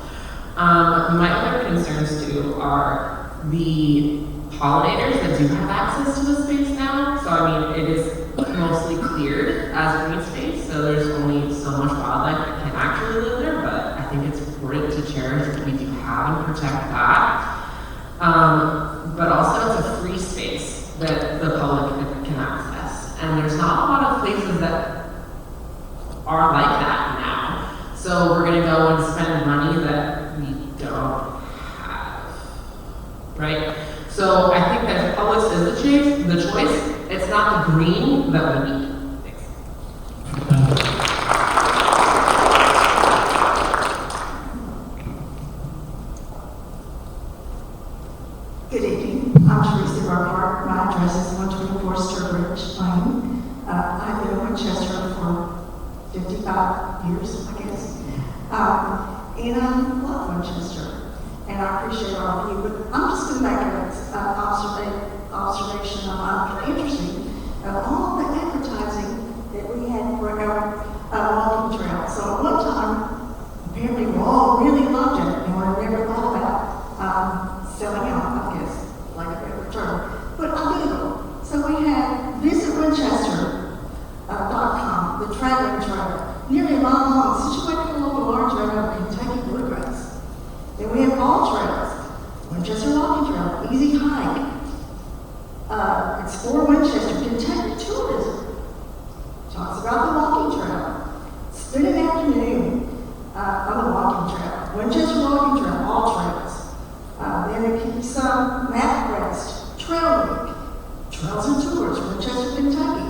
My other concerns too are the pollinators that do have access to the space now. So I mean, it is mostly cleared as green space, so there's only so much wildlife that can actually live there, but I think it's important to cherish what we do have and protect that. But also it's a free space that the public can access. And there's not a lot of places that are like that now. So we're gonna go and spend money that we don't have, right? So I think that Publix is the choice. It's not the green that we need. Thanks. Good evening. I'm Teresa Burkhart. My address is 124 Sturbridge Lane. I've been in Winchester for 55 years, I guess. And I love Winchester. And I appreciate all of you. But I'm just going to make an observation of interesting of all the advertising that we had for our walking trail. So at one time, apparently we all really loved it, and we never thought about selling out, I guess, like a better term. But I do. So we had visitwinchester.com, the traveling trail, nearly a mile long, situated along the large road of Kentucky Bluegrass. Then we have all trails, Winchester Walking Trail, easy hike, explore Winchester, Kentucky tourism, talks about the walking trail, spend an afternoon on the walking trail, Winchester Walking Trail, all trails. Then it keeps MapQuest, TrailLink, Trails and Tours, Winchester, Kentucky.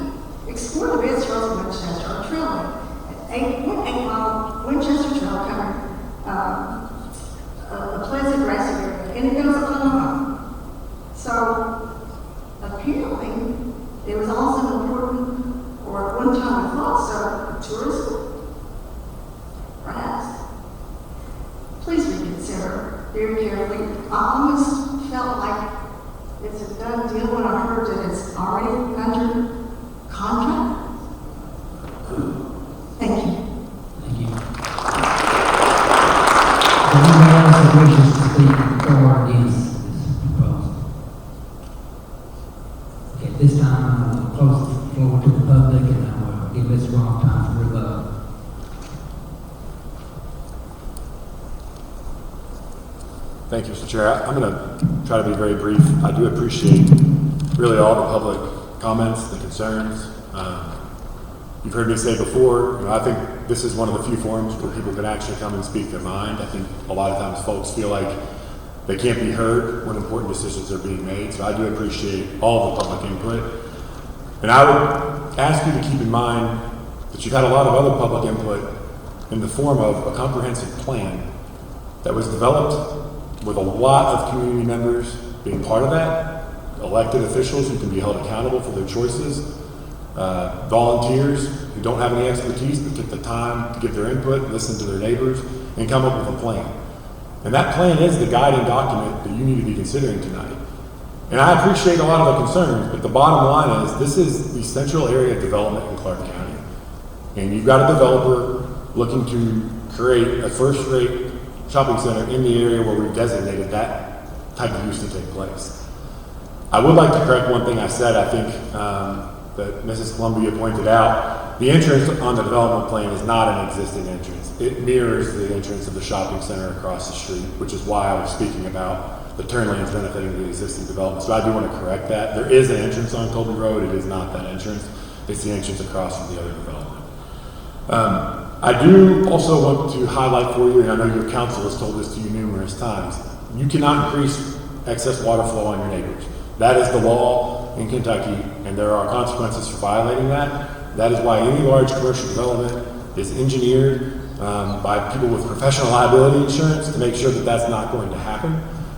Explore the best trails of Winchester on TrailLink. 8 mile Winchester Trail covering a pleasant grassy area, and it goes on and on. So apparently, It was also important, or at one time I thought so, tourism. Perhaps. Please reconsider very carefully. I almost felt like it's a done deal when I heard that it's already under contract. Thank you. Thank you. Is there anyone else that wishes to speak for or against this proposal? Okay, at this time, I will close the floor to the public and I will give Ms. Wong time for rebuttal. Thank you, Mr. Chair. I'm going to try to be very brief. I do appreciate really all the public comments, the concerns. You've heard me say before, I think this is one of the few forums where people can actually come and speak their mind. I think a lot of times folks feel like they can't be heard when important decisions are being made. So I do appreciate all the public input. And I would ask you to keep in mind that you've had a lot of other public input in the form of a comprehensive plan that was developed with a lot of community members being part of that, elected officials who can be held accountable for their choices, volunteers who don't have any expertise but took the time to give their input, listen to their neighbors, and come up with a plan. And that plan is the guiding document that you need to be considering tonight. And I appreciate a lot of the concerns, but the bottom line is this is the central area of development in Clark County. And you've got a developer looking to create a first-rate shopping center in the area where we've designated that type of use to take place. I would like to correct one thing I said. I think that Mrs. Columbia pointed out, the entrance on the development plan is not an existing entrance. It mirrors the entrance of the shopping center across the street, which is why I was speaking about the turn lanes benefiting the existing development. So I do want to correct that. There is an entrance on Colby Road. It is not that entrance. It's the entrance across from the other development. I do also want to highlight for you, and I know your council has told this to you numerous times, you cannot increase excess water flow on your neighbors. That is the law in Kentucky, and there are consequences for violating that. That is why any large commercial development is engineered by people with professional liability insurance to make sure that that's not going to happen,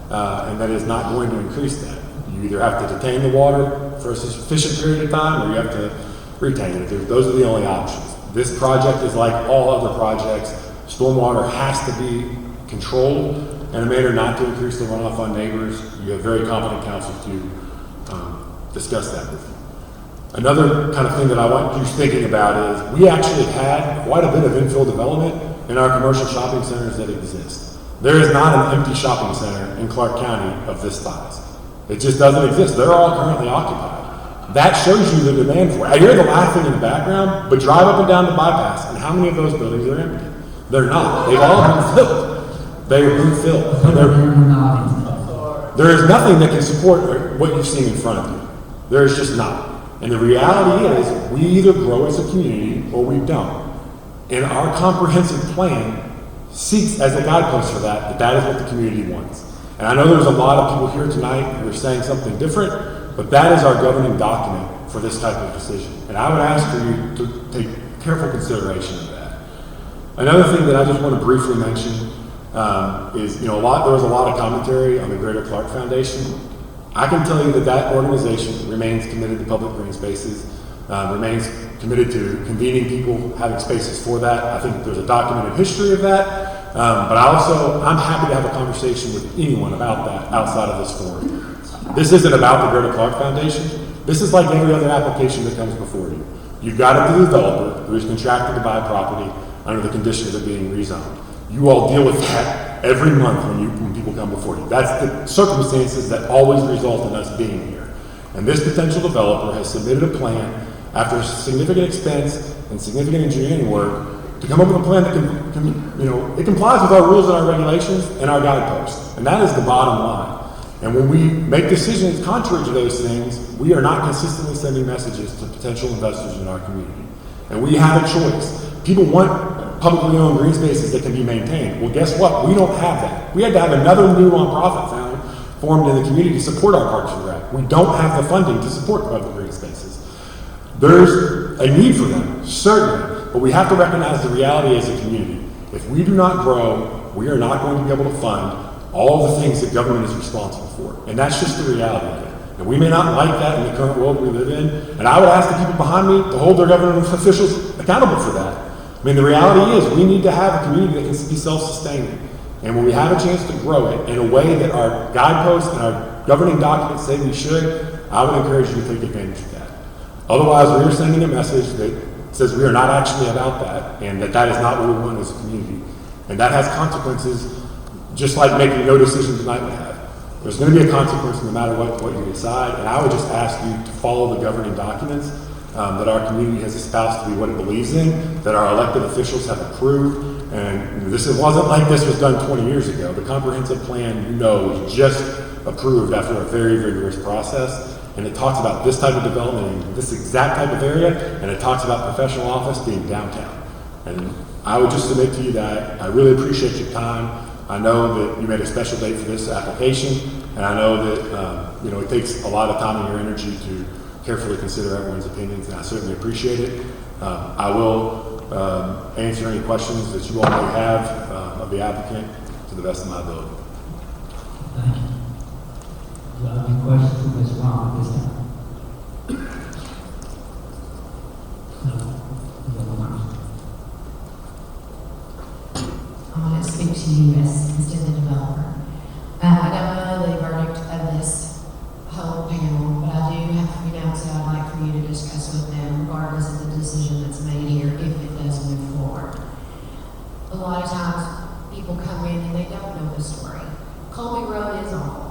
and that is not going to increase that. You either have to detain the water for a sufficient period of time, or you have to retain it. Those are the only options. This project is like all other projects. Stormwater has to be controlled in a manner not to increase the runoff on neighbors. You have very competent counsel to discuss that with you. Another kind of thing that I want you thinking about is we actually had quite a bit of infill development in our commercial shopping centers that exist. There is not an empty shopping center in Clark County of this size. It just doesn't exist. They're all currently occupied. That shows you the demand for it. I hear the laughing in the background, but drive up and down the bypass, and how many of those buildings are empty? They're not. They've all been filled. They have been filled. There is nothing that can support what you've seen in front of you. There is just not. And the reality is, we either grow as a community or we don't. And our comprehensive plan seeks as a guidepost for that that is what the community wants. And I know there's a lot of people here tonight who are saying something different, but that is our governing document for this type of decision. And I would ask for you to take careful consideration of that. Another thing that I just want to briefly mention is, there was a lot of commentary on the Greater Clark Foundation. I can tell you that that organization remains committed to public green spaces, remains committed to convening people, having spaces for that. I think there's a documented history of that. But I'm happy to have a conversation with anyone about that outside of this forum. This isn't about the Greater Clark Foundation. This is like every other application that comes before you. You've got a developer who is contracted to buy property under the conditions of being rezoned. You all deal with that every month when people come before you. That's the circumstances that always result in us being here. And this potential developer has submitted a plan after significant expense and significant engineering work to come up with a plan that it complies with our rules and our regulations and our guideposts. And that is the bottom line. And when we make decisions contrary to those things, we are not consistently sending messages to potential investors in our community. And we have a choice. People want publicly owned green spaces that can be maintained. Well, guess what? We don't have that. We had to have another new nonprofit formed in the community to support our Parks and Rec. We don't have the funding to support public green spaces. There's a need for them, certainly, but we have to recognize the reality as a community. If we do not grow, we are not going to be able to fund all the things that government is responsible for. And that's just the reality of it. And we may not like that in the current world we live in. And I would ask the people behind me to hold their government officials accountable for that. I mean, the reality is we need to have a community that can be self-sustaining. And when we have a chance to grow it in a way that our guideposts and our governing documents say we should, I would encourage you to take advantage of that. Otherwise, we are sending a message that says we are not actually about that, and that is not what we want as a community. And that has consequences, just like making no decision tonight would have. There's going to be a consequence no matter what you decide, and I would just ask you to follow the governing documents that our community has espoused to be what it believes in, that our elected officials have approved. And this wasn't like this was done 20 years ago. The comprehensive plan, was just approved after a very rigorous process. And it talks about this type of development in this exact type of area, and it talks about professional office being downtown. And I would just submit to you that I really appreciate your time. I know that you made a special date for this application, and I know that it takes a lot of time and your energy to carefully consider everyone's opinions, and I certainly appreciate it. I will answer any questions that you all may have of the applicant to the best of my ability. Thank you. Do you have any questions for Ms. Ron at this time? No. I want to speak to you as the developer. I don't know the verdict of this whole panel, but I do have 3 notes that I'd like for you to discuss with them, regardless of the decision that's made here, if it does move forward. A lot of times, people come in and they don't know the story. Colby Road is awful.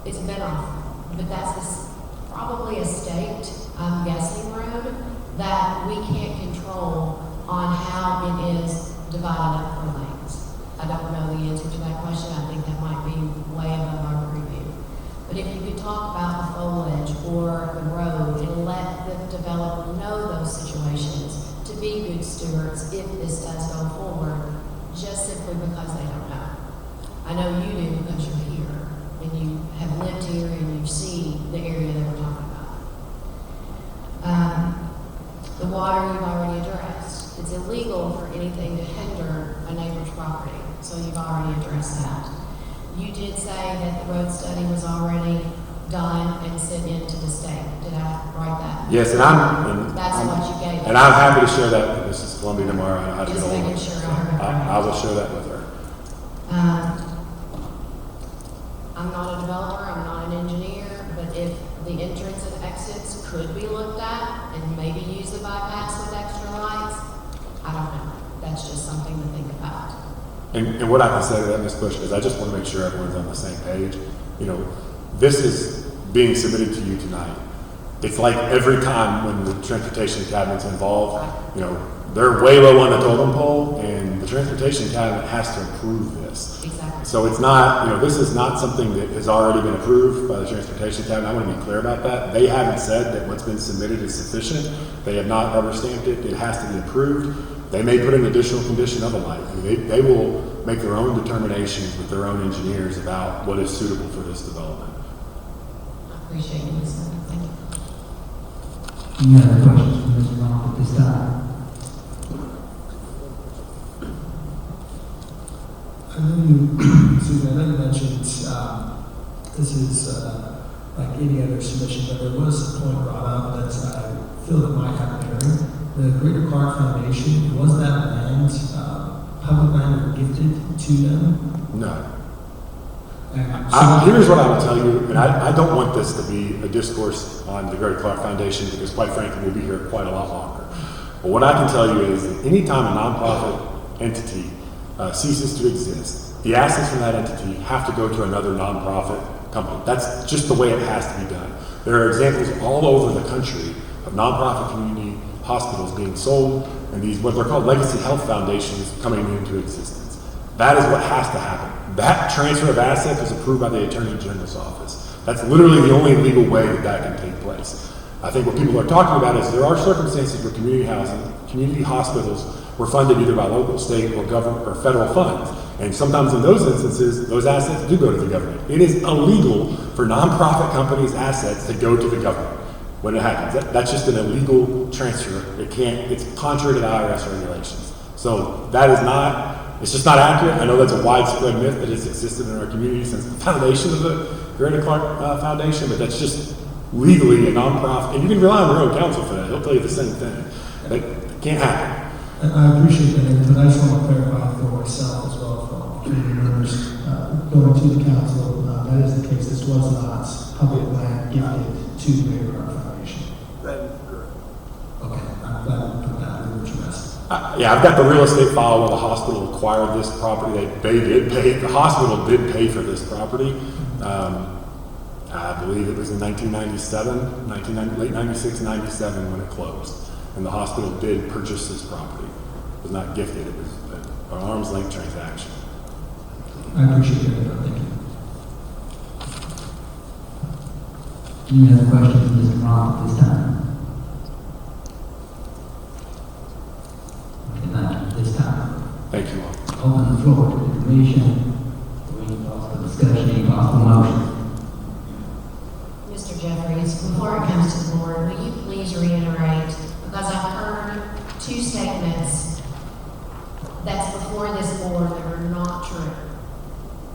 It's been awful, but that's probably a state, I'm guessing, road that we can't control on how it is divided up for lanes. I don't know the answer to that question. I think that might be way above our purview. But if you could talk about the foliage or the road and let the developer know those situations to be good stewards if this does go forward, just simply because they don't know. I know you do because you're here and you have lived here and you see the area that we're talking about. The water you've already addressed. It's illegal for anything to hinder a neighbor's property, so you've already addressed that. You did say that the road study was already done and sent into the state. Did I write that? Yes, and that's what you gave. And I'm happy to share that with Mrs. Columbia tomorrow. I know how to Just get making along. sure I heard that. I will share that with her. I'm not a developer, I'm not an engineer, but if the entrance and exits could be looked at and maybe use the bypass with extra lights, I don't know. That's just something to think about. And what I can say to that, Ms. Bush, is I just want to make sure everyone's on the same page. This is being submitted to you tonight. It's like every time when the transportation cabinet's involved, they're way low on the totem pole, and the transportation cabinet has to approve this. Exactly. So it's not, this is not something that has already been approved by the transportation cabinet. I want to be clear about that. They haven't said that what's been submitted is sufficient. They have not rubber stamped it. It has to be approved. They may put an additional condition of a light. They will make their own determinations with their own engineers about what is suitable for this development. I appreciate you listening. Thank you. Any other questions for Ms. Ron at this time? I know you, Susan, I know you mentioned this is like any other submission, but there was a point brought up that I feel that might have bearing. The Greater Clark Foundation, was that land, public land gifted to them? No. Here's what I will tell you, and I don't want this to be a discourse on the Greater Clark Foundation because, quite frankly, we'll be here quite a lot longer. But what I can tell you is that anytime a nonprofit entity ceases to exist, the assets from that entity have to go to another nonprofit company. That's just the way it has to be done. There are examples all over the country of nonprofit community hospitals being sold and these, what they're called legacy health foundations, coming into existence. That is what has to happen. That transfer of assets is approved by the Attorney General's office. That's literally the only legal way that that can take place. I think what people are talking about is there are circumstances where community housing, community hospitals were funded either by local, state, or government or federal funds. And sometimes in those instances, those assets do go to the government. It is illegal for nonprofit companies' assets to go to the government when it happens. That's just an illegal transfer. It's contrary to the IRS regulations. So that is not, it's just not accurate. I know that's a widespread myth that has existed in our community since the foundation of the Greater Clark Foundation, but that's just legally a nonprofit, and you can rely on your own counsel for that. He'll tell you the same thing. That can't happen. And I appreciate that, but I just want to clarify for myself as well, for all community members, going to the council, that is the case. This was not public land gifted to the Baby Carter Foundation. That is correct. Okay, I'm glad we put that in the rest. Yeah, I've got the real estate file where the hospital acquired this property. They did pay, the hospital did pay for this property. I believe it was in 1997, late 96, 97 when it closed. And the hospital did purchase this property. It was not gifted, it was an arm's length transaction. I appreciate it. Thank you. Any other questions, Mr. Ron, at this time? Okay, thank you. At this time, Thank you all. open the floor to the commission for any possible discussion, any possible motion. Mr. Jeffries, before it comes to the board, will you please reiterate, because I've heard two statements that's before this board that are not true.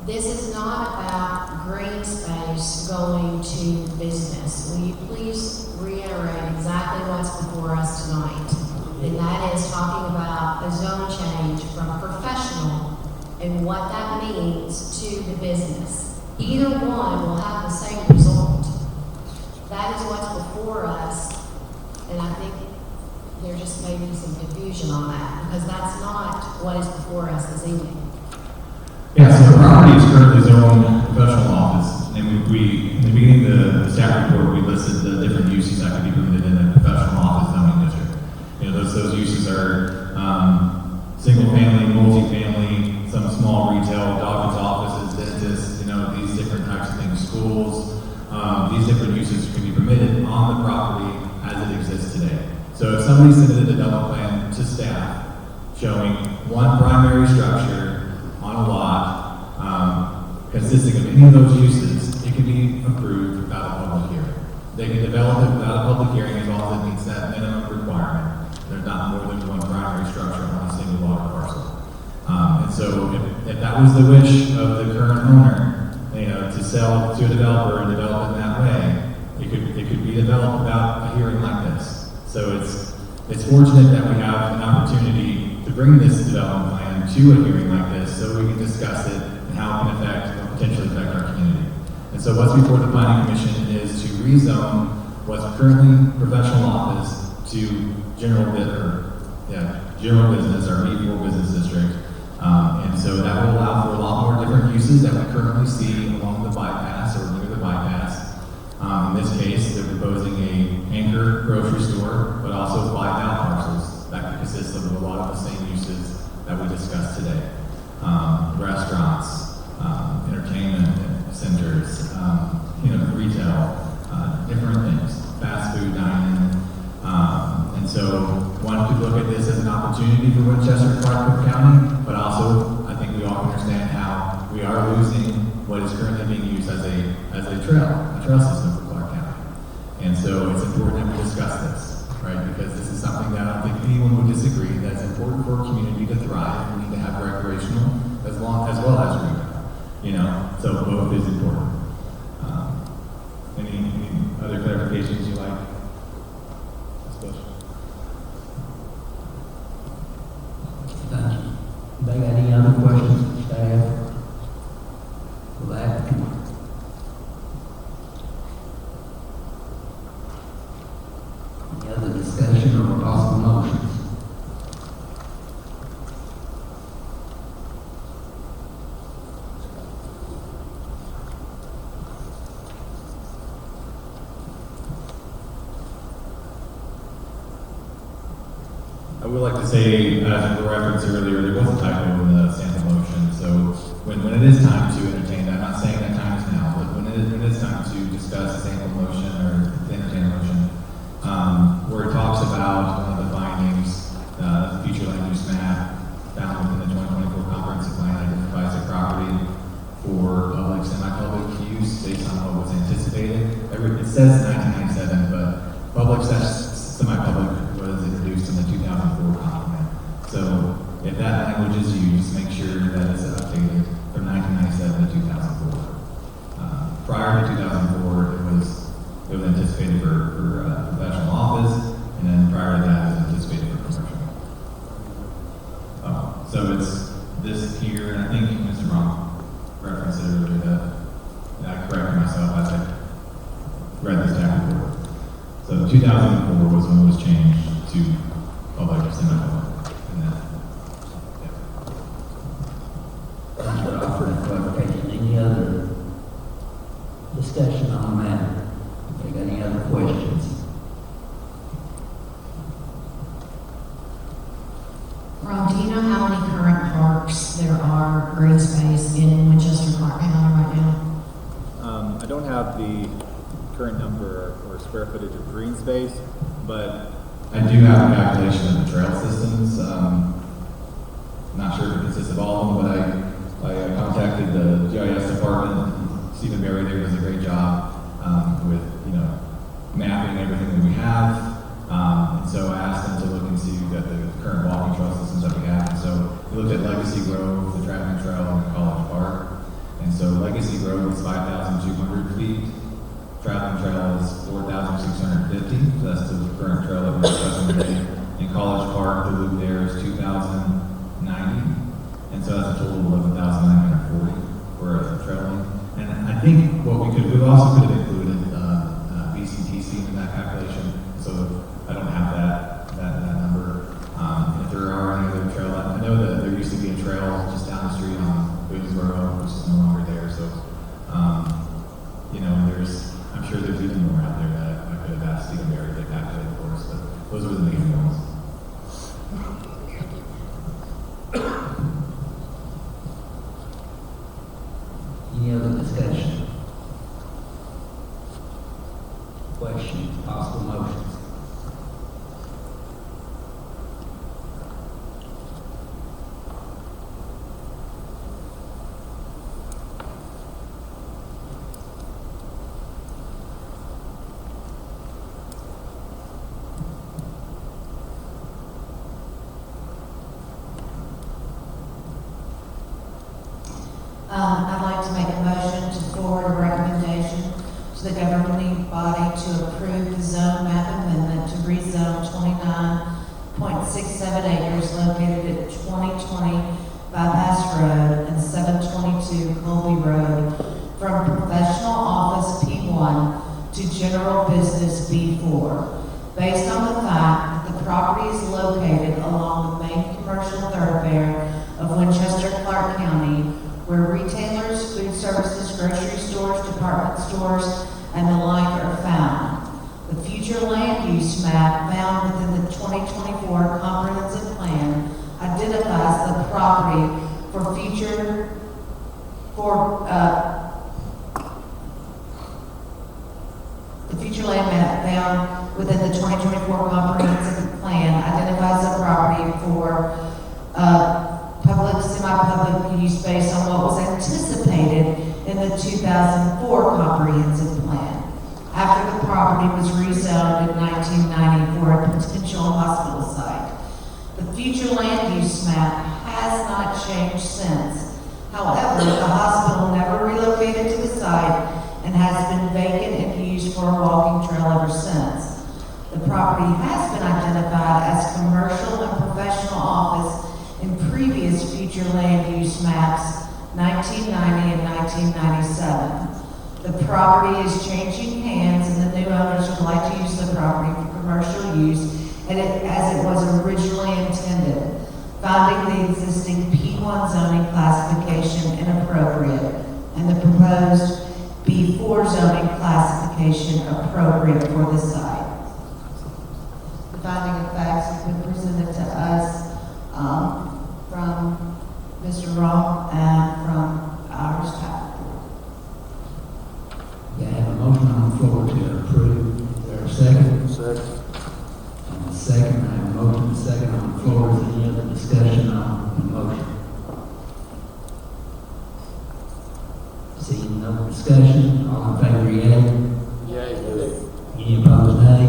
This is not about green space going to business. Will you please reiterate exactly what's before us tonight? And that is talking about a zone change from professional and what that means to the business. Either one will have the same result. That is what's before us, and I think there just may be some confusion on that, because that's not what is before us this evening. Yeah, so the property is currently zoned professional office, and we in the beginning of the staff report, we listed the different uses that could be permitted in a professional office zoning district. You know, those uses are single family, multi-family, some small retail, doctor's offices, dentists, you know, these different types of things, schools. These different uses can be permitted on the property as it exists today. So if somebody submitted a development plan to staff showing one primary structure on a lot consisting of any of those uses, it can be approved without a public hearing. They can develop it without a public hearing as long as it meets that minimum requirement. There's not more than one primary structure on a single water parcel. And so if that was the wish of the current owner, you know, to sell to a developer and develop it that way, it could be developed without a hearing like this. So it's fortunate that we have an opportunity to bring this development plan to a hearing like this, so we can discuss it and how it can affect or potentially affect our community. And so what's before the Planning Commission is to rezone what's currently professional office to general business or B4 business district. And so that will allow for a lot more different uses that we currently see along the bypass or near the bypass. In this case, they're proposing a anchor grocery store, but also 5 out parcels that could consist of a lot of the same uses that we discussed today. Restaurants, entertainment centers, retail, different things, fast food dining. And so one could look at this as an opportunity for Winchester and Clark County, but also I think we all understand how we are losing what is currently being used as a trail system for Clark County. And so it's important that we discuss this, right? Because this is something that I don't think anyone would disagree that's important for a community to thrive. We need to have recreational as well as retail, so both is important. Any other clarifications you like? Thank you. They got any other questions for staff? For the applicant? Any other discussion or possible motions? I would like to say, as we referenced earlier, there was a typo in the sample motion. So when it is time to entertain that, I'm not saying that time is now, but when it is time to discuss a sample motion or to entertain a motion, where it talks about one of the findings, the future land use map found within the 2024 comprehensive plan identifies a property for public, semi-public use based on what was anticipated. It says 1997, but public semi-public was introduced in the 2004 document. So if that language is used, make sure that it's updated from 1997 to 2004. Prior to 2004, it was anticipated 2004 was when it was changed to public semi-public. And then, Thank you, Rob, for that clarification. Any other discussion on the matter? If you got any other questions? Ron, do you know how many current parks there are, green space in Winchester, Clark County right now? I don't have the current number or square footage of green space, but I do have a calculation of the trail systems. Not sure if it consists of all of them, but I contacted the GIS department. Stephen Berry there does a great job with mapping everything that we have. And so I asked them to look into the current walking trail systems that we have. And so we looked at Legacy Grove, the Traveling Trail, and College Park. And so Legacy Grove is 5,200 feet. Traveling Trail is 4,650. So that's the current trail that we're discussing today. In College Park, the loop there is 2,090. And so that's a total of 11,940 for a trail length. And I think we also could have included BCTC in that calculation. So I don't have that number. If there are any other trail, I know that there used to be a trail just down the street on Williamsboro, which is no longer there. So, I'm sure there's even more out there that I could have asked Stephen Berry to calculate for us, but those were the main ones. Any other discussion? Questions, possible motions? I'd like to make a motion to forward a recommendation to the governing body to approve the zone map amendment to rezone 29.67 acres located at 2020 Bypass Road and 722 Colby Road from professional office P1 to general business B4, based on the fact that the property is located along the main commercial thoroughfare of Winchester, Clark County, where retailers, food services, grocery stores, department stores, and the like are found. The future land use map found within the 2024 comprehensive plan identifies the property the future land map found within the 2024 comprehensive plan identifies the property for public, semi-public use based on what was anticipated in the 2004 comprehensive plan. After the property was rezoned in 1990 for a potential hospital site. The future land use map has not changed since. However, the hospital never relocated to the site and has been vacant and used for a walking trail ever since. The property has been identified as commercial and professional office in previous future land use maps, 1990 and 1997. The property is changing hands and the new owners would like to use the property for commercial use as it was originally intended, finding the existing P1 zoning classification inappropriate and the proposed B4 zoning classification appropriate for the site. The finding of facts has been presented to us from Mr. Roth and from our staff. We have a motion on the floor to approve. Is there a second? Second. And a second, I have a motion and a second on the floor. Is there any other discussion on the motion? Seeing no discussion, all in favor, yea? Yea. Any opposed, nay?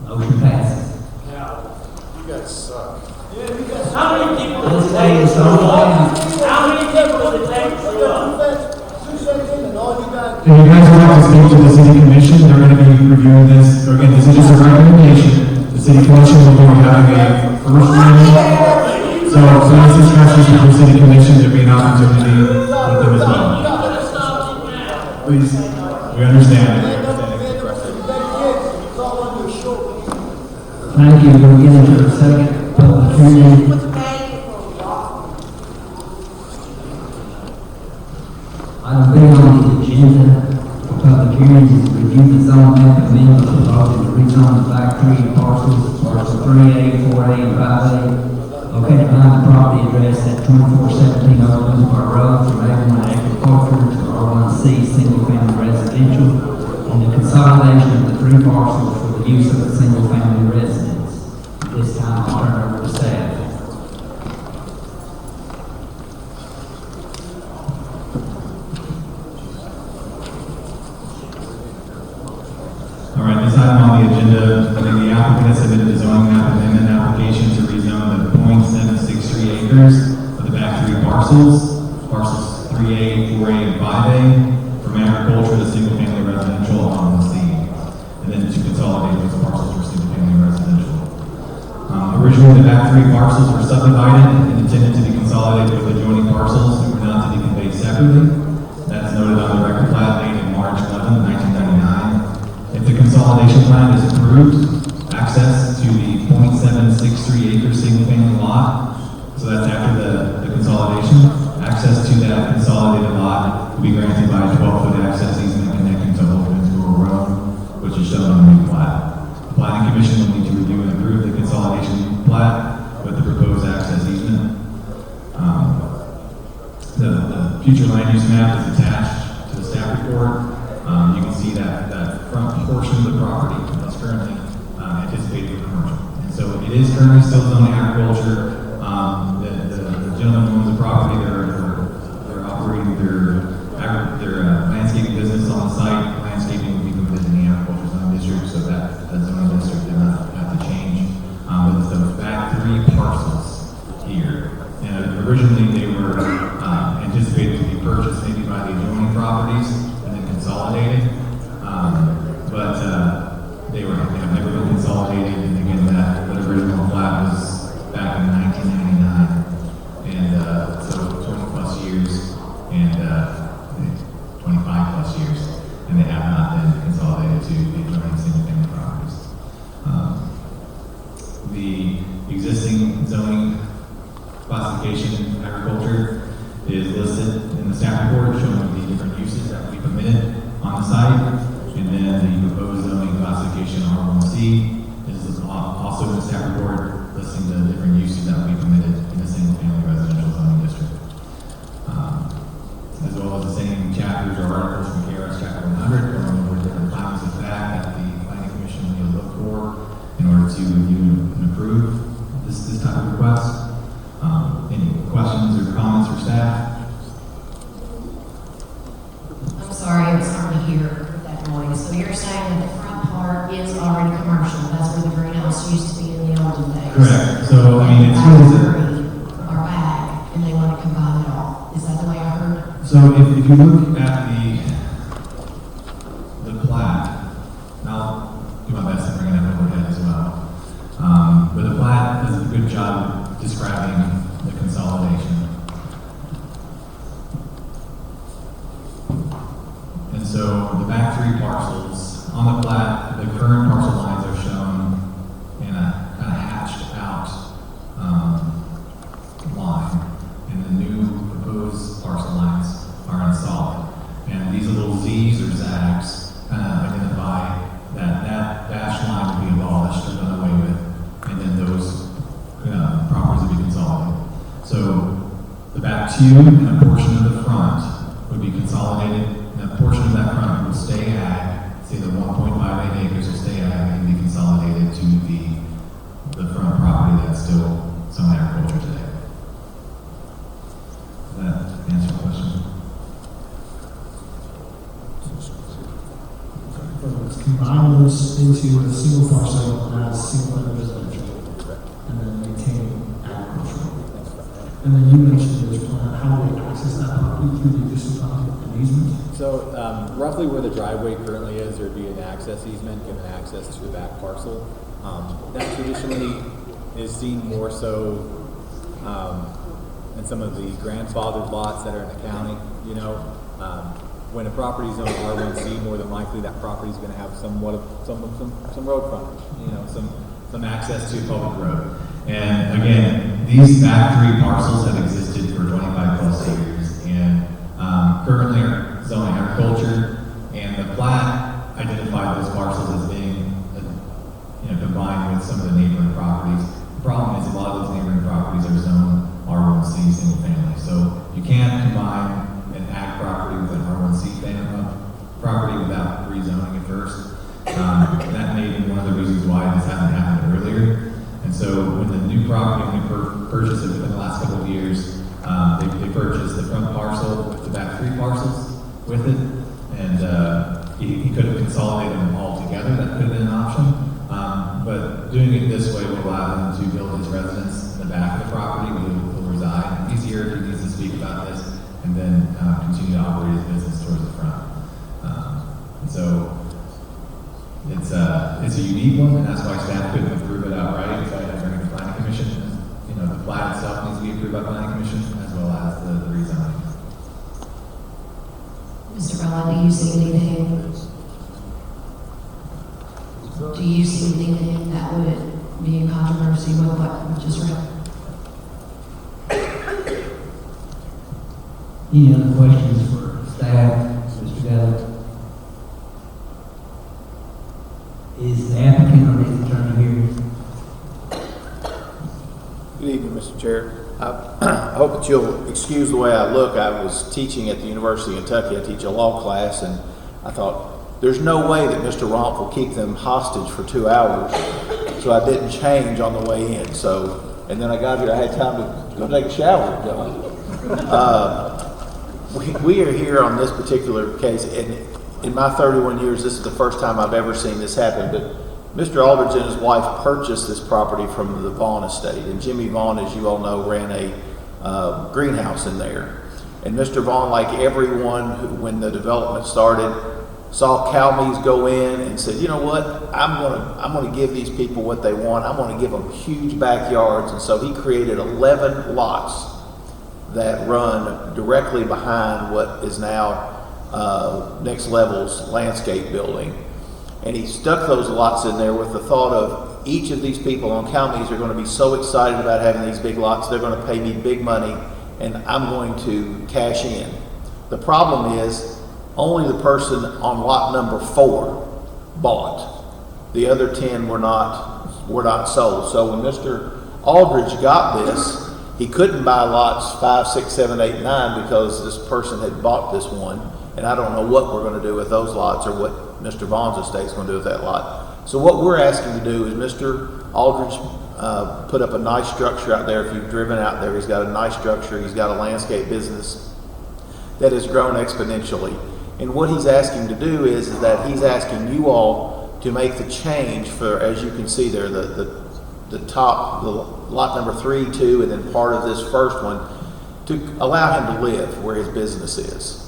Motion passes. Now, you guys suck. How many people does it take to show up? How many people does it take to show up? If you guys would like to speak to the city commission, they're going to be reviewing this. Again, this is just a recommendation. The city commission will be having a first reading. So please discuss this with the city commission. There'll be an opportunity with them as well. Please, we Thank you. We'll get into the second public hearing. Item B on the agenda for public hearings is to review the zone map amendment proposal to rezone the back three parcels, parcel 3A, 4A, and 5A, located behind the property address at 2417 Old Elmsburg Road from A1 agriculture to R1C single family residential, and the consolidation of the three parcels for the use of a single family residence. This time I'll turn it over to staff. All right, this item on the agenda, the applicant has submitted a zoning map amendment application to rezone the 0.763 acres of the back three parcels, parcels 3A, 4A, and 5A, from agriculture to single-family residential on the scene, and then to consolidate those parcels for single-family residential. Originally, the back three parcels were subdivided and intended to be consolidated with adjoining parcels and were not to be conveyed separately. That's noted on the record plat dated March 11, 1999. If the consolidation plan is approved, access to the 0.763 acre single-family lot, so that's after the consolidation, access to that consolidated lot will be granted by a 12-foot access easement connecting to Old Elmsburg Road, which is shown on the new plat. The planning commission will need to review and approve the consolidation plat with the proposed access easement. The future land use map is attached to the staff report. You can see that front portion of the property that's currently anticipated for commercial. And so it is currently still zoned agriculture. The gentleman who owns the property, they're operating their landscaping business on the site. Landscaping will be permitted in the agriculture zone district, so that zoning district did not have to change. But it's those back three parcels here. And originally they were anticipated to be purchased maybe by the adjoining properties and then consolidated. But they have never been consolidated, and again, that original plat was back in 1999, and so 20 plus years, and 25 plus years, and they have not been consolidated to the adjoining single-family properties. The existing zoning classification in agriculture is listed in the staff report, showing the different uses that we permitted on the site. And then the proposed zoning classification R1C is also in the staff report, listing the different uses that we permitted in the single-family residential zoning district. As well as the same chapters or articles from KRS Chapter 100, going over different findings of fact that the planning commission will look for in order to review and approve this type of request. Any questions or comments for staff? I'm sorry, I was hard to hear that noise. So you're saying that the front part is already commercial, that's where the greenhouse used to be in the olden days? Correct. So, I mean, it's really... Or ag, and they want to combine it all. Is that the way I heard? So if you look at the plat, and I'll do my best to bring it up overhead as well. But the plat does a good job describing the consolidation. And so the back three parcels on the plat, the current parcel lines are shown in a kind of hatched out line, and the new proposed parcel lines are in solid. And these little Z's or zags kind of identify that dashed line will be abolished or done away with, and then those properties will be consolidated. So the back two and a portion of the front would be consolidated, and a portion of that front would stay ag. Say the 1.58 acres will stay ag and be consolidated to the front property that's still some agriculture today. Does that answer your question? Let's combine those into a single parcel as single-family residential, and then maintain agricultural. And then you mentioned there's a plan, how do they access that property through the existing property and easement? So roughly where the driveway currently is, there'd be an access easement giving access to the back parcel. That traditionally is seen more so in some of the grandfathered lots that are in the county. You know, when a property is zoned R1C, more than likely that property is going to have somewhat of some road frontage. You know, some some access to a public road. And again, these back 3 parcels have existed for 25 plus years, and currently are zoning agriculture, and the plat identified those parcels as being combined with some of the neighboring properties. The problem is a lot of those neighboring properties are zoned R1C single family, so you can't combine an ag property with an R1C property without rezoning it first. That may be one of the reasons why this hasn't happened earlier. And so when the new property, when we purchased it within the last couple of years, they purchased the front parcel with the back 3 parcels with it, and he could have consolidated them all together. That could have been an option. But doing it this way will allow him to build his residence in the back of the property where he'll reside. He's here if he needs to speak about this, and then continue to operate his business towards the front. And so it's a unique one, and that's why staff couldn't approve it outright. So I had to bring it to planning commission. The plat itself needs to be approved by planning commission, as well as the rezoning. Mr. Rowland, do you see anything? Do you see anything that would be in controversy with what we just read? Any other questions for staff, Mr. Gallup? Is the applicant or his attorney here? Good evening, Mr. Chair. I hope that you'll excuse the way I look. I was teaching at the University of Kentucky. I teach a law class, and I thought, there's no way that Mr. Romp will keep them hostage for 2 hours. So I didn't change on the way in. And then I got here, I had time to go take a shower. We are here on this particular case, and in my 31 years, this is the first time I've ever seen this happen. But Mr. Aldridge and his wife purchased this property from the Vaughn estate, and Jimmy Vaughn, as you all know, ran a greenhouse in there. And Mr. Vaughn, like everyone who, when the development started, saw cow meats go in and said, you know what, I'm gonna give these people what they want. I'm gonna give them huge backyards. And so he created 11 lots that run directly behind what is now Next Level's landscape building. And he stuck those lots in there with the thought of each of these people on cow meats are going to be so excited about having these big lots, they're going to pay me big money, and I'm going to cash in. The problem is, only the person on lot number 4 bought. The other 10 were not sold. So when Mr. Aldridge got this, he couldn't buy lots 5, 6, 7, 8, 9 because this person had bought this one. And I don't know what we're going to do with those lots or what Mr. Vaughn's estate is going to do with that lot. So what we're asking to do is Mr. Aldridge put up a nice structure out there. If you've driven out there, he's got a nice structure. He's got a landscape business that has grown exponentially. And what he's asking to do is that he's asking you all to make the change for, as you can see there, the top, the lot number 3, 2, and then part of this first one, to allow him to live where his business is.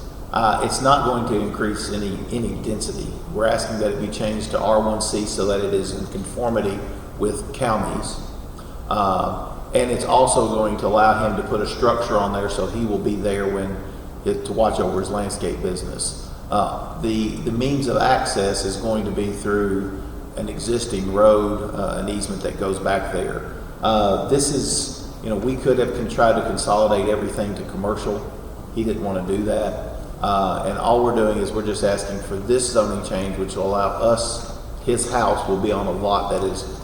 It's not going to increase any density. We're asking that it be changed to R1C so that it is in conformity with counties. And it's also going to allow him to put a structure on there so he will be there to watch over his landscape business. The means of access is going to be through an existing road, an easement that goes back there. This is, we could have tried to consolidate everything to commercial. He didn't want to do that. And all we're doing is we're just asking for this zoning change, which will allow us, his house will be on a lot that is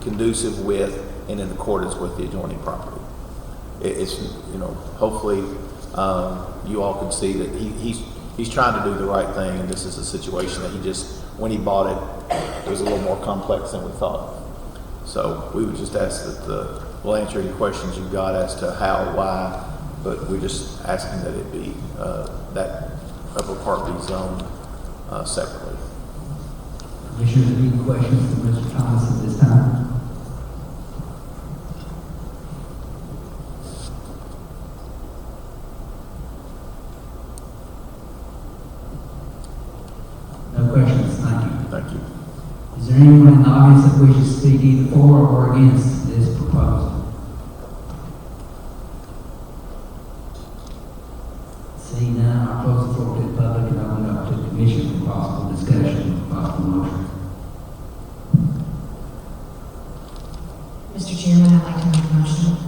conducive with and in accordance with the adjoining property. It's, hopefully you all can see that he's trying to do the right thing, and this is a situation that when he bought it was a little more complex than we thought. So we would just ask that we'll answer any questions you've got as to how, why, but we're just asking that it be, that upper part be zoned separately. Commissioners, any questions for Mr. Thomas at this time? No questions, thank you. Thank you. Is there anyone in the audience that wishes to speak either for or against this proposal? Seeing none, I'll close the floor to the public and open up to the commission for possible discussion, possible motion. Mr. Chairman, I'd like to make a motion.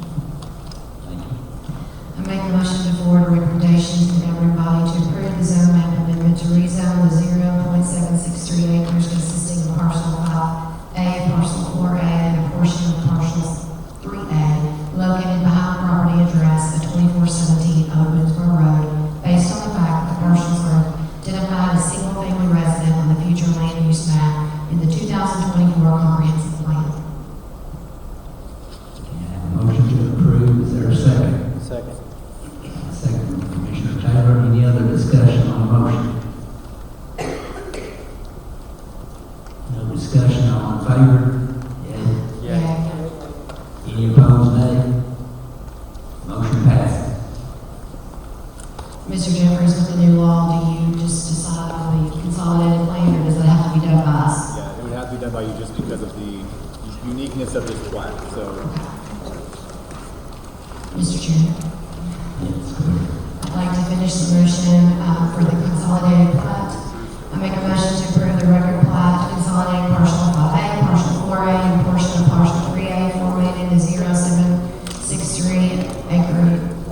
I make a motion to forward a recommendation to the governing body to approve the zone map amendment to rezone the 0.763 acres consisting of parcel 5A, parcel 4A, and a portion of parcel 3A located behind the property address at 2417 Old Boonesboro Road, based on the fact that the parcels are identified as single-family resident on the future land use map in the 2024 comprehensive plan. Motion to approve, is there a second? Second. Second from Commissioner Taylor. Any other discussion on the motion? No discussion, all in favor? Yea. Any opposed, nay? Motion passes. Mr. Jeffries, with the new law, do you just decide on the consolidated plan, or does it have to be done by us? Yeah, it would have to be done by you just because of the uniqueness of this plat, so. Mr. Chairman? I'd like to finish the motion for the consolidated plat. I make a motion to approve the record plat to consolidate parcel 5A, parcel 4A, and a portion of parcel 3A formatted as 0763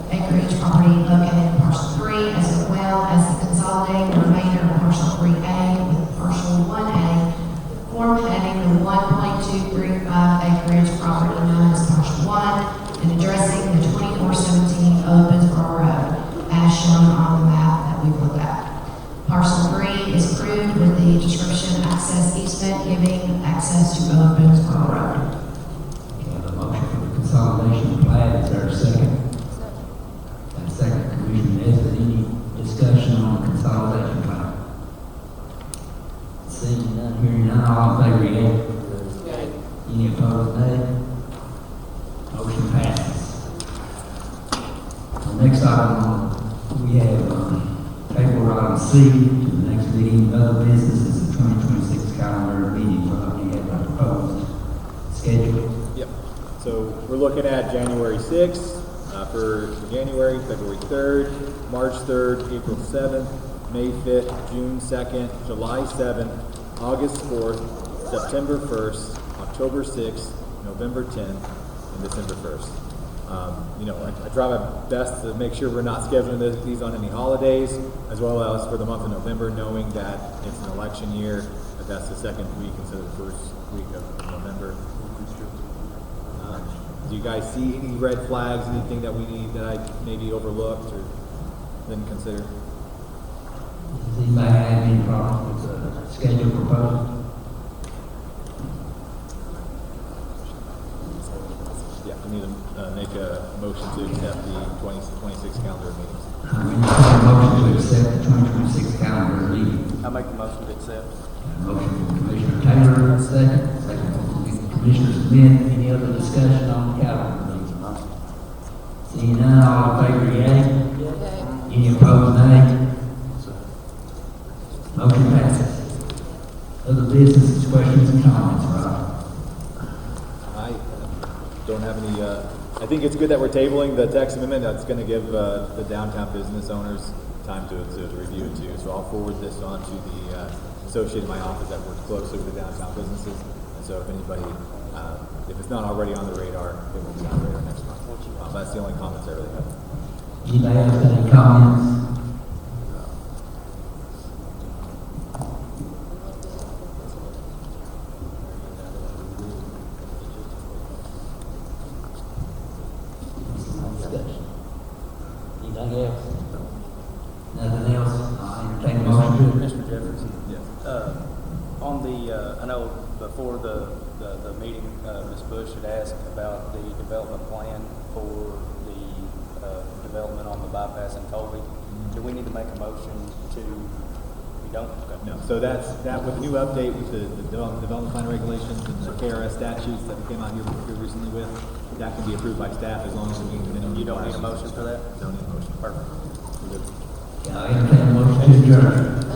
acreage property located in parcel 3, as well as the consolidating the remainder of parcel 3A with parcel 1A formatting the 1.235 acreage property known as parcel 1 and addressing the 2417 Old Boonesboro Road, as shown on the map that we've looked at. Parcel 3 is approved with the description access easement giving access to Old Boonesboro Road. We have a motion for the consolidation of plat, is there a second? Second, Commissioner Nesbitt. Any discussion on the consolidation plat? Seeing none, hearing none, all in favor, yea? Any opposed, nay? Motion passes. The next item, we have table item C to the next meeting. Other business is the 2026 calendar meeting. We have a proposed schedule. Yep. So we're looking at January 6th for January, February 3rd, March 3rd, April 7th, May 5th, June 2nd, July 7th, August 4th, September 1st, October 6th, November 10th, and December 1st. I try my best to make sure we're not scheduling these on any holidays, as well as for the month of November, knowing that it's an election year, but that's the second week instead of the first week of November. Do you guys see any red flags, anything that we need that I maybe overlooked or didn't consider? Does anybody have any problems with the schedule proposed? Yeah, we need to make a motion to accept the 2026 calendar meetings. I mean, motion to accept the 2026 calendar meeting. I make the motion to accept. Motion from Commissioner Taylor, second. Second from Commissioner Smith. Any other discussion on the calendar meeting? Seeing none, all in favor, yea? Any opposed, nay? Motion passes. Other business, questions and comments, Rob? I don't have any, I think it's good that we're tabling the text amendment. That's going to give the downtown business owners time to review it too. So I'll forward this on to the associate in my office that works closely with the downtown businesses. And so if anybody, if it's not already on the radar, it will be on the radar next month. That's the only comments I really have. Anybody else have any comments? Anything else? Nothing else? I'll entertain a motion to Mr. Jeffers? Yes. On the, I know before the meeting, Ms. Bush had asked about the development plan for the development on the bypass in Colby. Do we need to make a motion to, we don't? Okay. No, so that with the new update with the development plan regulations and the KRS statutes that we came out here recently with, that can be approved by staff as long as we meet the minimum. You don't need a motion for that? Don't need a motion. Perfect. We're good. I'll entertain a motion to adjourn.